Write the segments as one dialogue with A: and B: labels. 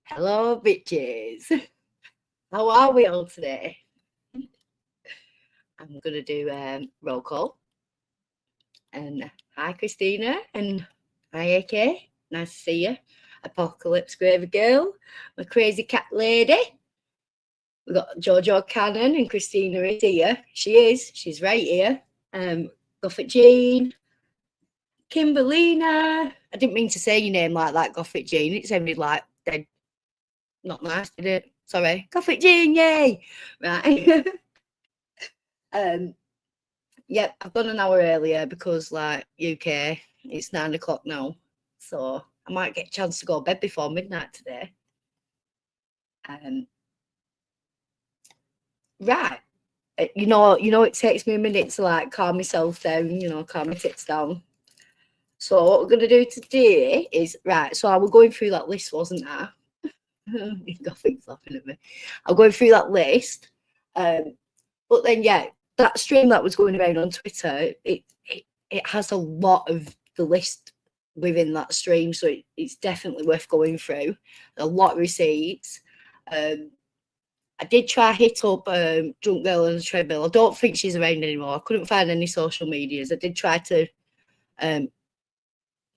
A: Hello, bitches. How are we all today? I'm going to do roll call. And hi, Christina. And hi, AK. Nice to see you. Apocalypse Gravy Girl. My crazy cat lady. We've got Jojo Cannon and Christina is here. She is. She's right here. Gothic Jean. Kimberlina. I didn't mean to say your name like that, Gothic Jean. It sounded like dead. Not nice, did it? Sorry. Gothic Jean, yay! Right. Yep, I've gone an hour earlier because, like, UK, it's 9 o'clock now. So I might get a chance to go to bed before midnight today. Right. You know, it takes me a minute to, like, calm myself down, calm my tits down. So what we're going to do today is, right, so I was going through that list, wasn't I? Gothic's laughing at me. I'm going through that list. But then, yeah, that stream that was going around on Twitter, it has a lot of the list within that stream, so it's definitely worth going through. A lot of receipts. I did try hit up Drunk Girl on the Treadmill. I don't think she's around anymore. I couldn't find any social medias. I did try to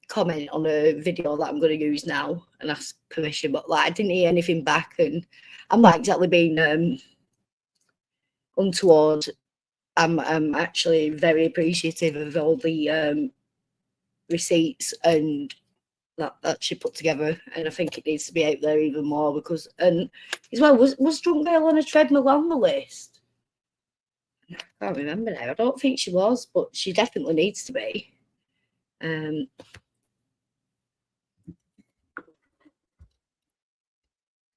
A: comment on a video that I'm going to use now and ask permission, but like I didn't hear anything back, and I'm not exactly being untoward. I'm actually very appreciative of all the receipts and that she put together, and I think it needs to be out there even more because, and as well, was Drunk Girl on a Treadmill on the list? I can't remember now. I don't think she was, but she definitely needs to be.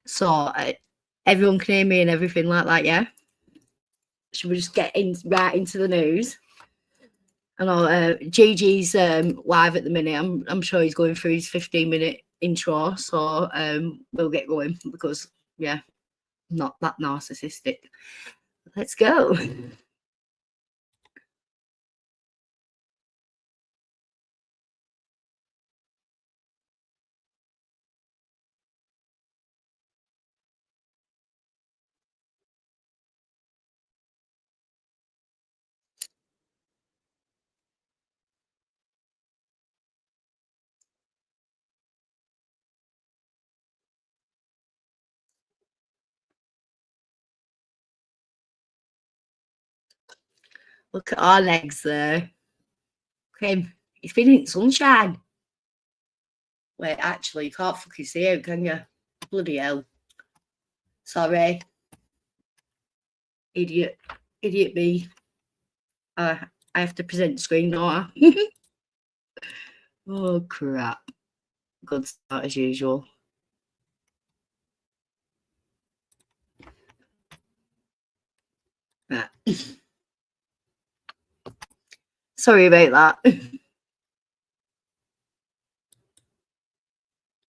A: So everyone can hear me and everything like that, yeah? Should we just get right into the news? I know Gigi's live at the minute. I'm sure he's going through his 15-minute intro, so we'll get going because, yeah, I'm not that narcissistic. Let's go. Look at our legs there. Okay, he's been in sunshine. Wait, actually, you can't fucking see out, can you? Bloody hell. Sorry. Idiot me. I have to present the screen, don't I? Oh, crap. Good start as usual. Right. Sorry about that.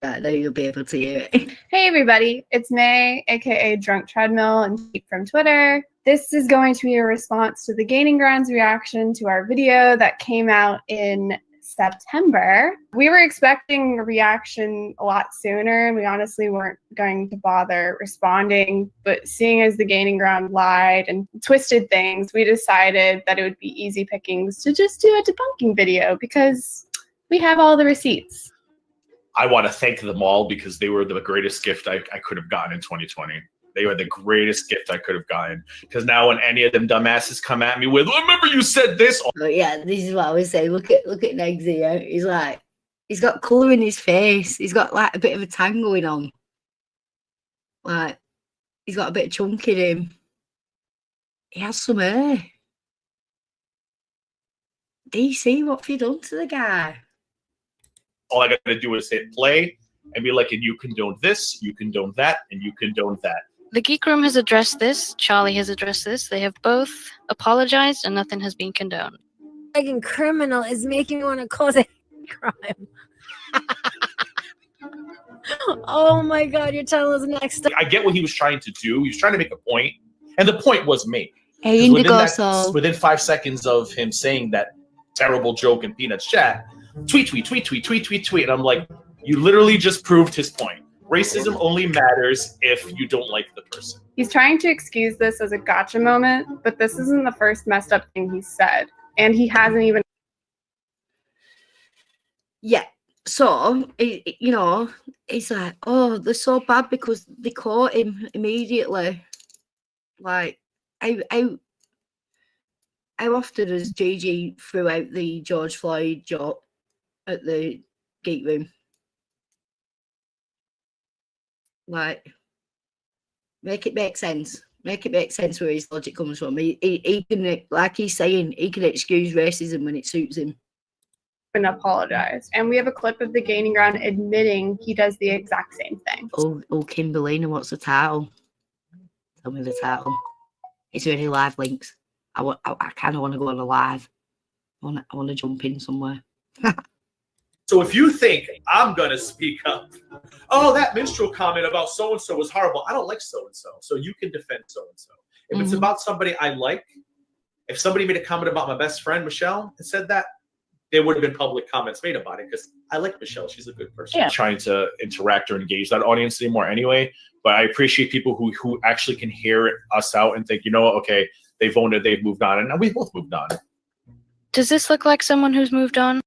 A: Right, now you'll be able to hear it.
B: Hey everybody, it's May, aka Drunk Treadmill and Keep from Twitter. This is going to be a response to the Gaining Grounds reaction to our video that came out in September. We were expecting a reaction a lot sooner, and we honestly weren't going to bother responding, but seeing as the Gaining Ground lied and twisted things, we decided that it would be easy pickings to just do a debunking video because we have all the receipts.
C: I want to thank them all because they were the greatest gift I could have gotten in 2020. They were the greatest gift I could have gotten. Because now when any of them dumbasses come at me with, remember you said this?
A: But yeah, this is what I was saying. Look at Negs here. He's like, he's got colour in his face. He's got like a bit of a tan going on. Like, he's got a bit of chunk in him. He has some hair. DC, what have you done to the guy?
C: All I got to do is hit play and be like, and you condone this, you condone that, and you condone that.
D: The Geek Room has addressed this. Charlie has addressed this. They have both apologized and nothing has been condoned.
E: Fucking criminal is making me want to cause a crime. Oh my god, you're telling us next.
C: I get what he was trying to do. He was trying to make a point, and the point was me.
A: Hey, Indigo,
C: within 5 seconds of him saying that terrible joke in Peanut's chat, tweet, and I'm like, you literally just proved his point. Racism only matters if you don't like the person.
B: He's trying to excuse this as a gotcha moment, but this isn't the first messed up thing he's said. And he hasn't even.
A: Yeah. So, it's like, oh, they're so bad because they caught him immediately. Like, how often has Gigi threw out the George Floyd joke at the gate room? Like, make it make sense. Make it make sense where his logic comes from. He can, like he's saying, he can excuse racism when it suits him.
B: And apologized. And we have a clip of the gaining ground admitting he does the exact same thing.
A: Oh, Kimberlina, what's the title? Tell me the title. Is there any live links? I kind of want to go on a live. I want to jump in somewhere.
C: So if you think I'm going to speak up, oh, that minstrel comment about so-and-so was horrible. I don't like so-and-so. So you can defend so-and-so. If it's about somebody I like, if somebody made a comment about my best friend, Michelle, and said that, there would have been public comments made about it because I like Michelle. She's a good person.
B: Yeah.
C: Trying to interact or engage that audience anymore anyway. But I appreciate people who actually can hear us out and think, you know what, okay, they've owned it, they've moved on. And we both moved on.
D: Does this look like someone who's moved on?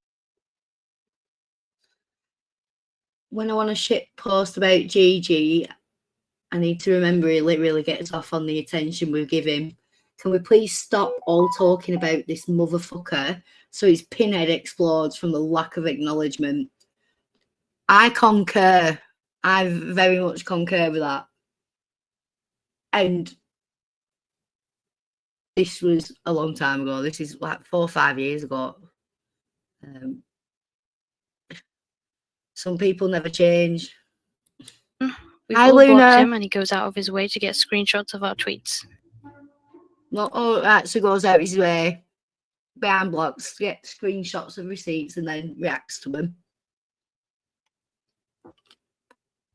A: When I want to shit post about Gigi, I need to remember he really gets off on the attention we give him. Can we please stop all talking about this motherfucker so his pinhead explodes from the lack of acknowledgement? I concur. I very much concur with that. And this was a long time ago. This is like 4 or 5 years ago. Some people never change.
D: We've
A: Hi,
D: all blocked
A: Luna.
D: him and he goes out of his way to get screenshots of our tweets.
A: Not all actually goes out his way behind blocks, gets screenshots of receipts, and then reacts to them.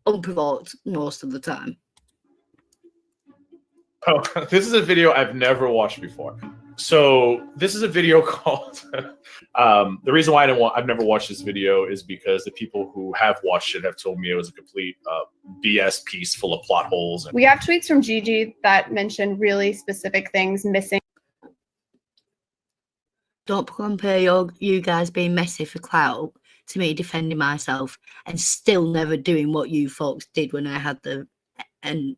A: Unprovoked most of the time.
C: Oh, this is a video I've never watched before. So this is a video called. The reason why I've never watched this video is because the people who have watched it have told me it was a complete BS piece full of plot holes.
B: We have tweets from Gigi that mention really specific things missing.
A: Don't compare you guys being messy for clout to me defending myself and still never doing what you folks did when I had and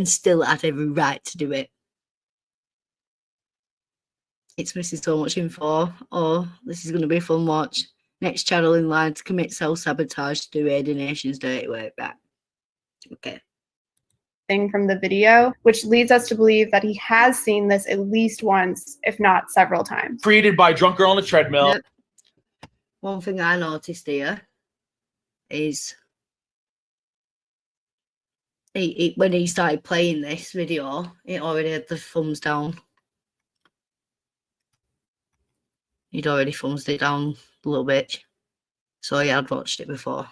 A: still had every right to do it. It's missing so much info. Oh, this is going to be a fun watch. Next channel in line to commit self-sabotage to do Aid Nation's dirty work back. Okay.
B: Thing from the video, which leads us to believe that he has seen this at least once, if not several times.
C: Created by Drunk Girl on the Treadmill.
A: Yep. One thing I noticed here is when he started playing this video, it already had the thumbs down. He'd already thumbs it down a little bit. So yeah, I'd watched it before.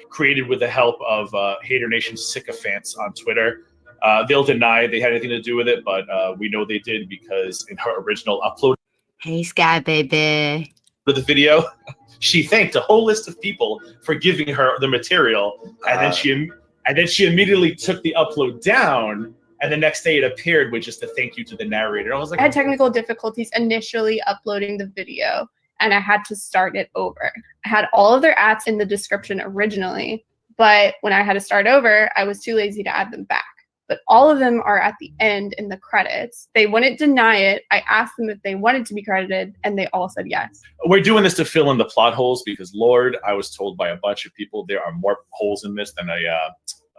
C: Created with the help of Hater Nation sycophants on Twitter. They'll deny they had anything to do with it, but we know they did because in her original upload
A: Hey, Sky Baby.
C: for the video, she thanked a whole list of people for giving her the material, and then she immediately took the upload down. And the next day it appeared with just a thank you to the narrator. I was like,
B: I had technical difficulties initially uploading the video, and I had to start it over. I had all of their ads in the description originally, but when I had to start over, I was too lazy to add them back. But all of them are at the end in the credits. They wouldn't deny it. I asked them if they wanted to be credited, and they all said yes.
C: we're doing this to fill in the plot holes because, Lord, I was told by a bunch of people there are more holes in this than a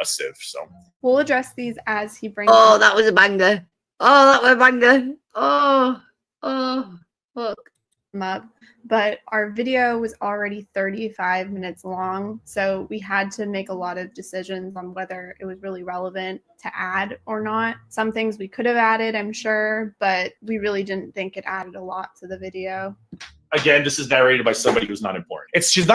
C: sieve. So
B: We'll address these as he brings
A: Oh,
B: them
A: that was a banger. Oh, that was a banger. Oh, look.
B: up. But our video was already 35 minutes long, so we had to make a lot of decisions on whether it was really relevant to add or not. Some things we could have added, I'm sure, but we really didn't think it added a lot to the video.
C: again, this is narrated by somebody who's not important. She's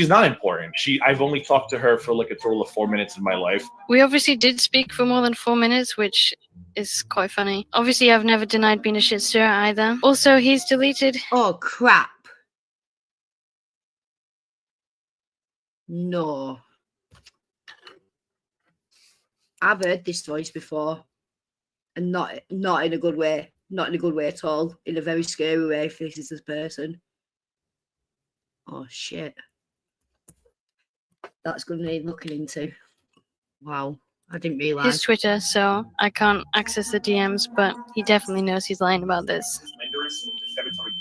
C: not important. I've only talked to her for like a total of 4 minutes in my life.
D: We obviously did speak for more than 4 minutes, which is quite funny. Obviously, I've never denied being a shit stirrer either. Also, he's deleted.
A: Oh, crap. No. I've heard this voice before, and not in a good way. Not in a good way at all. In a very scary way if this is this person. Oh shit. That's going to need looking into. Wow. I didn't
D: His
A: realise.
D: Twitter, so I can't access the DMs, but he definitely knows he's lying about this.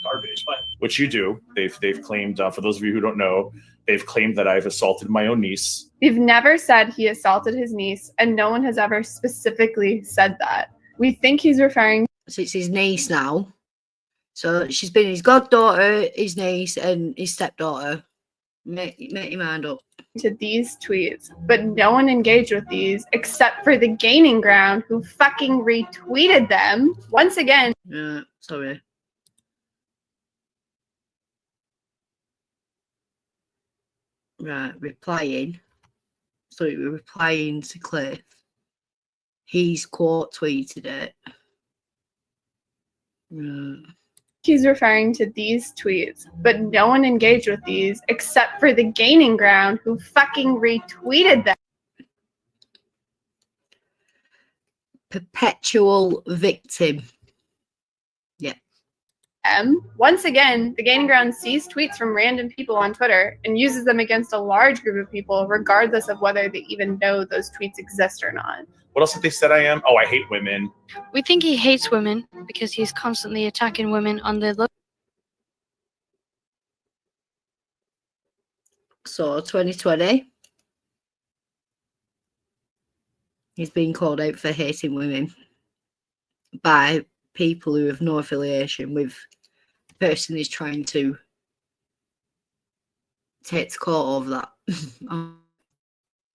C: Garbage, but which you do. They've claimed, for those of you who don't know, they've claimed that I've assaulted my own niece.
B: We've never said he assaulted his niece, and no one has ever specifically said that. We think he's referring
A: So it's his niece now. So she's been his goddaughter, his niece, and his stepdaughter. Make your mind up.
B: to these tweets, but no one engaged with these except for the Gaining Ground, who fucking retweeted them. Once again,
A: Sorry. Right, replying. So we're replying to Cliff. He's quote tweeted it.
B: he's referring to these tweets, but no one engaged with these except for the Gaining Ground, who fucking retweeted them.
A: Perpetual victim. Yeah.
B: Once again, the Gaining Ground sees tweets from random people on Twitter and uses them against a large group of people, regardless of whether they even know those tweets exist or not.
C: What else have they said I am? Oh, I hate women.
D: We think he hates women because he's constantly attacking women on their look.
A: So 2020. He's been called out for hating women by people who have no affiliation with the person he's trying to take to court over that.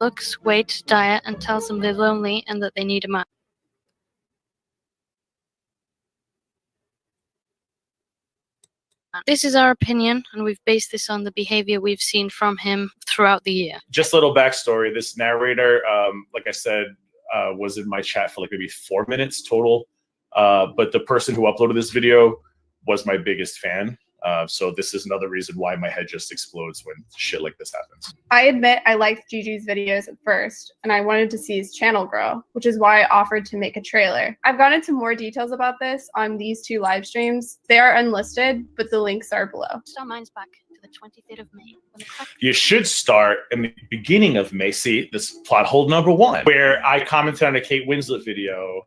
D: Looks, weight, diet, and tells them they're lonely and that they need a man. This is our opinion, and we've based this on the behavior we've seen from him throughout the year.
C: Just a little backstory. This narrator, like I said, was in my chat for like maybe 4 minutes total. But the person who uploaded this video was my biggest fan. So this is another reason why my head just explodes when shit like this happens.
B: I admit I liked Gigi's videos at first, and I wanted to see his channel grow, which is why I offered to make a trailer. I've gone into more details about this on these 2 live streams. They are unlisted, but the links are below.
D: Start mine's back to the 23rd of May.
C: You should start in the beginning of May. See, this plot hole number 1, where I commented on a Kate Winslet video.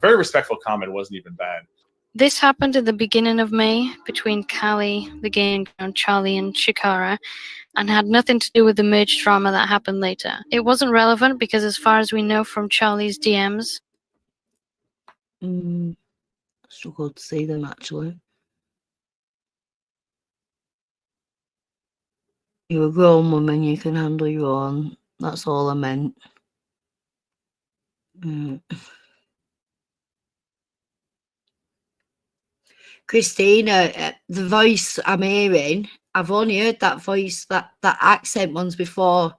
C: Very respectful comment, wasn't even bad.
D: This happened at the beginning of May between Callie, the Gaining Ground, Charlie, and Shikara, and had nothing to do with the merge drama that happened later. It wasn't relevant because, as far as we know from Charlie's DMs,
A: Struggle to see them actually. You're a grown woman, you can handle your own. That's all I meant. Christina, the voice I'm hearing, I've only heard that voice, that accent once before.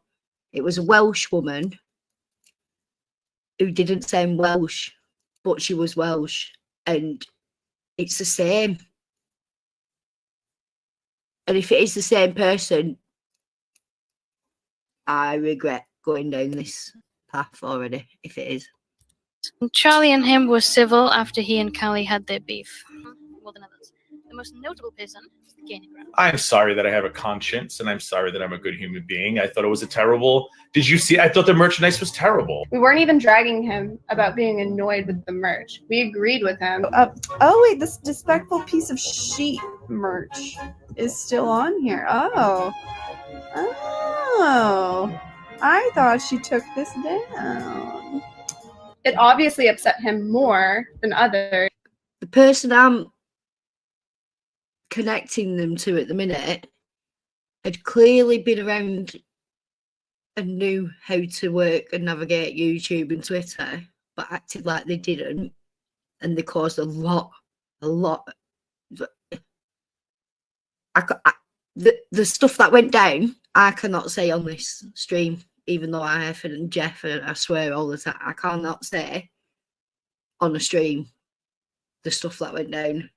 A: It was a Welsh woman who didn't sound Welsh, but she was Welsh, and it's the same. And if it is the same person, I regret going down this path already, if it is.
D: Charlie and him were civil after he and Callie had their beef. More than others. The most notable person is the Gaining Ground.
C: I'm sorry that I have a conscience, and I'm sorry that I'm a good human being. I thought it was a terrible... Did you see? I thought the merchandise was terrible.
B: We weren't even dragging him about being annoyed with the merch. We agreed with him.
F: Oh wait, this disrespectful piece of sheet merch is still on here. Oh, I thought she took this down.
B: It obviously upset him more than others.
A: The person I'm connecting them to at the minute had clearly been around and knew how to work and navigate YouTube and Twitter, but acted like they didn't, and they caused a lot. The stuff that went down, I cannot say on this stream, even though I have and Jeff, and I swear all the time, I cannot say on a stream the stuff that went down.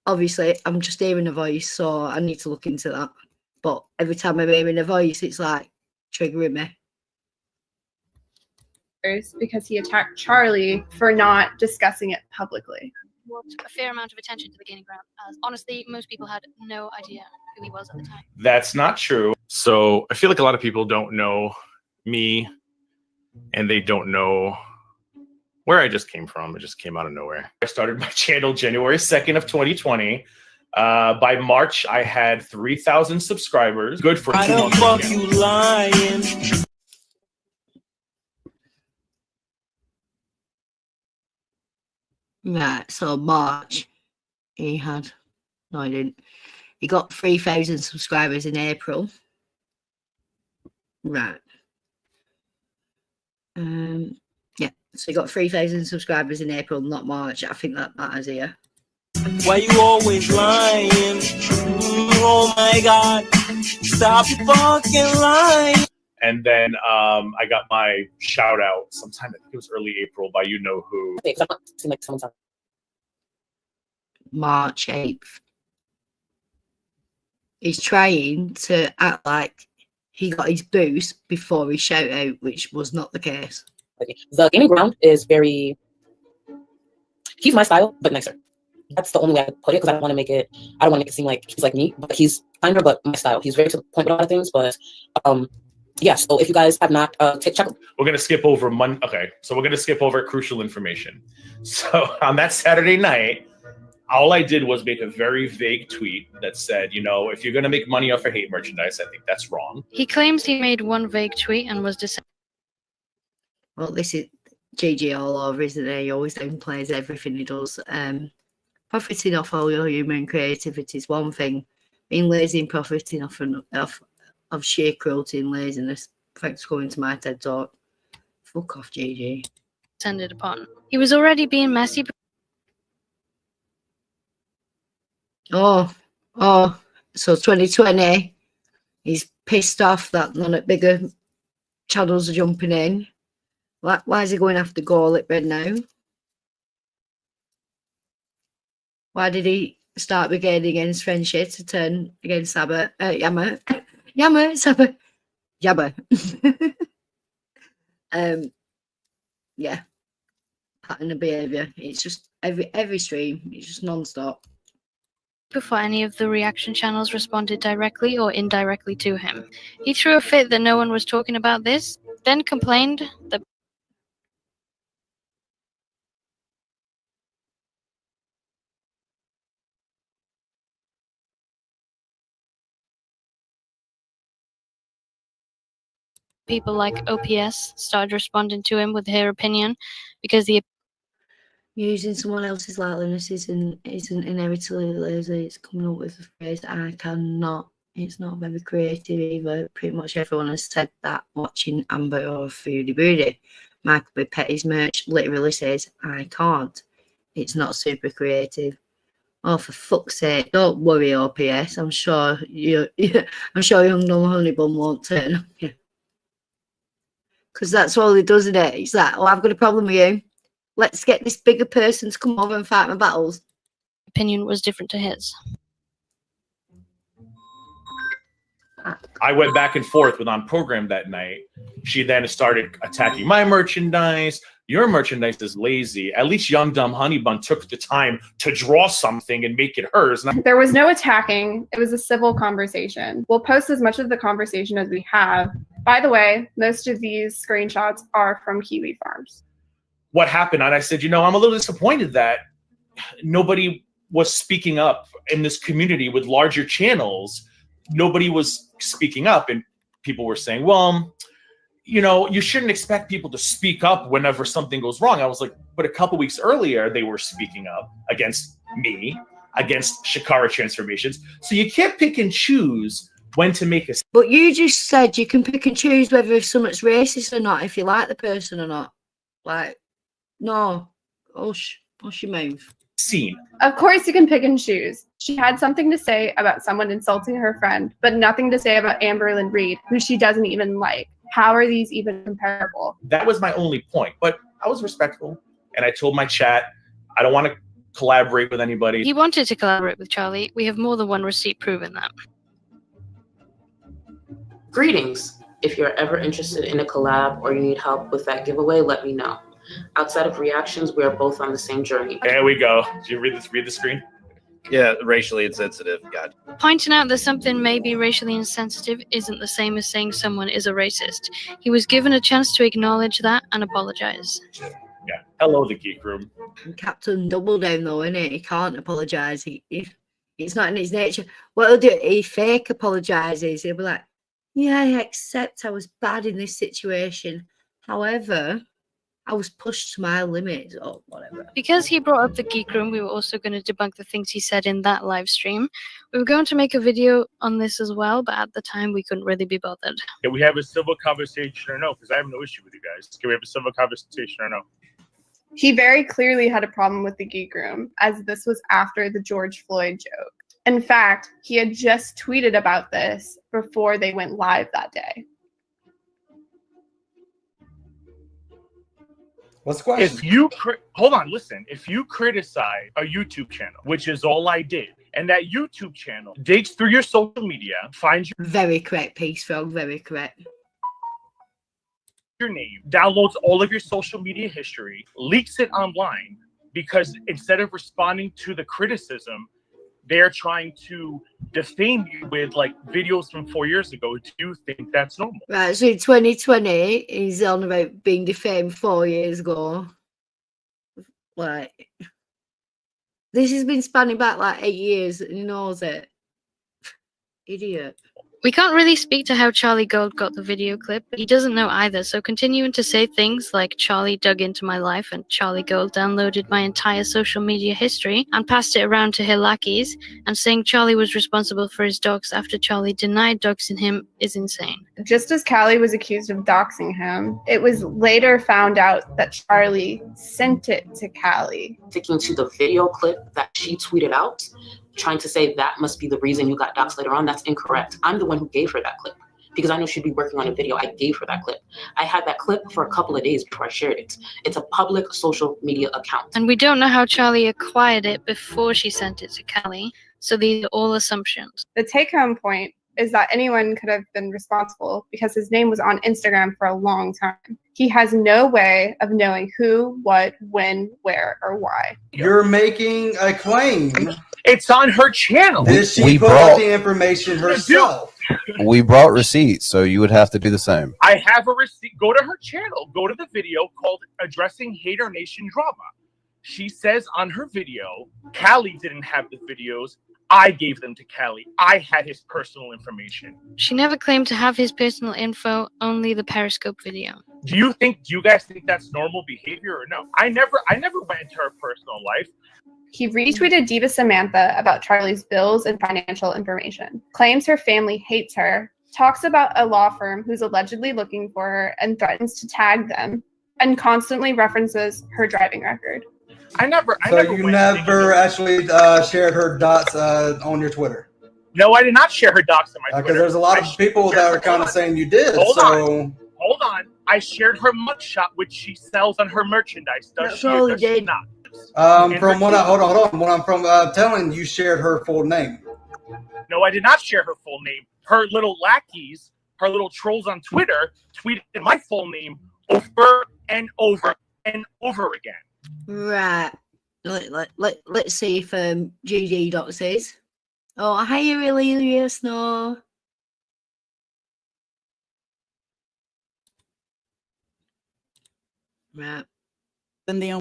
A: Obviously, I'm just hearing a voice, so I need to look into that. but every time I'm hearing a voice, it's like triggering me.
B: Because he attacked Charlie for not discussing it publicly.
D: Brought a fair amount of attention to the gaining ground, as honestly, most people had no idea who he was at the time.
G: That's not true. So I feel like a lot of people don't know me, and they don't know where I just came from. It just came out of nowhere. I started my channel January 2nd of 2020. By March, I had 3,000 subscribers. Good for 2 months. Why the fuck you lying?
A: Right, so March, he had, no, he didn't. He got 3,000 subscribers in April. Right. Yeah, so he got 3,000 subscribers in April, not March. I think that matters here.
H: Why you always lying? Oh my God, stop fucking lying.
G: And then I got my shout out sometime, I think it was early April, by you know who.
A: March 8th. He's trying to act like he got his boost before his shout out, which was not the case.
I: The gaming ground is very, he's my style, but nicer. That's the only way I could put it, because I don't want to make it seem like he's like me, but he's kinder, but my style. He's very to the point with a lot of things, but yeah, so if you guys have not check.
G: We're gonna skip over okay, so we're gonna skip over crucial information. So on that Saturday night, all I did was make a very vague tweet that said, you know, if you're gonna make money off of hate merchandise, I think that's wrong.
D: He claims he made one vague tweet and was disappointed.
A: Well, this is GG all over, isn't it? He always downplays everything he does. Profiting off all your human creativity is one thing. Being lazy and profiting off of sheer cruelty and laziness. Thanks for coming to my TED Talk. Fuck off, GG.
D: Upon. He was already being messy.
A: So 2020, he's pissed off that none of bigger channels are jumping in. Why is he going after Gorlip right now? Why did he start brigading against friendship to turn against Yammer, Sabba? Yeah, pattern of behaviour. It's just every stream. It's just non-stop.
D: Before any of the reaction channels responded directly or indirectly to him. He threw a fit that no one was talking about this, then complained that people like OPS started responding to him with their opinion because the
A: using someone else's likeness isn't inherently lazy. It's coming up with a phrase I cannot. It's not very creative either. Pretty much everyone has said that watching Amber or Foodie Booty. Michael B. Petty's merch literally says I can't. It's not super creative. Oh, for fuck's sake! Don't worry, OPS. I'm sure young Dumb Honeybun won't turn on you. Because that's all he does, isn't it? He's like, oh, I've got a problem with you. Let's get this bigger person to come over and fight my battles.
D: opinion was different to his.
G: I went back and forth with On Program that night. She then started attacking my merchandise. Your merchandise is lazy. At least Young Dumb Honeybun took the time to draw something and make it hers.
B: There was no attacking. It was a civil conversation. We'll post as much of the conversation as we have. By the way, most of these screenshots are from Kiwi Farms.
G: What happened? And I said, you know, I'm a little disappointed that nobody was speaking up in this community with larger channels. Nobody was speaking up, and people were saying, well, you know, you shouldn't expect people to speak up whenever something goes wrong. I was like, but a couple weeks earlier, they were speaking up against me, against Shakara transformations. So you can't pick and choose when to make a...
A: But you just said you can pick and choose whether something's racist or not, if you like the person or not. Like, no. Hush your mouth.
G: Scene.
B: Of course you can pick and choose. She had something to say about someone insulting her friend, but nothing to say about Amberlynn Reed, who she doesn't even like. How are these even comparable?
G: That was my only point, but I was respectful, and I told my chat, I don't want to collaborate with anybody.
D: He wanted to collaborate with Charlie. We have more than one receipt proving that.
I: Greetings. If you're ever interested in a collab or you need help with that giveaway, let me know. Outside of reactions, we are both on the same journey.
G: There we go. Did you read the screen?
J: Yeah, racially insensitive. God.
D: Pointing out that something may be racially insensitive isn't the same as saying someone is a racist. He was given a chance to acknowledge that and apologize.
G: Yeah. Hello, the geek room.
A: Captain Doubledown, though, innit? He can't apologise. It's not in his nature. What he'll do, he fake apologises. He'll be like, yeah, I accept I was bad in this situation. However, I was pushed to my limits or whatever.
D: Because he brought up the geek room, we were also going to debunk the things he said in that live stream. We were going to make a video on this as well, but at the time we couldn't really be bothered.
G: Can we have a civil conversation or no? Because I have no issue with you guys. Can we have a civil conversation or no?
B: He very clearly had a problem with the geek room, as this was after the George Floyd joke. In fact, he had just tweeted about this before they went live that day.
K: What's the question?
G: If you hold on, listen. If you criticize a YouTube channel, which is all I did, and that YouTube channel digs through your social media, finds
A: Very correct, Peace Frog. Very correct.
G: your name, downloads all of your social media history, leaks it online, because instead of responding to the criticism, they're trying to defame you with like videos from 4 years ago. Do you think that's normal?
A: Right, so in 2020, he's on about being defamed 4 years ago. Like, this has been spanning back like 8 years, and he knows it. Idiot.
D: We can't really speak to how Charlie Gold got the video clip, but he doesn't know either, so continuing to say things like Charlie dug into my life and Charlie Gold downloaded my entire social media history and passed it around to her lackeys, and saying Charlie was responsible for his docs after Charlie denied doxing him is insane.
B: Just as Callie was accused of doxing him, it was later found out that Charlie sent it to Callie.
I: Sticking to the video clip that she tweeted out, trying to say that must be the reason you got doxxed later on, that's incorrect. I'm the one who gave her that clip because I know she'd be working on a video. I gave her that clip. I had that clip for a couple of days before I shared it. It's a public social media account.
D: And we don't know how Charlie acquired it before she sent it to Callie, so these are all assumptions.
B: The take-home point is that anyone could have been responsible because his name was on Instagram for a long time. He has no way of knowing who, what, when, where, or why.
K: You're making a claim.
G: It's on her channel.
K: Did she put out the information herself?
J: We brought receipts, so you would have to do the same.
G: I have a receipt. Go to her channel. Go to the video called Addressing Hater Nation Drama. She says on her video, Callie didn't have the videos. I gave them to Callie. I had his personal information.
D: She never claimed to have his personal info, only the Periscope video.
G: Do you guys think that's normal behavior or no? I never went into her personal life.
B: He retweeted Diva Samantha about Charlie's bills and financial information, claims her family hates her, talks about a law firm who's allegedly looking for her and threatens to tag them, and constantly references her driving record.
K: So you never actually shared her dots on your Twitter?
G: No, I did not share her docs on my Twitter.
K: Because there's a lot of people that are kind of saying you did.
G: Hold on. I shared her mugshot, which she sells on her merchandise. Does she or does she not?
K: From what hold on. What I'm from telling you, shared her full name.
G: No, I did not share her full name. Her little lackeys, her little trolls on Twitter, tweeted my full name over and over and over again.
A: Right. Let's see if GG Doc says. Oh, hi, Aurelius. No. Right.
L: Then the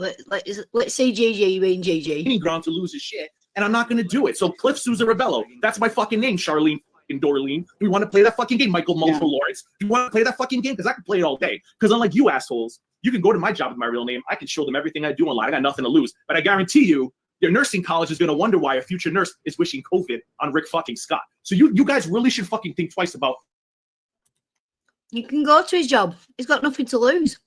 A: let's see GG being GG.
M: Ground to lose his shit, and I'm not going to do it. So Cliff Sousa Rebello, that's my fucking name, Charlene and Dorleen. Do you want to play that fucking game, Michael Mulder Lawrence? Do you want to play that fucking game? Because I can play it all day. Because unlike you assholes, you can go to my job with my real name. I can show them everything I do online. I got nothing to lose. But I guarantee you, your nursing college is going to wonder why a future nurse is wishing COVID on Rick fucking Scott. So you guys really should fucking think twice about.
A: You can go to his job. He's got nothing to lose.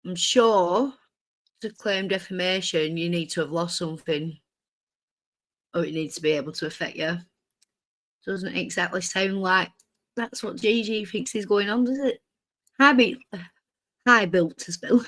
A: I'm sure to claim defamation, you need to have lost something, or it needs to be able to affect you. Doesn't exactly sound like that's what GG thinks is going on, does it? Hi, built to spill.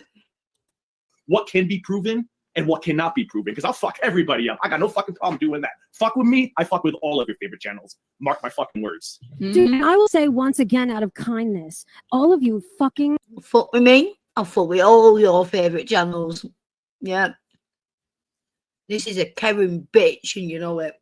M: What can be proven and what cannot be proven, because I'll fuck everybody up. I got no fucking problem doing that. Fuck with me, I fuck with all of your favorite channels. Mark my fucking words.
E: Dude, and I will say once again, out of kindness, all of you fucking
A: fuck with me. I'll fuck with all your favorite channels. Yeah. This is a Karen bitch, and you know it.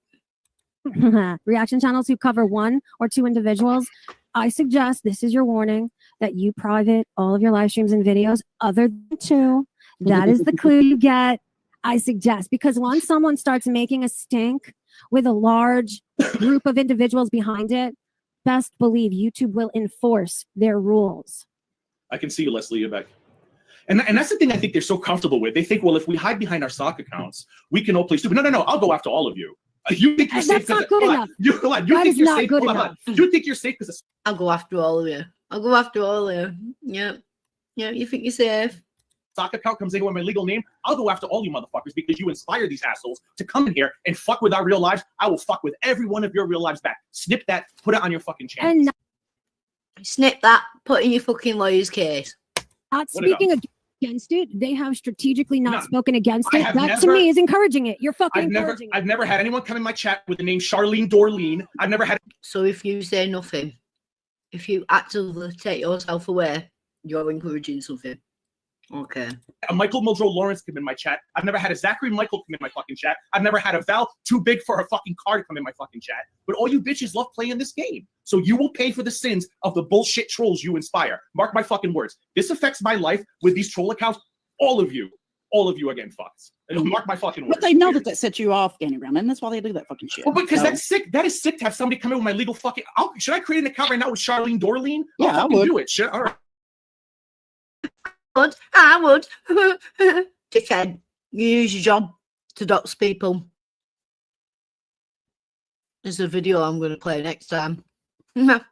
E: reaction channels who cover 1 or 2 individuals, I suggest, this is your warning, that you private all of your live streams and videos other than 2. That is the clue you get. I suggest, because once someone starts making a stink with a large group of individuals behind it, best believe YouTube will enforce their rules.
M: I can see you, Leslie. You're back. And that's the thing I think they're so comfortable with. They think, well, if we hide behind our stock accounts, we can all play stupid. No. I'll go after all of you. You think you're safe?
E: That's not good enough.
M: You
E: That
M: think
E: is
M: you're
E: not
M: safe?
E: good
M: Hold on.
E: enough.
M: You think you're safe because
A: I'll go after all of you. I'll go after all of you. Yeah. Yeah, you think you're safe?
M: stock account comes in with my legal name, I'll go after all you motherfuckers because you inspire these assholes to come in here and fuck with our real lives. I will fuck with every one of your real lives back. Snip that, put it on your fucking channel.
E: And
A: snip that, put in your fucking lawyer's case.
E: Not speaking against it, they have strategically not spoken against it. That to
M: never,
E: me is encouraging it. You're fucking encouraging
M: I've never had anyone come in my chat with the name Charlene Dorleen. I've never had.
A: So if you say nothing, if you actively take yourself away, you're encouraging something. Okay.
M: A Michael Muldrow Lawrence come in my chat. I've never had a Zachary Michael come in my fucking chat. I've never had a Val too big for her fucking car to come in my fucking chat. But all you bitches love playing this game. So you will pay for the sins of the bullshit trolls you inspire. Mark my fucking words. This affects my life with these troll accounts. All of you are getting fucked. And mark my fucking words.
L: But they know that sets you off, Danny Brown, and that's why they do that fucking shit.
M: Well, because that's sick. That is sick to have somebody come in with my legal fucking. Should I create an account right now with Charlene Dorleen?
L: Yeah, I would
M: do it. Shit. All right.
A: I would. Dickhead, you use your job to dox people. There's a video I'm going to play next time.
L: 1,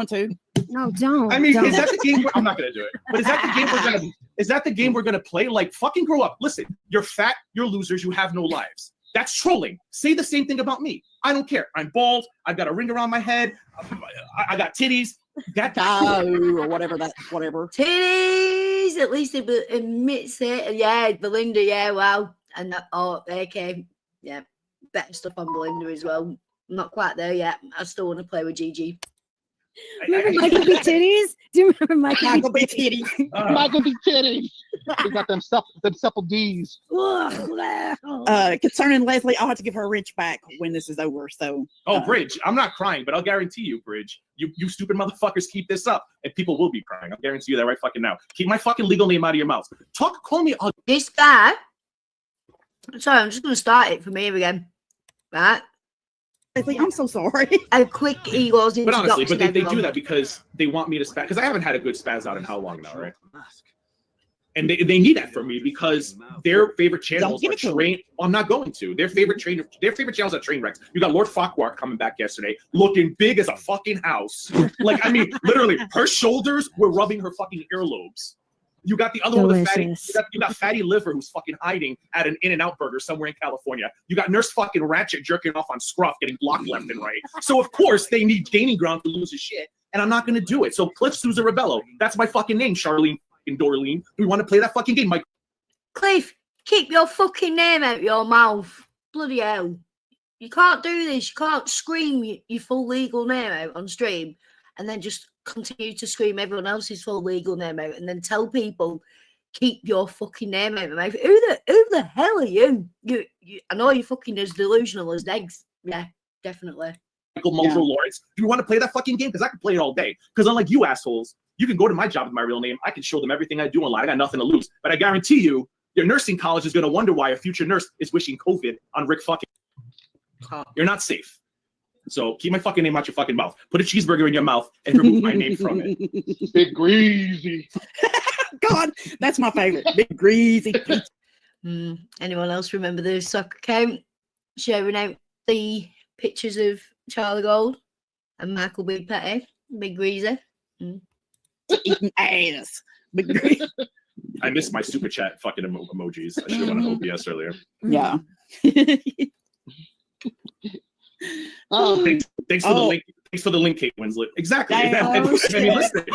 L: 2.
E: No, don't.
M: I mean,
E: don't.
M: is that the game? I'm not going to do it. But is that the game we're going to? Is that the game we're going to play? Like, fucking grow up. Listen, you're fat. You're losers. You have no lives. That's trolling. Say the same thing about me. I don't care. I'm bald. I've got a ring around my head. I got titties. That's
L: or whatever
A: titties. At least it admits it. Yeah, Belinda. Yeah, wow. And that, okay. Yeah, better stuff on Belinda as well. Not quite there yet. I still want to play with Gigi.
E: Remember Michael B. Titties? Do you remember Michael
L: B. Titties?
N: Michael B. Titties. He got them supple D's.
L: Concerning Leslie, I'll have to give her a wrench back when this is over. So,
M: Bridge, I'm not crying, but I'll guarantee you, Bridge, you stupid motherfuckers keep this up, and people will be crying. I'll guarantee you that right fucking now. Keep my fucking legal name out of your mouth. Call me.
A: This guy. Sorry, I'm just going to start it from here again. Right.
L: I'm so sorry.
A: A quick egos.
M: But honestly, they do that because they want me to spaz. Because I haven't had a good spaz out in how long now, right? And they need that from me because their favorite channels are train. Well, I'm not going to. Their favorite channels are train wrecks. You got Lord Farquhar coming back yesterday, looking big as a fucking house. Like, I mean, literally, her shoulders were rubbing her fucking earlobes. You got the other one with Fatty. You got Fatty Liver who's fucking hiding at an In-N-Out burger somewhere in California. You got Nurse fucking Ratchet jerking off on Scruff, getting blocked left and right. So of course they need gaining ground to lose his shit, and I'm not gonna do it. So Cliff Sousa Rebello, that's my fucking name, Charlene fucking Dorleen. We want to play that fucking game, Mike.
A: Cliff, keep your fucking name out your mouth. Bloody hell. You can't do this. You can't scream your full legal name out on stream and then just continue to scream everyone else's full legal name out and then tell people keep your fucking name out of my mouth. Who the hell are you? You I know you're fucking as delusional as eggs. Yeah, definitely.
M: Michael Muldrow Lawrence. Do you want to play that fucking game? Because I can play it all day. Because unlike you assholes, you can go to my job with my real name. I can show them everything I do online. I got nothing to lose. But I guarantee you, your nursing college is going to wonder why a future nurse is wishing COVID on Rick fucking. You're not safe. So keep my fucking name out your fucking mouth. Put a cheeseburger in your mouth and remove my name from it.
N: Big Greasy.
L: God, that's my favorite. Big Greasy.
A: Anyone else remember the soccer account sharing out the pictures of Charlie Gold and Michael B. Petty? Big Greasy.
L: Eating ass. Big Greasy.
M: I missed my super chat fucking emojis. I should have won an OBS earlier.
L: Yeah.
M: Thanks for the link. Thanks for the link, Kate Winslet. Exactly. I mean, listen,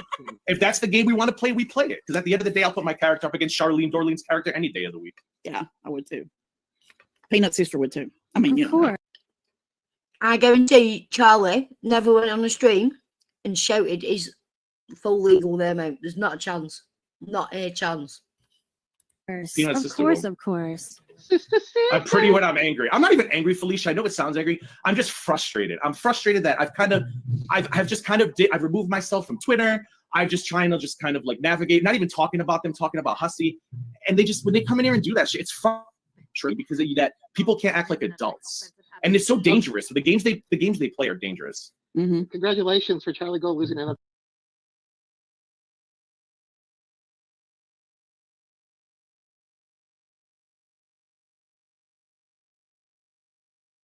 M: If that's the game we want to play, we play it. Because at the end of the day, I'll put my character up against Charlene Dorleen's character any day of the week.
L: Yeah, I would too. Peanut Sister would too. I mean, you know.
A: I guarantee Charlie never went on the stream and shouted his full legal name out. There's not a chance. Not a chance.
E: Of course.
M: I'm pretty when I'm angry. I'm not even angry, Felicia. I know it sounds angry. I'm just frustrated. I'm frustrated that I've removed myself from Twitter. I'm just trying to just kind of like navigate, not even talking about them, talking about Hussy. And they just, when they come in here and do that shit, it's frustrating because that people can't act like adults. And it's so dangerous. The games they play are dangerous.
N: Mm-hmm. Congratulations for Charlie Gold losing an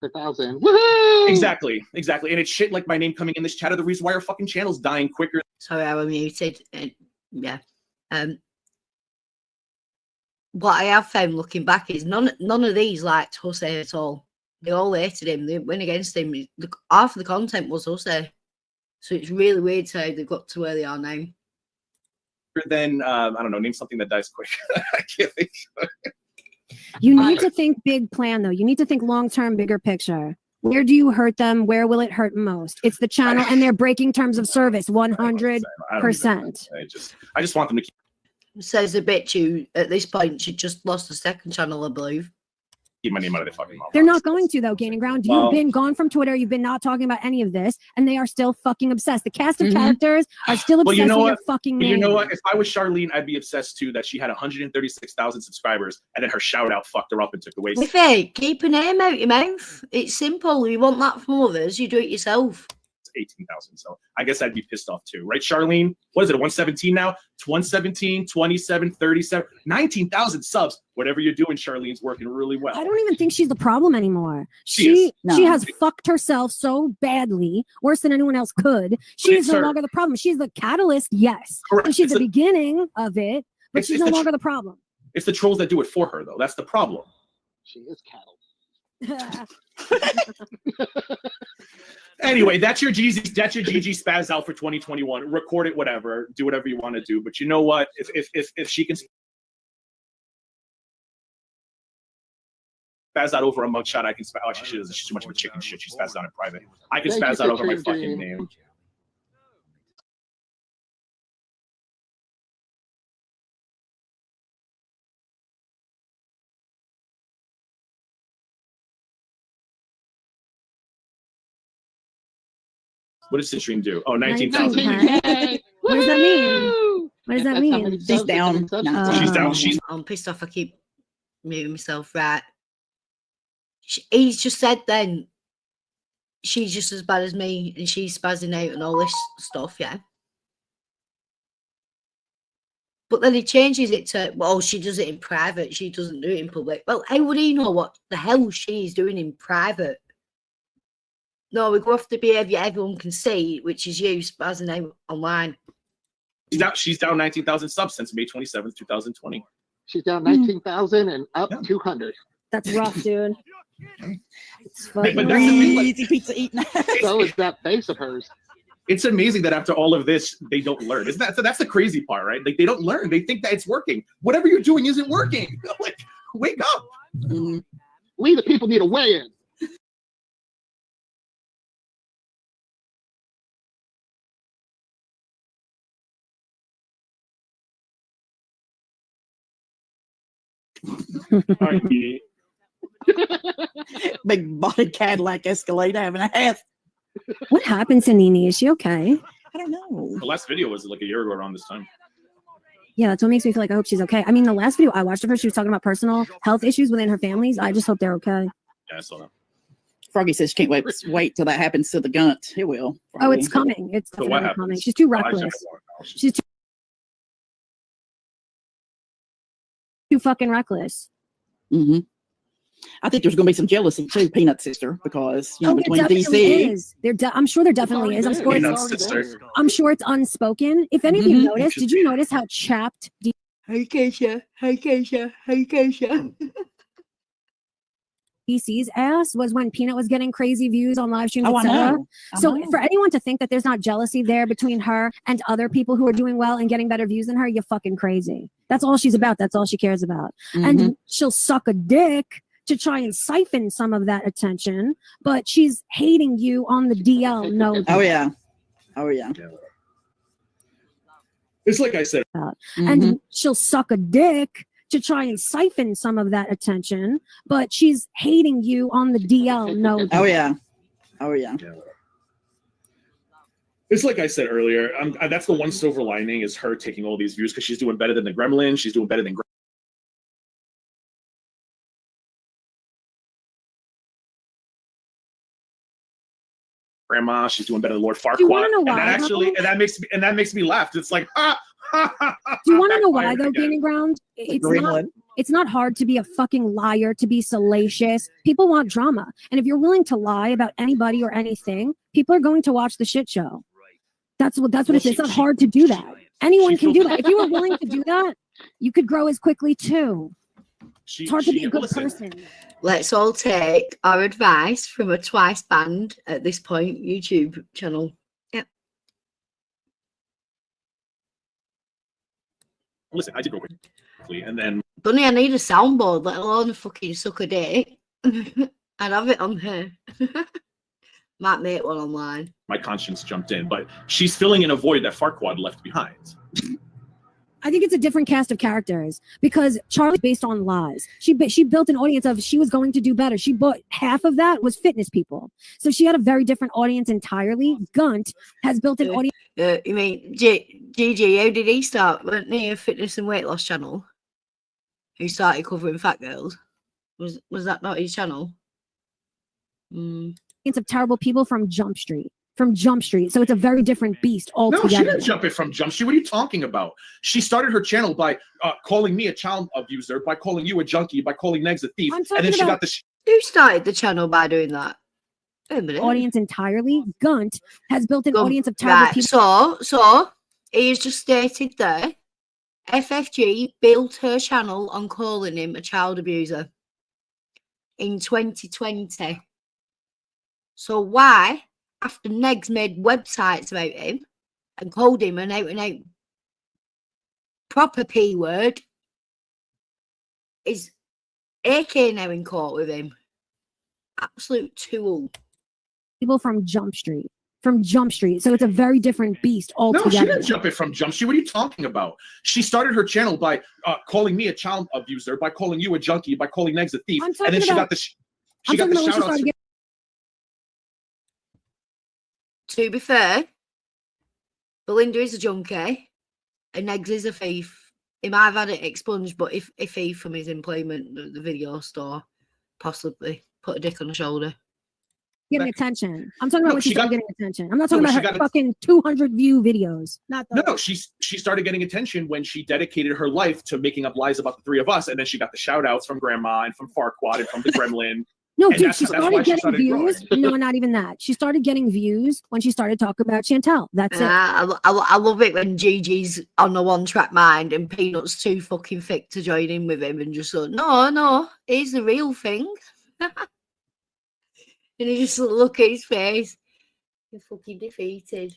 N: 1,000. Woohoo!
M: Exactly. And it's shit like my name coming in this chat are the reason why our fucking channel's dying quicker.
A: Sorry, I was muted. Yeah. What I have found looking back is none of these liked Hussey at all. They all hated him. They went against him. Half of the content was Hussey. So it's really weird how they got to where they are now.
M: Then I don't know, name something that dies quick. I can't think.
E: You need to think big plan, though. You need to think long-term, bigger picture. Where do you hurt them? Where will it hurt most? It's the channel, and they're breaking terms of service 100%.
M: I just want them to keep.
A: Says a bitch who, at this point, she just lost the second channel, I believe.
M: Keep my name out of their fucking mouth.
E: They're not going to, though, Gaining Ground.
M: Well,
E: You've been gone from Twitter. You've been not talking about any of this, and they are still fucking obsessed. The cast of characters are still obsessed with your fucking name.
M: You know what? If I was Charlene, I'd be obsessed too that she had 136,000 subscribers, and then her shout out fucked her up and took away.
A: Miffy, keep a name out your mouth. It's simple. You want that from others, you do it yourself.
M: 18,000. So I guess I'd be pissed off too, right, Charlene? What is it, 117 now? 117, 27, 37, 19,000 subs. Whatever you're doing, Charlene's working really well.
E: I don't even think she's the problem anymore.
M: She
E: has fucked herself so badly, worse than anyone else could. She is no longer the problem. She's the catalyst, yes.
M: Correct.
E: And she's the beginning of it, but she's no longer the problem.
M: It's the trolls that do it for her, though. That's the problem.
N: She is cattle.
M: Anyway, that's your GG spaz out for 2021. Record it, whatever. Do whatever you want to do. But you know what? If she can spaz out over a mugshot, I can spaz. Oh, she doesn't. She's too much of a chicken shit. She spazzed out in private. I can spaz out over my fucking name. What does this stream do? Oh, 19,000.
E: What does that mean? What does that mean?
L: She's down.
M: She's down.
A: I'm pissed off. I keep muting myself. Right. He's just said then she's just as bad as me and she's spazzing out and all this stuff, yeah. But then he changes it to, well, she does it in private. She doesn't do it in public. Well, how would he know what the hell she's doing in private? No, we go off the behaviour everyone can see, which is you spazzing out online.
M: She's down 19,000 subs since May 27th, 2020.
N: She's down 19,000 and up 200.
E: That's rough, dude.
N: It's easy pizza eating. So is that face of hers.
M: It's amazing that after all of this, they don't learn. Isn't that so? That's the crazy part, right? Like they don't learn. They think that it's working. Whatever you're doing isn't working. Like, wake up.
N: We the people need to weigh in.
L: Big body Cadillac Escalade having a half.
E: What happened to Nene? Is she okay?
L: I don't know.
M: The last video was like a year ago around this time.
E: Yeah, that's what makes me feel like I hope she's okay. I mean, the last video I watched of her, she was talking about personal health issues within her families. I just hope they're okay.
M: Yeah, I saw that.
L: Froggy says she can't wait till that happens to the Gunt. It will. Probably.
E: Oh, it's coming. It's
M: So
E: definitely coming. She's too reckless. She's too fucking reckless.
L: Mm-hmm. I think there's going to be some jealousy too, Peanut Sister, because between DC,
E: is. I'm sure there definitely is. I'm sure it's unspoken. If any of you noticed, did you notice how chapped? Hey Keisha, hey Keisha, hey Keisha. PC's ass was when Peanut was getting crazy views on live streams,
L: Oh, I
E: etc.
L: know.
E: So for anyone to think that there's not jealousy there between her and other people who are doing well and getting better views than her, you're fucking crazy. That's all she's about. That's all she cares about. And she'll suck a dick to try and siphon some of that attention, but she's hating you on the DL. No.
L: Oh yeah. Oh yeah.
M: It's like I said.
E: And she'll suck a dick to try and siphon some of that attention, but she's hating you on the DL. No.
L: Oh yeah. Oh yeah.
M: It's like I said earlier. That's the one silver lining is her taking all these views because she's doing better than the Gremlin. She's doing better than Grandma. She's doing better than Lord Farquaad.
E: Do you wanna know why,
M: and that makes me laugh. It's like,
E: Do you want to know why though, Gaining Ground? It's not hard to be a fucking liar, to be salacious. People want drama. And if you're willing to lie about anybody or anything, people are going to watch the shit show. That's what it is. It's not hard to do that. Anyone can do that. If you were willing to do that, you could grow as quickly too. It's hard to be a good person.
A: Let's all take our advice from a twice banned at this point YouTube channel. Yep.
M: Listen, I did real quickly, and then
A: Bunny, I need a soundboard, let alone a fucking suck a dick. I'd have it on her. Might make one online.
M: my conscience jumped in. But she's filling in a void that Farquaad left behind.
E: I think it's a different cast of characters because Charlie's based on lies. She built an audience of she was going to do better. She bought half of that was fitness people. So she had a very different audience entirely. Gunt has built an audience.
A: You mean Gigi? How did he start? Wasn't he a fitness and weight loss channel? Who started covering fat girls? Was that not his channel?
E: Of terrible people from Jump Street. So it's a very different beast altogether.
M: No, she didn't jump it from Jump Street. What are you talking about? She started her channel by calling me a child abuser, by calling you a junkie, by calling Negs a thief, and then she got the.
A: Who started the channel by doing that?
E: Audience entirely. Gunt has built an audience of terrible people.
A: So he has just stated there. FFG built her channel on calling him a child abuser in 2020. So why, after Negs made websites about him and called him an out-and-out proper P word, is AK now in court with him? Absolute tool.
E: People from Jump Street. So it's a very different beast altogether.
M: No, she didn't jump it from Jump Street. What are you talking about? She started her channel by calling me a child abuser, by calling you a junkie, by calling Negs a thief, and then she got the shout outs.
A: To be fair, Belinda is a junkie and Negs is a thief. He might have had it expunged, but if he from his employment, the video store, possibly put a dick on the shoulder.
E: Getting attention. I'm talking about when she started getting attention. I'm not talking about her fucking 200 view videos.
M: No, she started getting attention when she dedicated her life to making up lies about the three of us, and then she got the shout outs from Grandma and from Farquaad and from the Gremlin.
E: No, dude, she started getting views. No, not even that. She started getting views when she started talking about Chantel. That's it.
A: I love it when Gigi's on a one-track mind and Peanut's too fucking thick to join in with him and just go, no, here's the real thing. And you just look at his face. You're fucking defeated.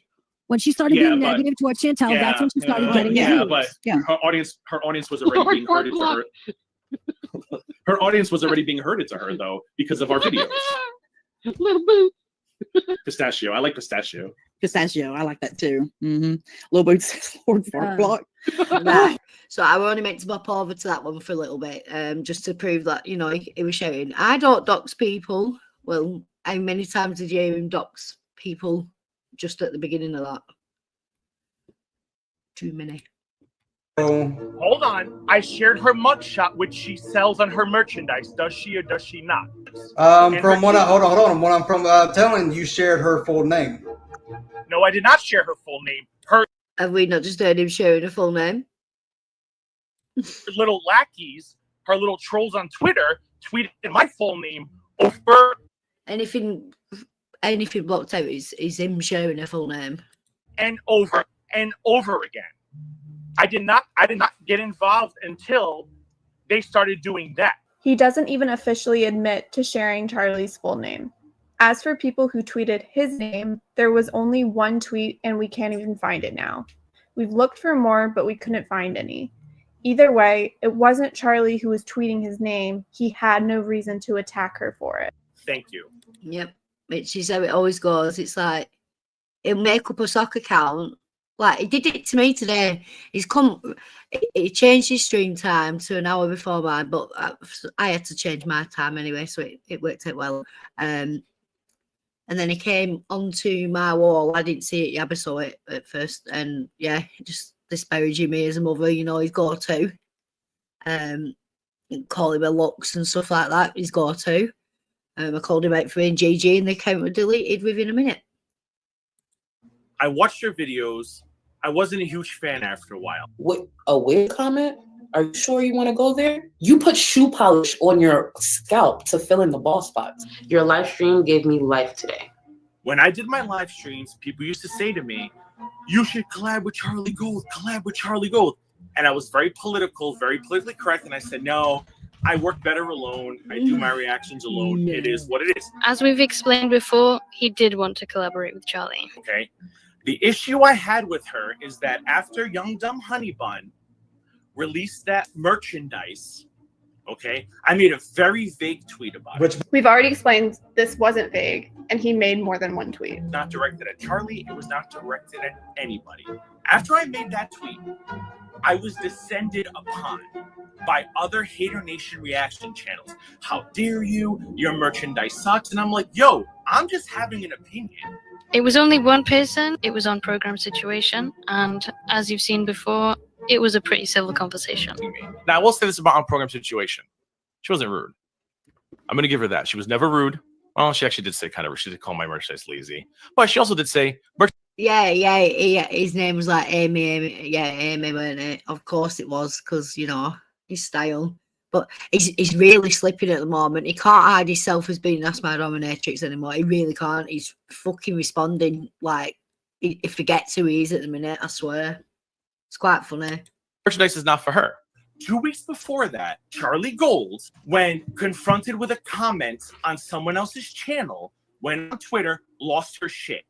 E: When she started being negative towards Chantel, that's when she started getting views.
M: But her audience was already being herded to her. Her audience was already being herded to her though because of our videos.
L: Little Boots.
M: Pistachio. I like pistachio.
L: Pistachio. I like that too. Mm-hmm. Little Boots. Lord Farquaad.
A: Right. So I only meant to pop over to that one for a little bit, just to prove that he was shouting. I don't dox people. Well, how many times did you hear him dox people just at the beginning of that? Too many.
O: Hold on. I shared her mugshot, which she sells on her merchandise. Does she or does she not?
K: From what hold on. What I'm from telling you, shared her full name.
O: No, I did not share her full name. Her
A: Have we not just heard him sharing her full name?
O: little lackeys, her little trolls on Twitter, tweeted my full name over.
A: Anything blocked out is him sharing her full name.
O: And over again. I did not get involved until they started doing that.
B: He doesn't even officially admit to sharing Charlie's full name. As for people who tweeted his name, there was only one tweet and we can't even find it now. We've looked for more, but we couldn't find any. Either way, it wasn't Charlie who was tweeting his name. He had no reason to attack her for it.
C: Thank you.
A: Yep. Which is how it always goes. It's like, he'll make up a sock account. Like, he did it to me today. He changed his stream time to an hour before mine, but I had to change my time anyway, so it worked out well. And then he came onto my wall. I didn't see it. Yabba saw it at first. And yeah, just disparaging me as a mother, you know, his go-to. Call him a lux and stuff like that, his go-to. I called him out for being GG and the account was deleted within a minute.
C: I watched your videos. I wasn't a huge fan after a while.
I: What, a weird comment? Are you sure you want to go there? You put shoe polish on your scalp to fill in the bald spots. Your live stream gave me life today.
C: When I did my live streams, people used to say to me, you should collab with Charlie Gold, collab with Charlie Gold. And I was very political, very politically correct. And I said, no, I work better alone. I do my reactions alone. It is what it is.
D: As we've explained before, he did want to collaborate with Charlie.
C: Okay. The issue I had with her is that after Young Dumb Honey Bun released that merchandise, okay, I made a very vague tweet about it.
B: We've already explained this wasn't vague, and he made more than one tweet.
C: Not directed at Charlie. It was not directed at anybody. After I made that tweet, I was descended upon by other Hater Nation reaction channels. How dare you? Your merchandise sucks. And I'm like, yo, I'm just having an opinion.
D: It was only one person. It was on program situation. And as you've seen before, it was a pretty civil conversation.
G: Now, I will say this about on program situation. She wasn't rude. I'm going to give her that. She was never rude. Well, she actually did say kind of, she did call my merchandise lazy. But she also did say,
A: Yeah, his name was like Amy, weren't it? Of course it was, because, you know, his style. But he's really slipping at the moment. He can't hide himself as being That's My Dominatrix anymore. He really can't. He's fucking responding like he forgets who he is at the minute, I swear. It's quite funny.
G: merchandise is not for her.
C: 2 weeks before that, Charlie Gold, when confronted with a comment on someone else's channel, went on Twitter, lost her shit.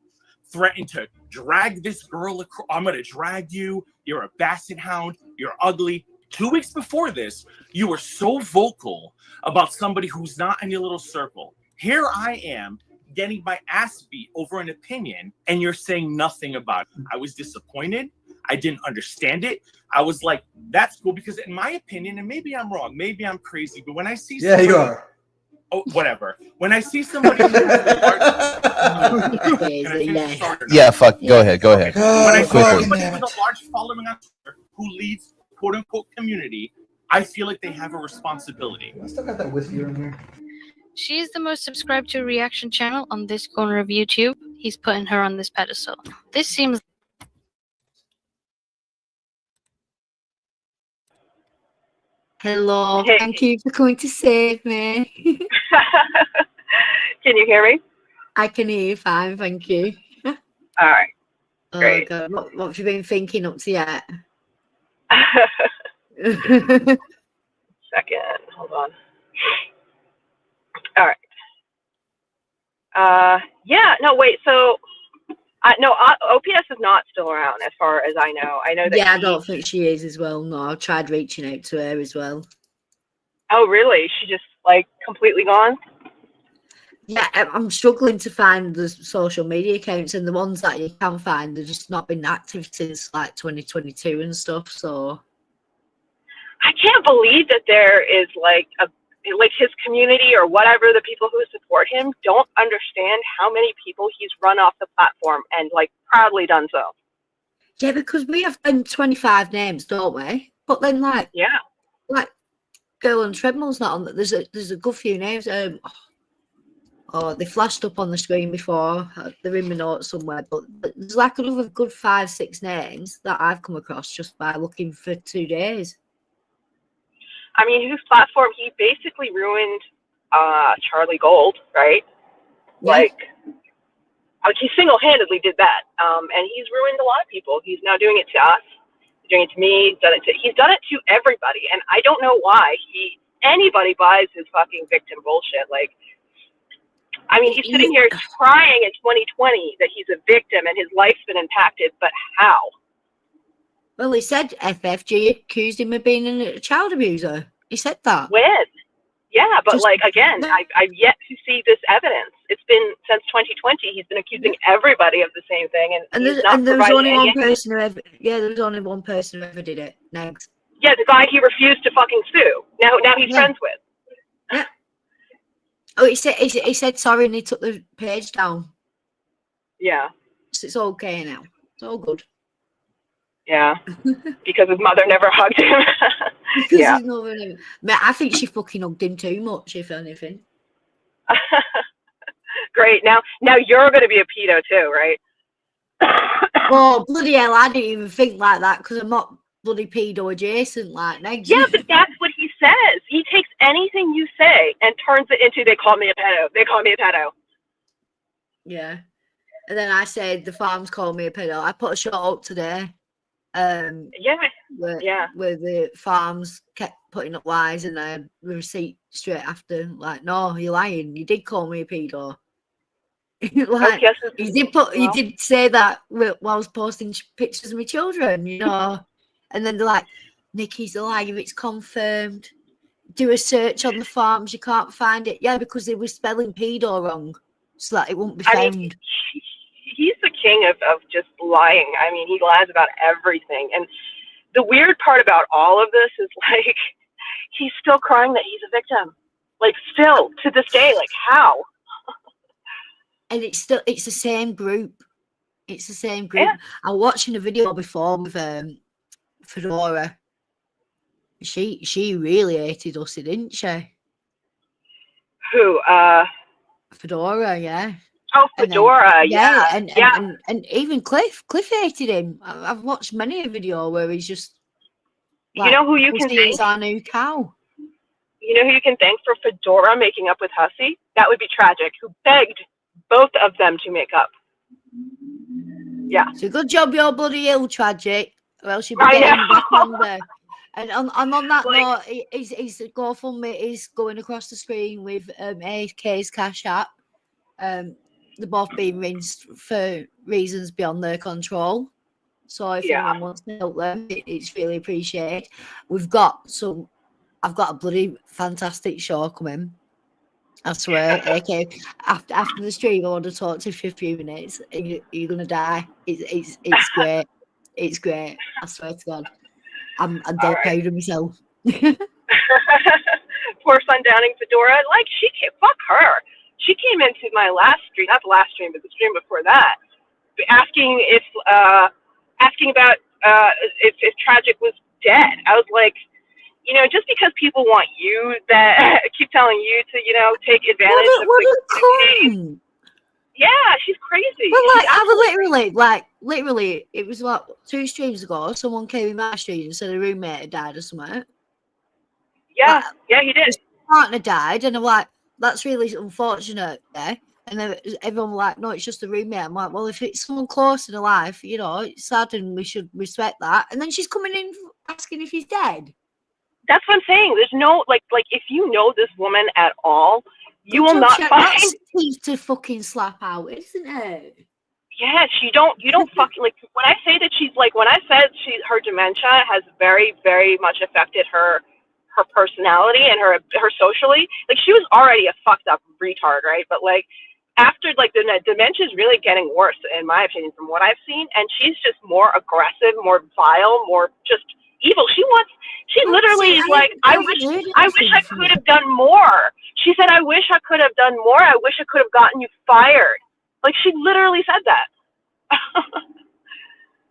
C: Threatened to drag this girl across. I'm going to drag you. You're a basset hound. You're ugly. 2 weeks before this, you were so vocal about somebody who's not in your little circle. Here I am getting my ass beat over an opinion, and you're saying nothing about it. I was disappointed. I didn't understand it. I was like, that's cool, because in my opinion, and maybe I'm wrong, maybe I'm crazy, but when I see
K: somebody, you are.
C: Oh, whatever. When I see somebody
J: yeah, fuck. Go ahead. Go ahead.
C: When I see
J: Quickly.
C: somebody with a large following on Twitter who leads quote unquote community, I feel like they have a responsibility.
K: I still got that whiskey in here.
D: She is the most subscribed to reaction channel on this corner of YouTube. He's putting her on this pedestal. This seems...
A: Hello, thank you for coming to save me.
P: Can you hear me?
A: I can hear you fine, thank you.
P: All right. Great.
A: Oh God, what have you been thinking up to yet?
P: Second, hold on. All right. Yeah, no, wait, so, no, OPS is not still around as far as I know. I know that.
A: Yeah, I don't think she is as well. No, I've tried reaching out to her as well.
P: Oh, really? She just, like, completely gone?
A: Yeah, I'm struggling to find the social media accounts, and the ones that you can find, they've just not been active since, like, 2022 and stuff, so.
P: I can't believe that there is, like his community or whatever, the people who support him don't understand how many people he's run off the platform and, like, proudly done so.
A: Yeah, because we have 25 names, don't we? But then, like,
P: yeah,
A: like Girl on Treadmill's not on. There's a good few names. Oh, they flashed up on the screen before. They're in my notes somewhere, but there's like another good 5-6 names that I've come across just by looking for 2 days.
P: I mean, his platform, he basically ruined Charlie Gold, right? Yeah. Like he single-handedly did that, and he's ruined a lot of people. He's now doing it to us. He's doing it to me. He's done it to everybody, and I don't know why he anybody buys his fucking victim bullshit. Like, I mean, he's sitting here crying in 2020 that he's a victim and his life's been impacted, but how?
A: Well, he said FFG accused him of being a child abuser. He said that.
P: When? Yeah, but
A: Just-
P: like, again, I've yet to see this evidence. It's been since 2020. He's been accusing everybody of the same thing, and he's not
A: there was
P: providing
A: only
P: any
A: one
P: evidence.
A: person who ever. Yeah, there was only one person who ever did it. Next.
P: Yeah, the guy he refused to fucking sue. Now he's
A: Yeah.
P: friends with.
A: Yeah. Oh, he said sorry and he took the page down.
P: Yeah.
A: So it's okay now. It's all good.
P: Yeah. Because his mother never hugged him.
A: Because
P: Yeah.
A: he's not really. Man, I think she fucking hugged him too much, if anything.
P: Great. Now you're going to be a pedo too, right?
A: Oh, bloody hell, I didn't even think like that because I'm not bloody pedo adjacent like next.
P: Yeah, but that's what he says. He takes anything you say and turns it into, they call me a pedo. They call me a pedo.
A: Yeah. And then I said the farms call me a pedo. I put a shot up today. Where the farms kept putting up lies and I had the receipt straight after. Like, no, you're lying. You did call me a pedo. Like, he did say that while I was posting pictures of my children, you know. And then they're like, Nikki's a liar, it's confirmed. Do a search on the farms, you can't find it. Yeah, because they were spelling pedo wrong, so that it won't be found.
P: I mean, he's the king of just lying. I mean, he lies about everything. And the weird part about all of this is, like, he's still crying that he's a victim. Like, still, to this day, like, how?
A: And it's the same group. It's the same group. Yeah. I was watching a video before with Fedora. She really hated us, didn't she?
P: Who?
A: Fedora, yeah.
P: Oh, Fedora, yeah.
A: And even Cliff hated him. I've watched many a video where he's just like,
P: you know who you can thank?
A: He's our new cow.
P: You know who you can thank for Fedora making up with Hussey? That would be Tragic, who begged both of them to make up. Yeah.
A: So good job, you're bloody ill, Tragic, or else you'd be getting back on there. And on that note, his GoFundMe is going across the screen with AK's Cash App. They're both being rinsed for reasons beyond their control. So if anyone wants to help them, it's really appreciated. I've got a bloody fantastic show coming. I swear, AK. After the stream, I want to talk to you for a few minutes. You're gonna die. It's great. It's great. I swear to God. I'm dead proud of myself.
P: Poor sundowning Fedora. Like, fuck her. She came into my last stream, not the last stream, but the stream before that, asking about if Tragic was dead. I was like, you know, just because people want you, that keep telling you to, you know, take advantage of the yeah, she's crazy.
A: Well, like, literally, it was like 2 streams ago. Someone came in my stream and said a roommate had died or something.
P: Yeah, he did.
A: His partner died, and I'm like, that's really unfortunate. Yeah, and then everyone was like, no, it's just a roommate. I'm like, well, if it's someone close in her life, you know, it's sad, and we should respect that. And then she's coming in asking if he's dead.
P: That's what I'm saying. There's no like if you know this woman at all, you will not find
A: teeth to fucking slap out, isn't it?
P: Yeah, you don't fucking like when I say that she's like when I said her dementia has very, very much affected her personality and her socially. Like, she was already a fucked up retard, right? But like after like the dementia is really getting worse in my opinion from what I've seen, and she's just more aggressive, more vile, more just evil. She literally is like, I wish I could have done more. She said, I wish I could have done more. I wish I could have gotten you fired. Like, she literally said that.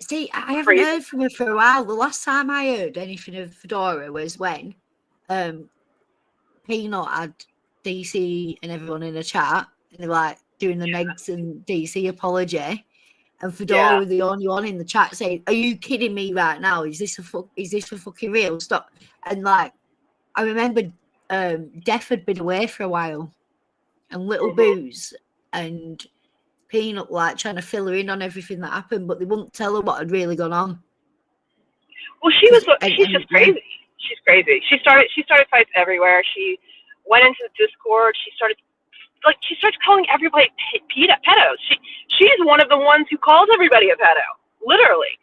A: See, I haven't heard from her for a while. The last time I heard anything of Fedora was when Peanut had DC and everyone in a chat, and they're like doing the Megs and DC apology. And Fedora was the only one in the chat saying, "Are you kidding me right now? Is this for fucking real? Stop!" And like, I remember, Def had been away for a while, and Little Booze and Peanut like trying to fill her in on everything that happened, but they wouldn't tell her what had really gone on.
P: Well, she's just crazy. she's crazy. She started fights everywhere. She went into the Discord. She started calling everybody pedos. She's one of the ones who calls everybody a pedo. Literally.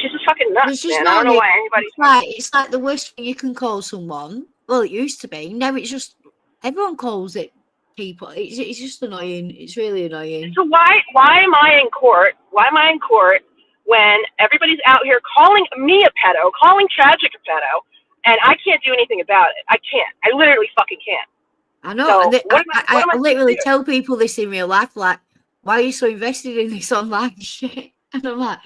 P: She's just fucking nuts, man. I don't know why anybody's
A: it's like the worst thing you can call someone. Well, it used to be. Now it's just everyone calls it people. It's just annoying. It's really annoying.
P: So why am I in court? Why am I in court when everybody's out here calling me a pedo, calling Tragic a pedo, and I can't do anything about it? I can't. I literally fucking can't.
A: I know.
P: So
A: and I literally tell people this in real life, like, why are you so invested in this online shit? And I'm like,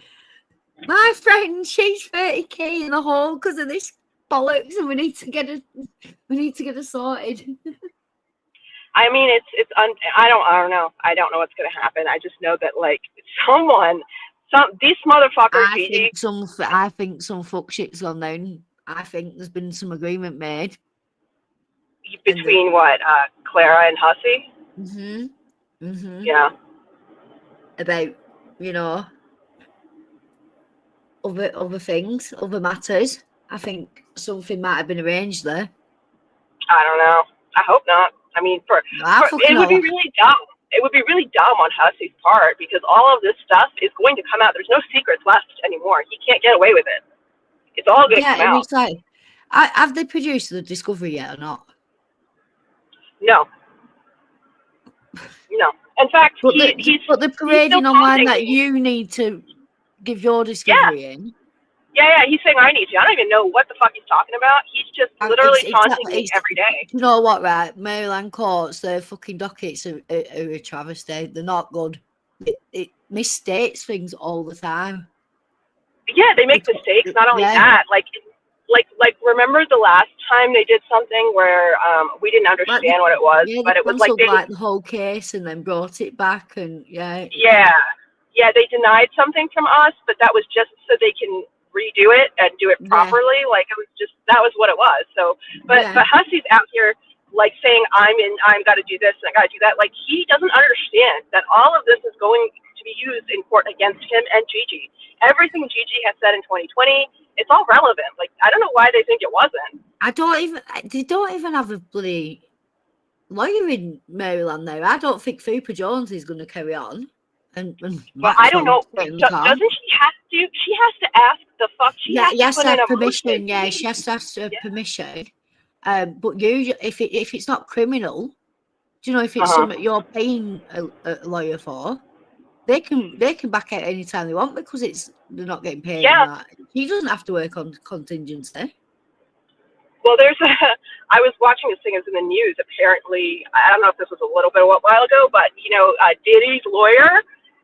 A: my friend, she's 30k in the hole because of this bollocks, and we need to get her sorted.
P: I mean, I don't know. I don't know what's gonna happen. I just know that like these motherfuckers.
A: I think some fuck shit's gone down. I think there's been some agreement made
P: between Clara and Hussey. Yeah.
A: About other things, other matters. I think something might have been arranged there.
P: I don't know. I hope not. I mean, it would be really dumb. It would be really dumb on Hussey's part because all of this stuff is going to come out. There's no secrets left anymore. He can't get away with it. It's all going to come out.
A: It's like, have they produced the discovery yet or not?
P: No. No. In fact,
A: but they're parading online that you need to give your discovery in.
P: Yeah, he's saying I need to. I don't even know what the fuck he's talking about. He's just literally taunting me every day.
A: You know what, right? Maryland courts, their fucking dockets are a travesty. They're not good. It misstates things all the time.
P: Yeah, they make mistakes. Not only that, like remember the last time they did something where we didn't understand what it was, but it was like
A: the whole case and then brought it back and
P: they denied something from us, but that was just so they can redo it and do it properly. Like it was just that was what it was. So, but Hussey's out here like saying I'm got to do this and I got to do that. Like he doesn't understand that all of this is going to be used in court against him and Gigi. Everything Gigi has said in 2020, it's all relevant. Like I don't know why they think it wasn't.
A: They don't even have a bloody lawyer in Maryland now. I don't think Fupa Jones is going to carry on.
P: Well, I don't know. Doesn't she have to? She has to ask the fuck. She has to have
A: permission. Yeah, she has to ask her permission. But if it's not criminal, do you know if it's something you're paying a lawyer for, they can back out anytime they want because they're not getting paid. Yeah, he doesn't have to work on contingency.
P: Well, I was watching this thing. It was in the news. Apparently, I don't know if this was a little bit a while ago, but Diddy's lawyer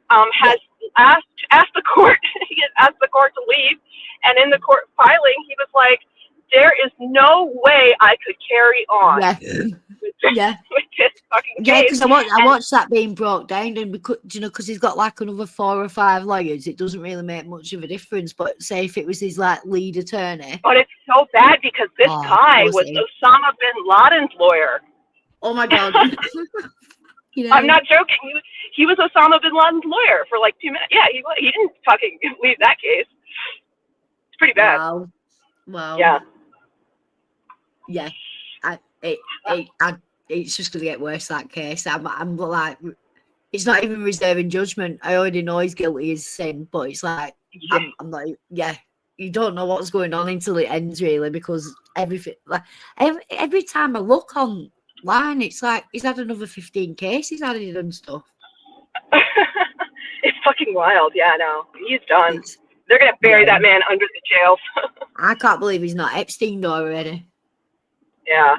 P: has asked the court. He asked the court to leave, and in the court filing, he was like, "There is no way I could carry on." With this fucking case.
A: Because I watched that being brought down, and because he's got like another 4 or 5 lawyers, it doesn't really make much of a difference. But say if it was his like lead attorney,
P: but it's so bad because this guy was Osama bin Laden's lawyer.
A: Oh my god.
P: I'm not joking. He was Osama bin Laden's lawyer for like 2 minutes. Yeah, he didn't fucking leave that case. It's pretty bad.
A: Wow.
P: Yeah.
A: Yeah. It's just gonna get worse, that case. I'm like, it's not even reserving judgment. I already know he's guilty as sin, but it's like I'm like, you don't know what's going on until it ends, really, because everything like every time I look online, it's like he's had another 15 cases added and stuff.
P: It's fucking wild. Yeah, no, he's done. They're gonna bury that man under the jail.
A: I can't believe he's not Epstein already.
P: Yeah.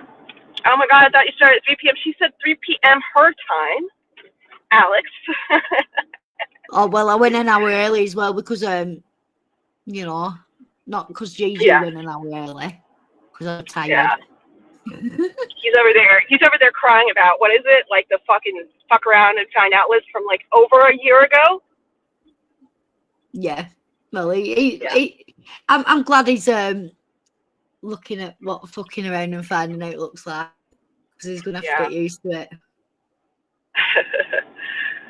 P: Oh my god, I thought you started at 3 p.m. She said 3 p.m. her time, Alex.
A: Oh well, I went an hour early as well because not because Gigi went an hour early because I'm tired.
P: Yeah. He's over there crying about what is it, like the fucking fuck around and find out list from like over a year ago.
A: Yeah. Well, I'm glad he's looking at what fucking around and finding out looks like because he's gonna have to get used to it.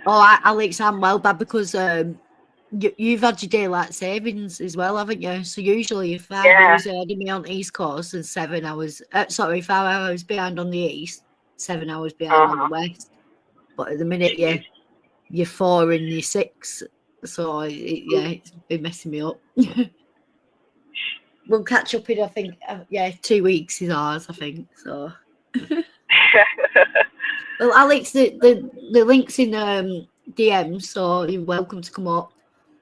A: Alex, I'm well bad because you've had your daylight savings as well, haven't you? So usually you're 5
P: Yeah.
A: hours ahead of me on the East Coast and 7 hours, 5 hours behind on the East, 7 hours behind on the West. But at the minute, you're 4 and you're 6. So, it's been messing me up. We'll catch up in, I think, 2 weeks is ours, I think. So, well, Alex, the link's in DM, so you're welcome to come up.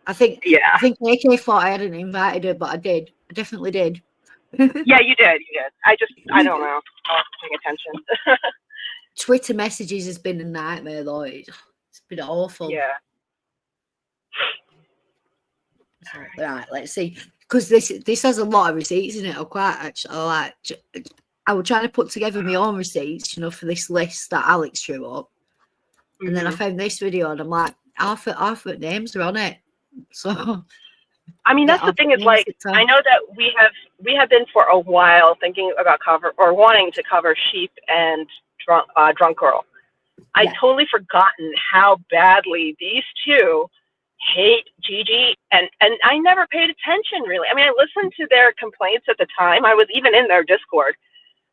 A: I think AK thought I hadn't invited her, but I did. I definitely did.
P: Yeah, you did. I don't know. I wasn't paying attention.
A: Twitter messages has been a nightmare, though. It's been awful.
P: Yeah.
A: So, right, let's see. Because this has a lot of receipts in it. I was trying to put together my own receipts, for this list that Alex drew up. And then I found this video and I'm like, half the names are on it. So
P: I mean, that's the thing is, like, I know that we have been for a while thinking about wanting to cover Sheep and Drunk Girl. I'd totally forgotten how badly these two hate Gigi, and I never paid attention, really. I mean, I listened to their complaints at the time. I was even in their Discord.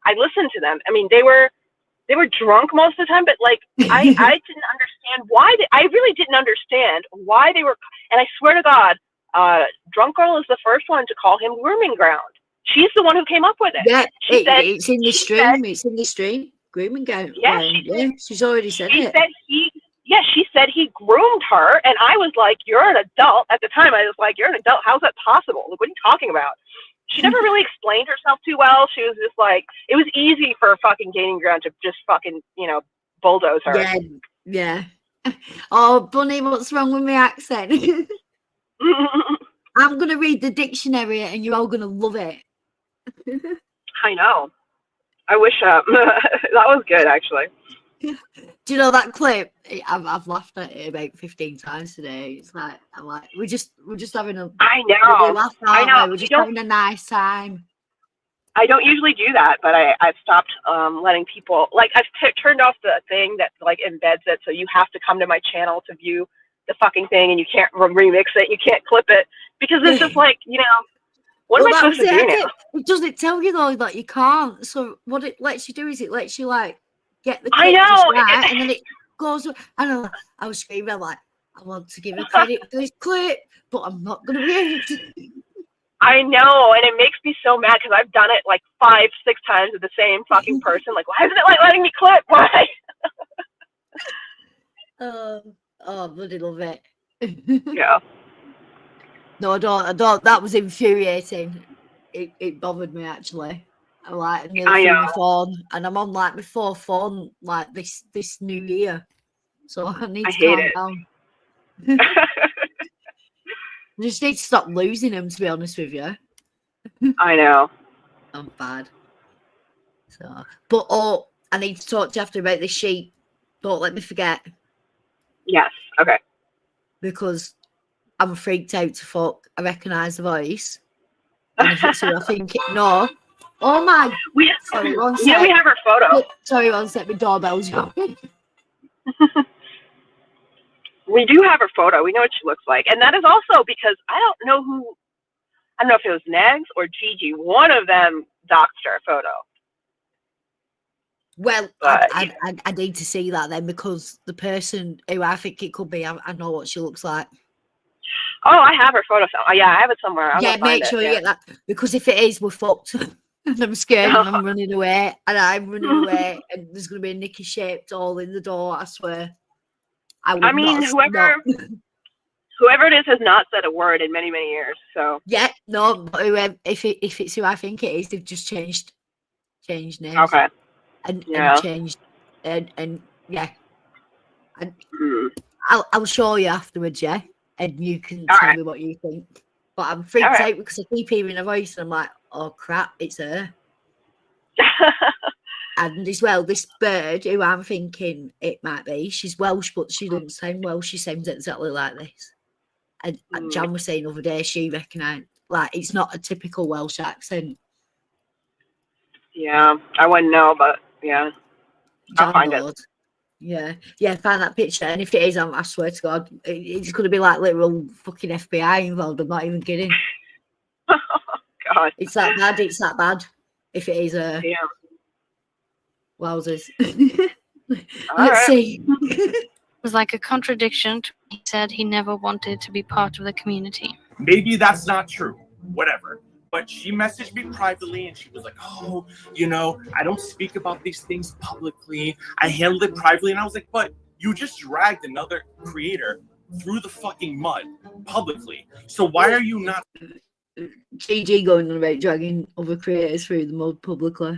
P: I listened to them. I mean, they were drunk most of the time, but like I didn't understand why. I really didn't understand why they were. And I swear to God, Drunk Girl is the first one to call him grooming ground. She's the one who came up with it.
A: Yeah, it's in the stream. It's in the stream. Grooming ground.
P: Yeah,
A: she's already said it.
P: She said he groomed her, and I was like, "You're an adult." At the time, I was like, "You're an adult. How's that possible? Like, what are you talking about?" She never really explained herself too well. She was just like, it was easy for fucking Gaining Ground to just fucking, bulldoze her.
A: Yeah. Oh, Bunny, what's wrong with my accent? I'm going to read the dictionary and you're all going to love it.
P: I know. I wish that was good, actually.
A: Do you know that clip? I've laughed at it about 15 times today. It's like we're just having a laugh,
P: I know.
A: We're just having a nice time.
P: I don't usually do that, but I've stopped letting people I've turned off the thing that embeds it, so you have to come to my channel to view the fucking thing, and you can't remix it, you can't clip it, because it's just what am I supposed to do now?
A: It doesn't tell you though that you can't. So what it lets you do is it lets you get the clip
P: I know,
A: just right, and then it goes. I was screaming I want to give her credit for this clip, but I'm not going to be able to.
P: I know, and it makes me so mad because I've done it 5-6 times with the same fucking person. Why isn't it letting me clip? Why?
A: Bloody love it.
P: Yeah.
A: No, I don't. That was infuriating. It bothered me actually. I nearly threw my phone, and I'm on my 4th phone this new year, so I need to calm down. I just need to stop losing them, to be honest with you.
P: I know.
A: I'm bad. So, but I need to talk to you after about this sheep. Don't let me forget.
P: Yes. Okay.
A: Because I'm freaked out to fuck. I recognise the voice. And if it's who I think no. Oh my! Sorry, one sec.
P: Yeah, we have her photo.
A: Sorry, one sec. My doorbell's going.
P: We do have her photo. We know what she looks like, and that is also because I don't know if it was Negs or Gigi. One of them doxed her photo.
A: Well, I need to see that then, because the person who I think it could be, I know what she looks like.
P: Oh, I have her photo. Yeah, I have it somewhere.
A: Make sure you get that, because if it is, we're fucked. And I'm scared, and I'm running away, and there's going to be a Nicky shaped all in the door, I swear.
P: I mean, whoever it is has not said a word in many, many years. So
A: if it's who I think it is, they've just changed names.
P: Okay.
A: And changed and yeah. And I'll show you afterwards, yeah, and you can tell me what you think. But I'm freaked out because I keep hearing a voice, and I'm like, oh crap, it's her. And as well, this bird who I'm thinking it might be, she's Welsh, but she doesn't sound Welsh. She sounds exactly like this. And Jan was saying the other day, she recognised, it's not a typical Welsh accent.
P: Yeah, I wouldn't know, but yeah, I'll find it.
A: Yeah, yeah, find that picture. And if it is, I swear to God, it's going to be like literal fucking FBI involved. I'm not even kidding.
P: God.
A: It's that bad. It's that bad. If it is
P: Yeah.
A: Wowzers.
P: All
A: Let's
P: right.
A: see.
D: It was like a contradiction. He said he never wanted to be part of the community.
O: Maybe that's not true. Whatever. But she messaged me privately and she was like, oh, you know, I don't speak about these things publicly. I handle it privately. And I was like, but you just dragged another creator through the fucking mud publicly. So why are you not?
A: GG going on about dragging other creators through the mud publicly.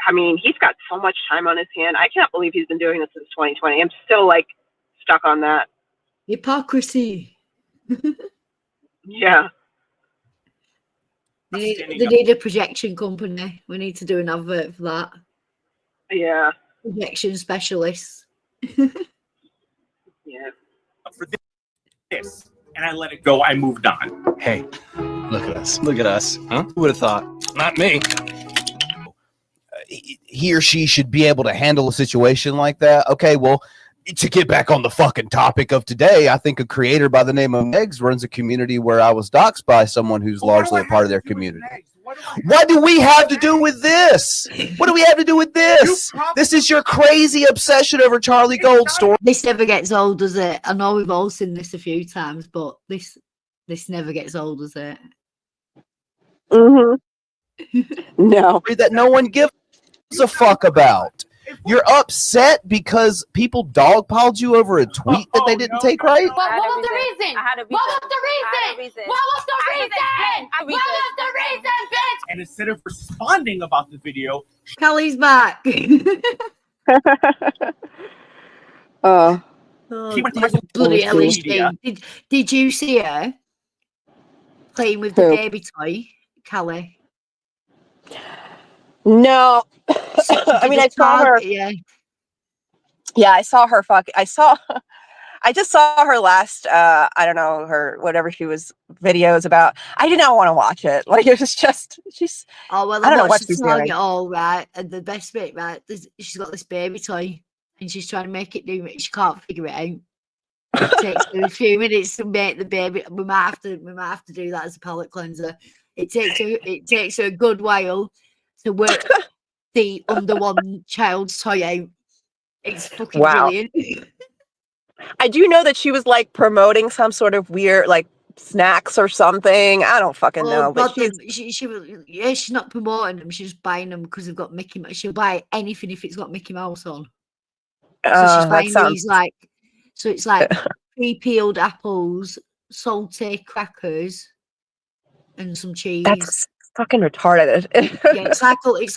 P: I mean, he's got so much time on his hand. I can't believe he's been doing this since 2020. I'm still like stuck on that.
A: Hypocrisy.
P: Yeah.
A: They need a projection company. We need to do an advert for that.
P: Yeah.
A: Projection specialists.
P: Yeah.
O: For this, and I let it go. I moved on.
J: Hey, look at us. Look at us. Huh? Who would have thought? Not me. He or she should be able to handle a situation like that. Okay, well, to get back on the fucking topic of today, I think a creator by the name of Megs runs a community where I was doxxed by someone who's largely a part of their community. What do we have to do with this? What do we have to do with this? This is your crazy obsession over Charlie Gold's story.
A: This never gets old, does it? I know we've all seen this a few times, but this never gets old, does it?
P: No.
J: That no one gives a fuck about. You're upset because people dogpiled you over a tweet that they didn't take right?
Q: What was the reason? What was the reason? What was the reason? What was the reason, bitch?
O: And instead of responding about the video,
A: Callie's back.
P: Oh,
A: bloody LSD. Did you see her playing with the baby toy, Callie?
P: No. I mean, I saw her.
A: Yeah.
P: Yeah, I saw her. I just saw her last. I don't know, her whatever she was videos about. I did not want to watch it. Like it was just she's.
A: Oh well,
P: I don't know what
A: watched
P: she's
A: the song
P: doing.
A: it all right, and the best bit, right? She's got this baby toy, and she's trying to make it do it. She can't figure it out. It takes her a few minutes to make the baby. We might have to do that as a palate cleanser. It takes her a good while to work the under one child's toy out. It's fucking brilliant.
P: I do know that she was like promoting some sort of weird like snacks or something. I don't fucking know. But
A: she's not promoting them. She's buying them because they've got Mickey Mouse. She'll buy anything if it's got Mickey Mouse on. So she's buying these like. So it's like pre-peeled apples, salty crackers, and some cheese.
P: That's fucking retarded.
A: Yeah, it's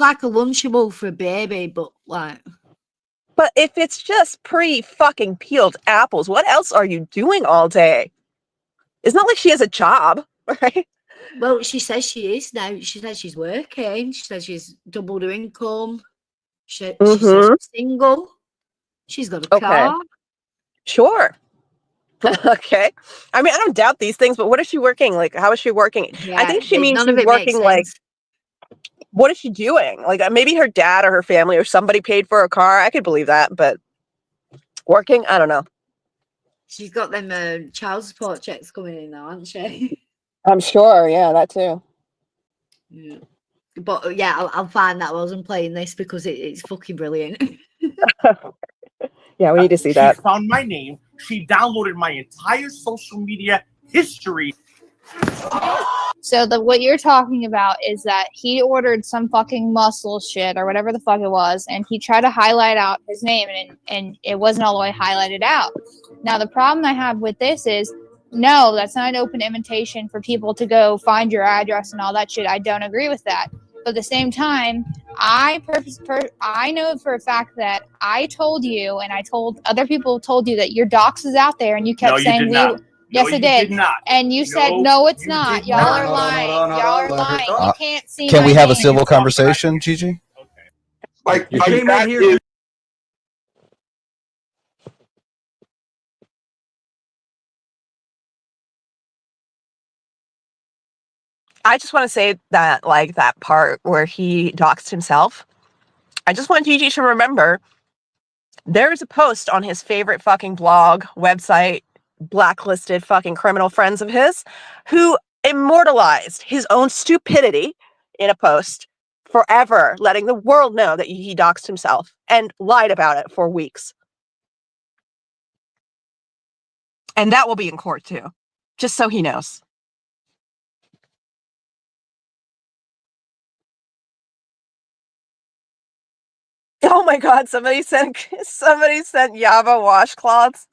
A: like a Lunchable for a baby, but like.
P: But if it's just pre-fucking peeled apples, what else are you doing all day? It's not like she has a job, right?
A: Well, she says she is now. She says she's working. She says she's doubled her income. She says she's single. She's got a car.
P: Sure. Okay. I mean, I don't doubt these things, but what is she working? Like, how is she working?
A: Yeah,
P: I think she means
A: none of
P: she's
A: it makes
P: working like,
A: sense.
P: what is she doing? Like, maybe her dad or her family or somebody paid for a car. I could believe that, but working? I don't know.
A: She's got them child support checks coming in now, hasn't she?
P: I'm sure. Yeah, that too.
A: Yeah. But yeah, I'll find that while I'm playing this because it's fucking brilliant.
P: Yeah, we need to see that.
O: She found my name. She downloaded my entire social media history.
Q: So what you're talking about is that he ordered some fucking muscle shit or whatever the fuck it was, and he tried to highlight out his name, and it wasn't all the way highlighted out. Now the problem I have with this is, no, that's not an open invitation for people to go find your address and all that shit. I don't agree with that. But at the same time, I know for a fact that I told you, and I told other people told you that your docs is out there, and you kept saying yes, I did. And you said, no, it's not. Y'all are lying. Y'all are lying. You can't see.
J: Can we have a civil conversation, Gigi?
K: Like, I came out here.
P: I just want to say that, like, that part where he doxed himself, I just want Gigi to remember
R: There's a post on his favorite fucking blog, website, blacklisted fucking criminal friends of his, who immortalized his own stupidity in a post forever, letting the world know that he doxed himself and lied about it for weeks. And that will be in court too, just so he knows. Oh my God! Somebody sent Java washcloths.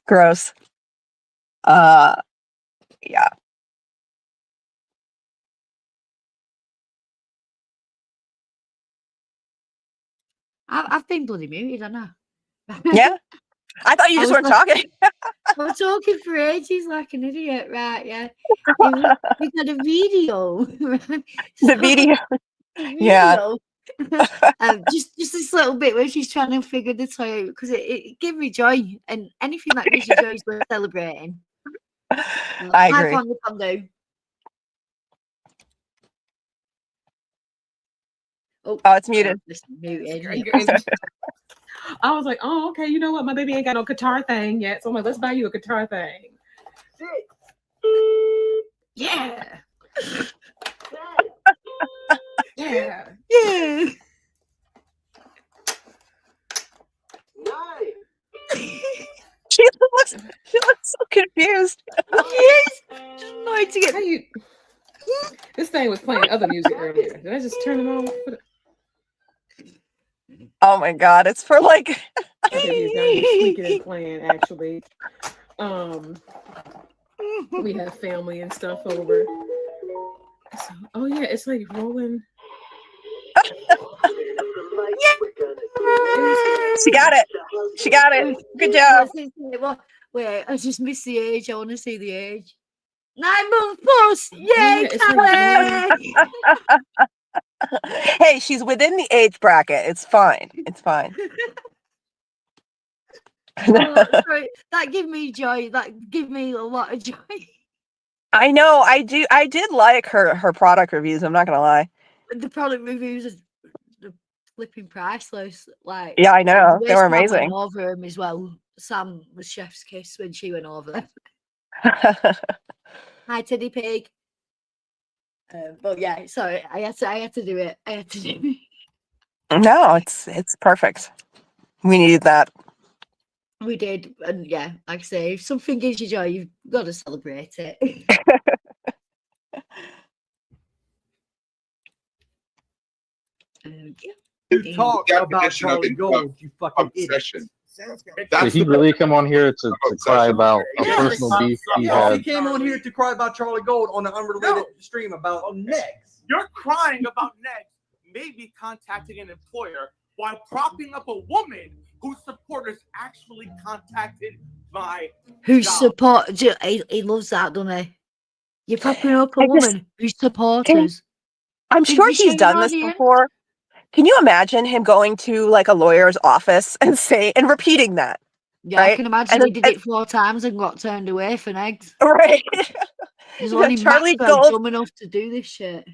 R: Gross. Yeah.
A: I've been bloody muted, haven't I?
R: Yeah. I thought you just weren't talking.
A: I was talking for ages like an idiot, right? Yeah. We got a video. Right?
R: The video. Yeah.
A: Just this little bit where she's trying to figure the toy out because it gave me joy, and anything that gives you joy is worth celebrating.
R: I agree.
A: Oh,
R: it's muted.
S: I was like, oh, okay, you know what? My baby ain't got no guitar thing yet. So I'm like, let's buy you a guitar thing. Yeah. Yeah.
A: Yeah.
R: She looks so confused.
A: Yes. Just wanted to get
S: This thing was playing other music earlier. Did I just turn it on?
R: Oh my God! It's for like.
S: Okay, he's down here squeaking and playing. Actually, we have family and stuff over. So, oh yeah, it's like rolling.
R: She got it. She got it. Good job.
A: Wait, I just missed the age. I want to see the age. 9 months plus. Yay, Callie!
R: Hey, she's within the age bracket. It's fine. It's fine.
A: Sorry, that gave me joy. That gave me a lot of joy.
R: I know. I did like her product reviews. I'm not gonna lie.
A: The product reviews are the flipping priceless. Like,
R: yeah, I know. They were
A: Sam
R: amazing.
A: went over him as well. Sam was chef's kiss when she went over. Hi, Teddy Pig. But yeah, sorry, I had to do it. I had to do it.
R: No, it's perfect. We needed that.
A: We did, and yeah, like I say, if something gives you joy, you've got to celebrate it.
K: You talk about Charlie Gold, you fucking idiot.
T: Did he really come on here to cry about a personal beef he
K: He
T: had?
K: came on here to cry about Charlie Gold on an unrelated stream about Negs.
O: You're crying about Negs maybe contacting an employer while propping up a woman whose supporters actually contacted my
A: Whose
O: job.
A: support? He loves that, doesn't he? You're popping up a woman whose supporters.
R: I'm sure he's done this before. Can you imagine him going to like a lawyer's office and repeating that?
A: Yeah,
R: right?
A: I can imagine he did it 4 times and got turned away for Negs.
R: Right.
A: There's only
R: Charlie
A: Maxwell
R: Gold.
A: dumb enough to do this shit.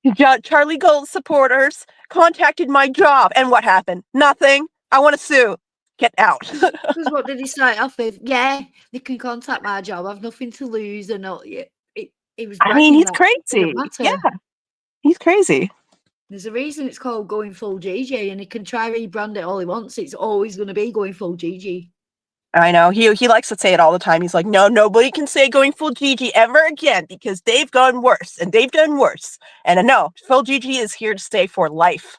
R: Yeah, Charlie Gold supporters contacted my job, and what happened? Nothing. I want to sue. Get out.
A: Because what did he start off with? Yeah, they can contact my job. I've nothing to lose, and all. It was.
R: I mean, he's
A: bragging that it
R: crazy.
A: didn't matter.
R: Yeah, he's crazy.
A: There's a reason it's called Going Full GG, and he can try rebrand it all he wants. It's always going to be Going Full GG.
R: I know. He likes to say it all the time. He's like, no, nobody can say Going Full GG ever again because they've gone worse and they've done worse. And no, Full GG is here to stay for life.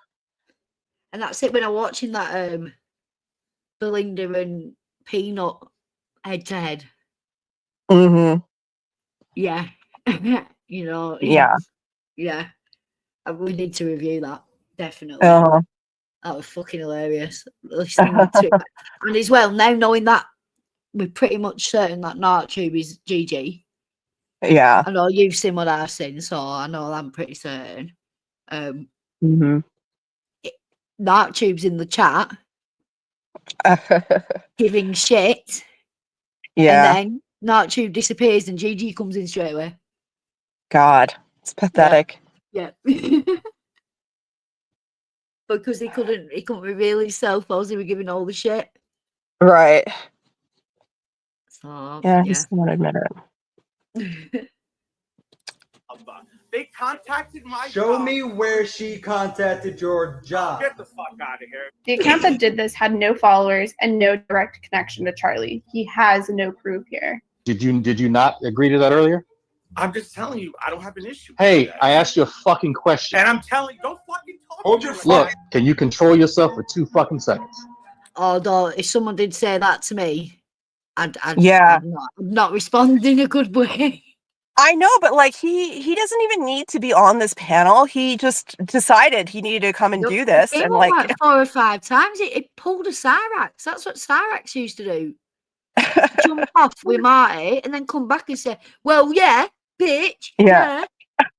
A: And that's it. When I'm watching that Belinda and Peanut head to head.
R: Mm-hmm.
A: Yeah. You know.
R: Yeah.
A: Yeah. We need to review that. Definitely.
R: Uh-huh.
A: That was fucking hilarious. Listening to it. And as well, now knowing that we're pretty much certain that NarkTube is GG.
R: Yeah.
A: I know you've seen what I've seen, so I know I'm pretty certain.
R: Mm-hmm.
A: NarkTube's in the chat giving shit.
R: Yeah.
A: And then NarkTube disappears and GG comes in straight away.
R: God, it's pathetic.
A: Yeah. because he couldn't reveal himself whilst he was giving all the shit.
R: Right.
A: So
R: Yeah, he still won't admit it.
O: They contacted my
K: Show
O: job.
K: me where she contacted your job.
O: Get the fuck out of here.
B: The account that did this had no followers and no direct connection to Charlie. He has no proof here.
T: Did you not agree to that earlier?
O: I'm just telling you, I don't have an issue.
T: Hey, I asked you a fucking question.
O: And I'm telling you, don't fucking talk.
K: Hold your
T: Look, can you control yourself for 2 fucking seconds?
A: Although if someone did say that to me, I'm not responding in a good way.
R: I know, but like he doesn't even need to be on this panel. He just decided he needed to come and do this,
A: It
R: and
A: was
R: like
A: 4 or 5 times. It pulled a Cyrax. That's what Cyrax used to do. Jump off with Marty and then come back and say, "Well, yeah, bitch,
R: Yeah.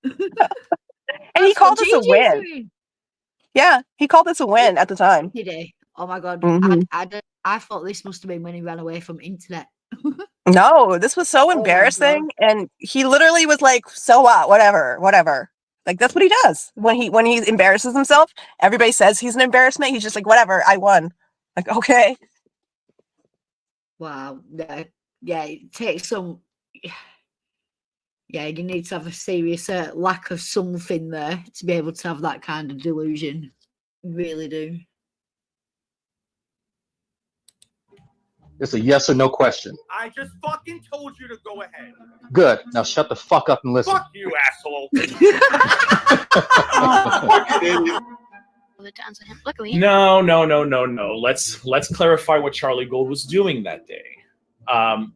R: And he called this a win.
A: Doing.
R: Yeah, he called this a win at the time.
A: Did he? Oh my god!
R: Mhm.
A: I thought this must have been when he ran away from internet.
R: No, this was so embarrassing, and he literally was like, "So what? Whatever." Like that's what he does when he embarrasses himself. Everybody says he's an embarrassment. He's just like, "Whatever, I won." Like, okay.
A: Wow. Yeah. It takes some. Yeah, you need to have a serious lack of something there to be able to have that kind of delusion. You really do.
T: It's a yes or no question.
O: I just fucking told you to go ahead.
T: Good. Now shut the fuck up and listen.
O: Fuck you, asshole.
D: Luckily,
G: No. Let's clarify what Charlie Gold was doing that day. On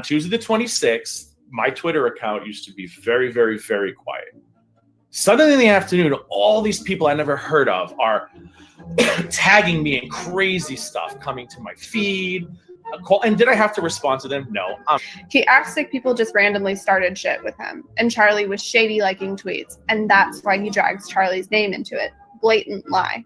G: Tuesday the 26th, my Twitter account used to be very, very, very quiet. Suddenly in the afternoon, all these people I never heard of are tagging me in crazy stuff coming to my feed. And did I have to respond to them? No.
B: He acts like people just randomly started shit with him, and Charlie was shady liking tweets, and that's why he drags Charlie's name into it. Blatant lie.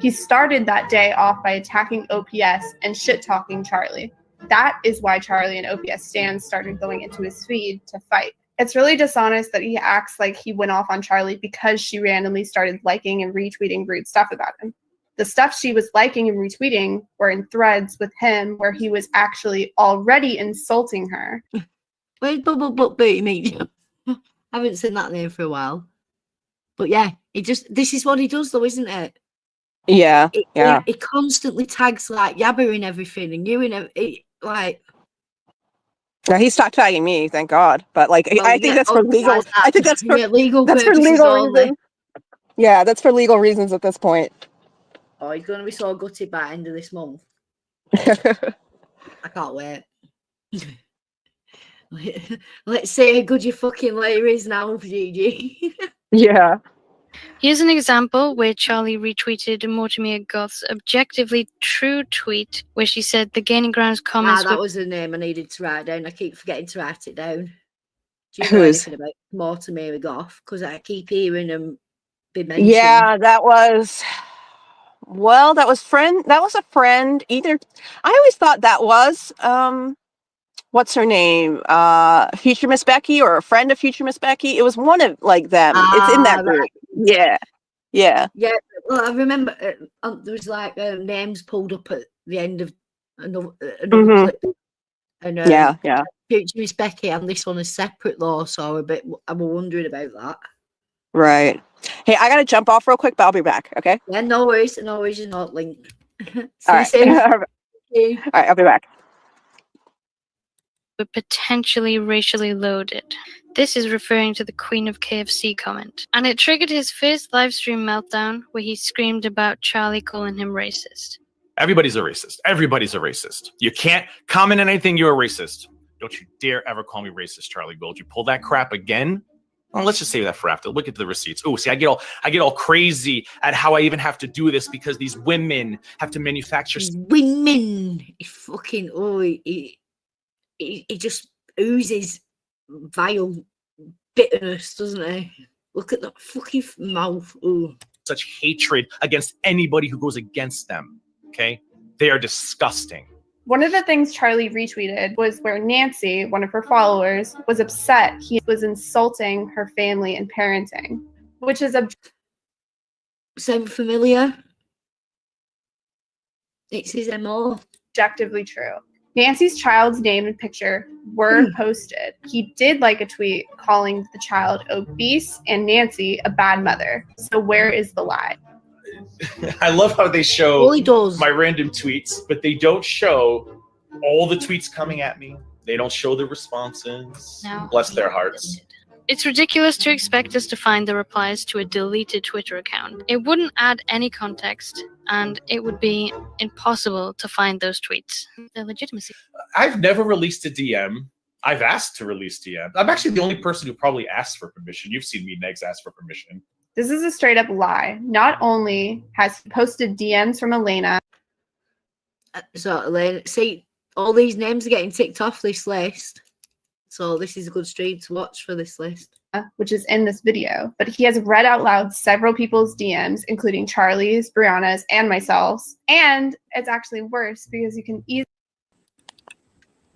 B: He started that day off by attacking OPS and shit-talking Charlie. That is why Charlie and OPS stands started going into his feed to fight. It's really dishonest that he acts like he went off on Charlie because she randomly started liking and retweeting rude stuff about him. The stuff she was liking and retweeting were in threads with him where he was actually already insulting her.
A: Where's Bubble Butt Booty Meat? I haven't seen that name for a while. But yeah, this is what he does though, isn't it?
R: Yeah.
A: He constantly tags like Yabba and everything and you and like.
R: Now he stopped tagging me, thank God. But like,
A: Well,
R: I think that's for legal. I think that's for
A: legal.
R: That's for
A: purposes
R: legal
A: only.
R: reasons. Yeah, that's for legal reasons at this point.
A: Oh, he's going to be so gutted by the end of this month. I can't wait. Let's see how good your fucking layer is now, Gigi.
R: Yeah.
D: Here's an example where Charlie retweeted Mortimer Goth's objectively true tweet where she said the Gaining Grounds comments
A: that
D: were...
A: was the name I needed to write down. I keep forgetting to write it down. Do you
R: Who
A: know
R: is?
A: anything about Mortimer Goth? Because I keep hearing them be mentioned.
R: Yeah, that was a friend. Either I always thought that was what's her name? Future Miss Becky or a friend of Future Miss Becky. It was one of like them. It's in that group.
A: Right.
R: Yeah.
A: Yeah, well, I remember there was like names pulled up at the end of another
R: Mhm.
A: clip. And
R: Yeah.
A: Future Miss Becky and this one is separate though, so I'm wondering about that.
R: Right. Hey, I gotta jump off real quick, but I'll be back. Okay.
A: Yeah, no worries, you're not linked.
R: All right. All right. I'll be back.
D: were potentially racially loaded. This is referring to the Queen of KFC comment. And it triggered his first livestream meltdown where he screamed about Charlie calling him racist.
G: Everybody's a racist. Everybody's a racist. You can't comment on anything, you're a racist. Don't you dare ever call me racist, Charlie Gold. You pull that crap again? Well, let's just save that for after. Look at the receipts. Oh, see, I get all crazy at how I even have to do this because these women have to manufacture.
A: Women, he just oozes vile bitterness, doesn't he? Look at that fucking mouth. Ooh.
G: Such hatred against anybody who goes against them. Okay, they are disgusting.
B: One of the things Charlie retweeted was where Nancy, one of her followers, was upset he was insulting her family and parenting, which is
A: Sound familiar? It's his MO.
B: Objectively true. Nancy's child's name and picture were posted. He did like a tweet calling the child obese and Nancy a bad mother. So where is the lie?
G: I love how they show
A: Well, he does.
G: my random tweets, but they don't show all the tweets coming at me. They don't show the responses.
D: No.
G: Bless their hearts.
D: It's ridiculous to expect us to find the replies to a deleted Twitter account. It wouldn't add any context, and it would be impossible to find those tweets. Their legitimacy.
G: I've never released a DM. I've asked to release DM. I'm actually the only person who probably asked for permission. You've seen me, Negs, ask for permission.
B: This is a straight up lie. Not only has he posted DMs from Elena.
A: So Elena, see, all these names are getting ticked off this list. So this is a good stream to watch for this list.
B: Which is in this video, but he has read out loud several people's DMs, including Charlie's, Brianna's, and myself's. And it's actually worse because you can easily.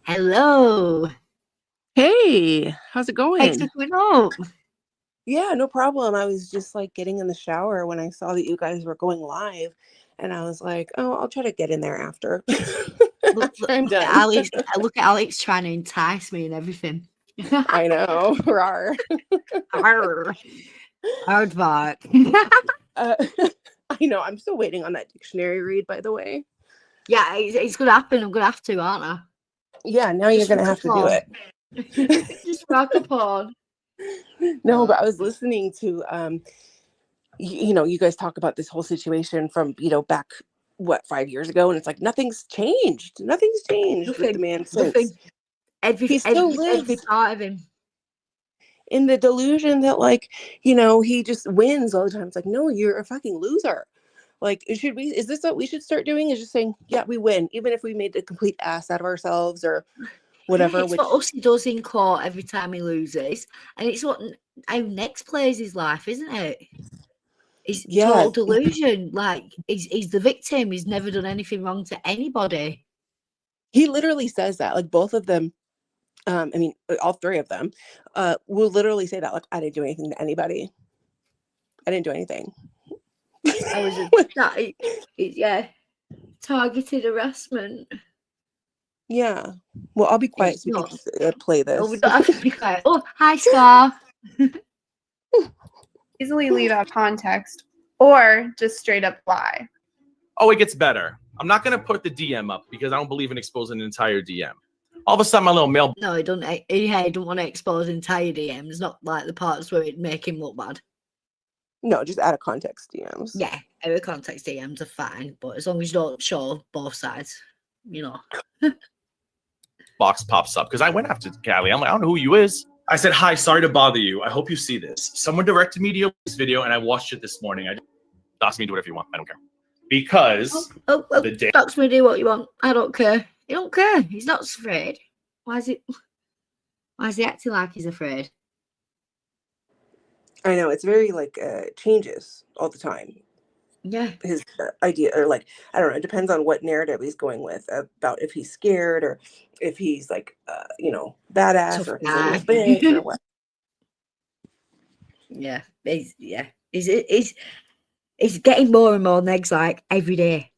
A: Hello.
U: Hey, how's it going?
A: Thanks for coming up.
U: Yeah, no problem. I was just like getting in the shower when I saw that you guys were going live, and I was like, "Oh, I'll try to get in there after." I'm done.
A: Alex, look at Alex trying to entice me and everything.
U: I know. Rawr.
A: Arr. Aardvark.
U: I know. I'm still waiting on that dictionary read, by the way.
A: Yeah, it's gonna happen. I'm gonna have to, aren't I?
U: Yeah, now you're gonna have to do it.
A: Just rock upon.
U: No, but I was listening to you guys talk about this whole situation from back 5 years ago, and it's like nothing's changed with the man since.
A: He still lives. Every part of him
U: in the delusion that he just wins all the time. It's like, no, you're a fucking loser. Is this what we should start doing, is just saying, yeah, we win, even if we made a complete ass out of ourselves or whatever.
A: It's what us he does in court every time he loses, and it's how Next plays his life, isn't it? It's total delusion. He's the victim. He's never done anything wrong to anybody.
U: He literally says that. Both of them, all three of them, will literally say that. I didn't do anything to anybody. I didn't do anything.
A: I was targeted harassment.
U: Yeah. Well, I'll be quiet so we can just play this.
A: Oh, we don't have to be quiet. Oh, hi, Scar.
B: Easily leave out context or just straight up lie.
M: Oh, it gets better. I'm not going to put the DM up because I don't believe in exposing an entire DM. All of a sudden, my little mail.
A: No, I don't. I don't want to expose entire DMs, not like the parts where it make him look bad.
U: No, just out of context DMs.
A: Yeah, out of context DMs are fine, but as long as you don't show both sides,
M: Box pops up because I went after Callie. I'm like, I don't know who you is. I said, hi, sorry to bother you. I hope you see this. Someone directed me to this video and I watched it this morning. Ask me to do whatever you want. I don't care. Because the day.
A: Dox me do what you want. I don't care. He don't care. He's not afraid. Why is he acting like he's afraid?
U: I know, it's very changes all the time.
A: Yeah.
U: His idea, or I don't know, it depends on what narrative he's going with about if he's scared or if he's badass or if he's a little bitch or what.
A: Yeah. He's getting more and more Negs every day.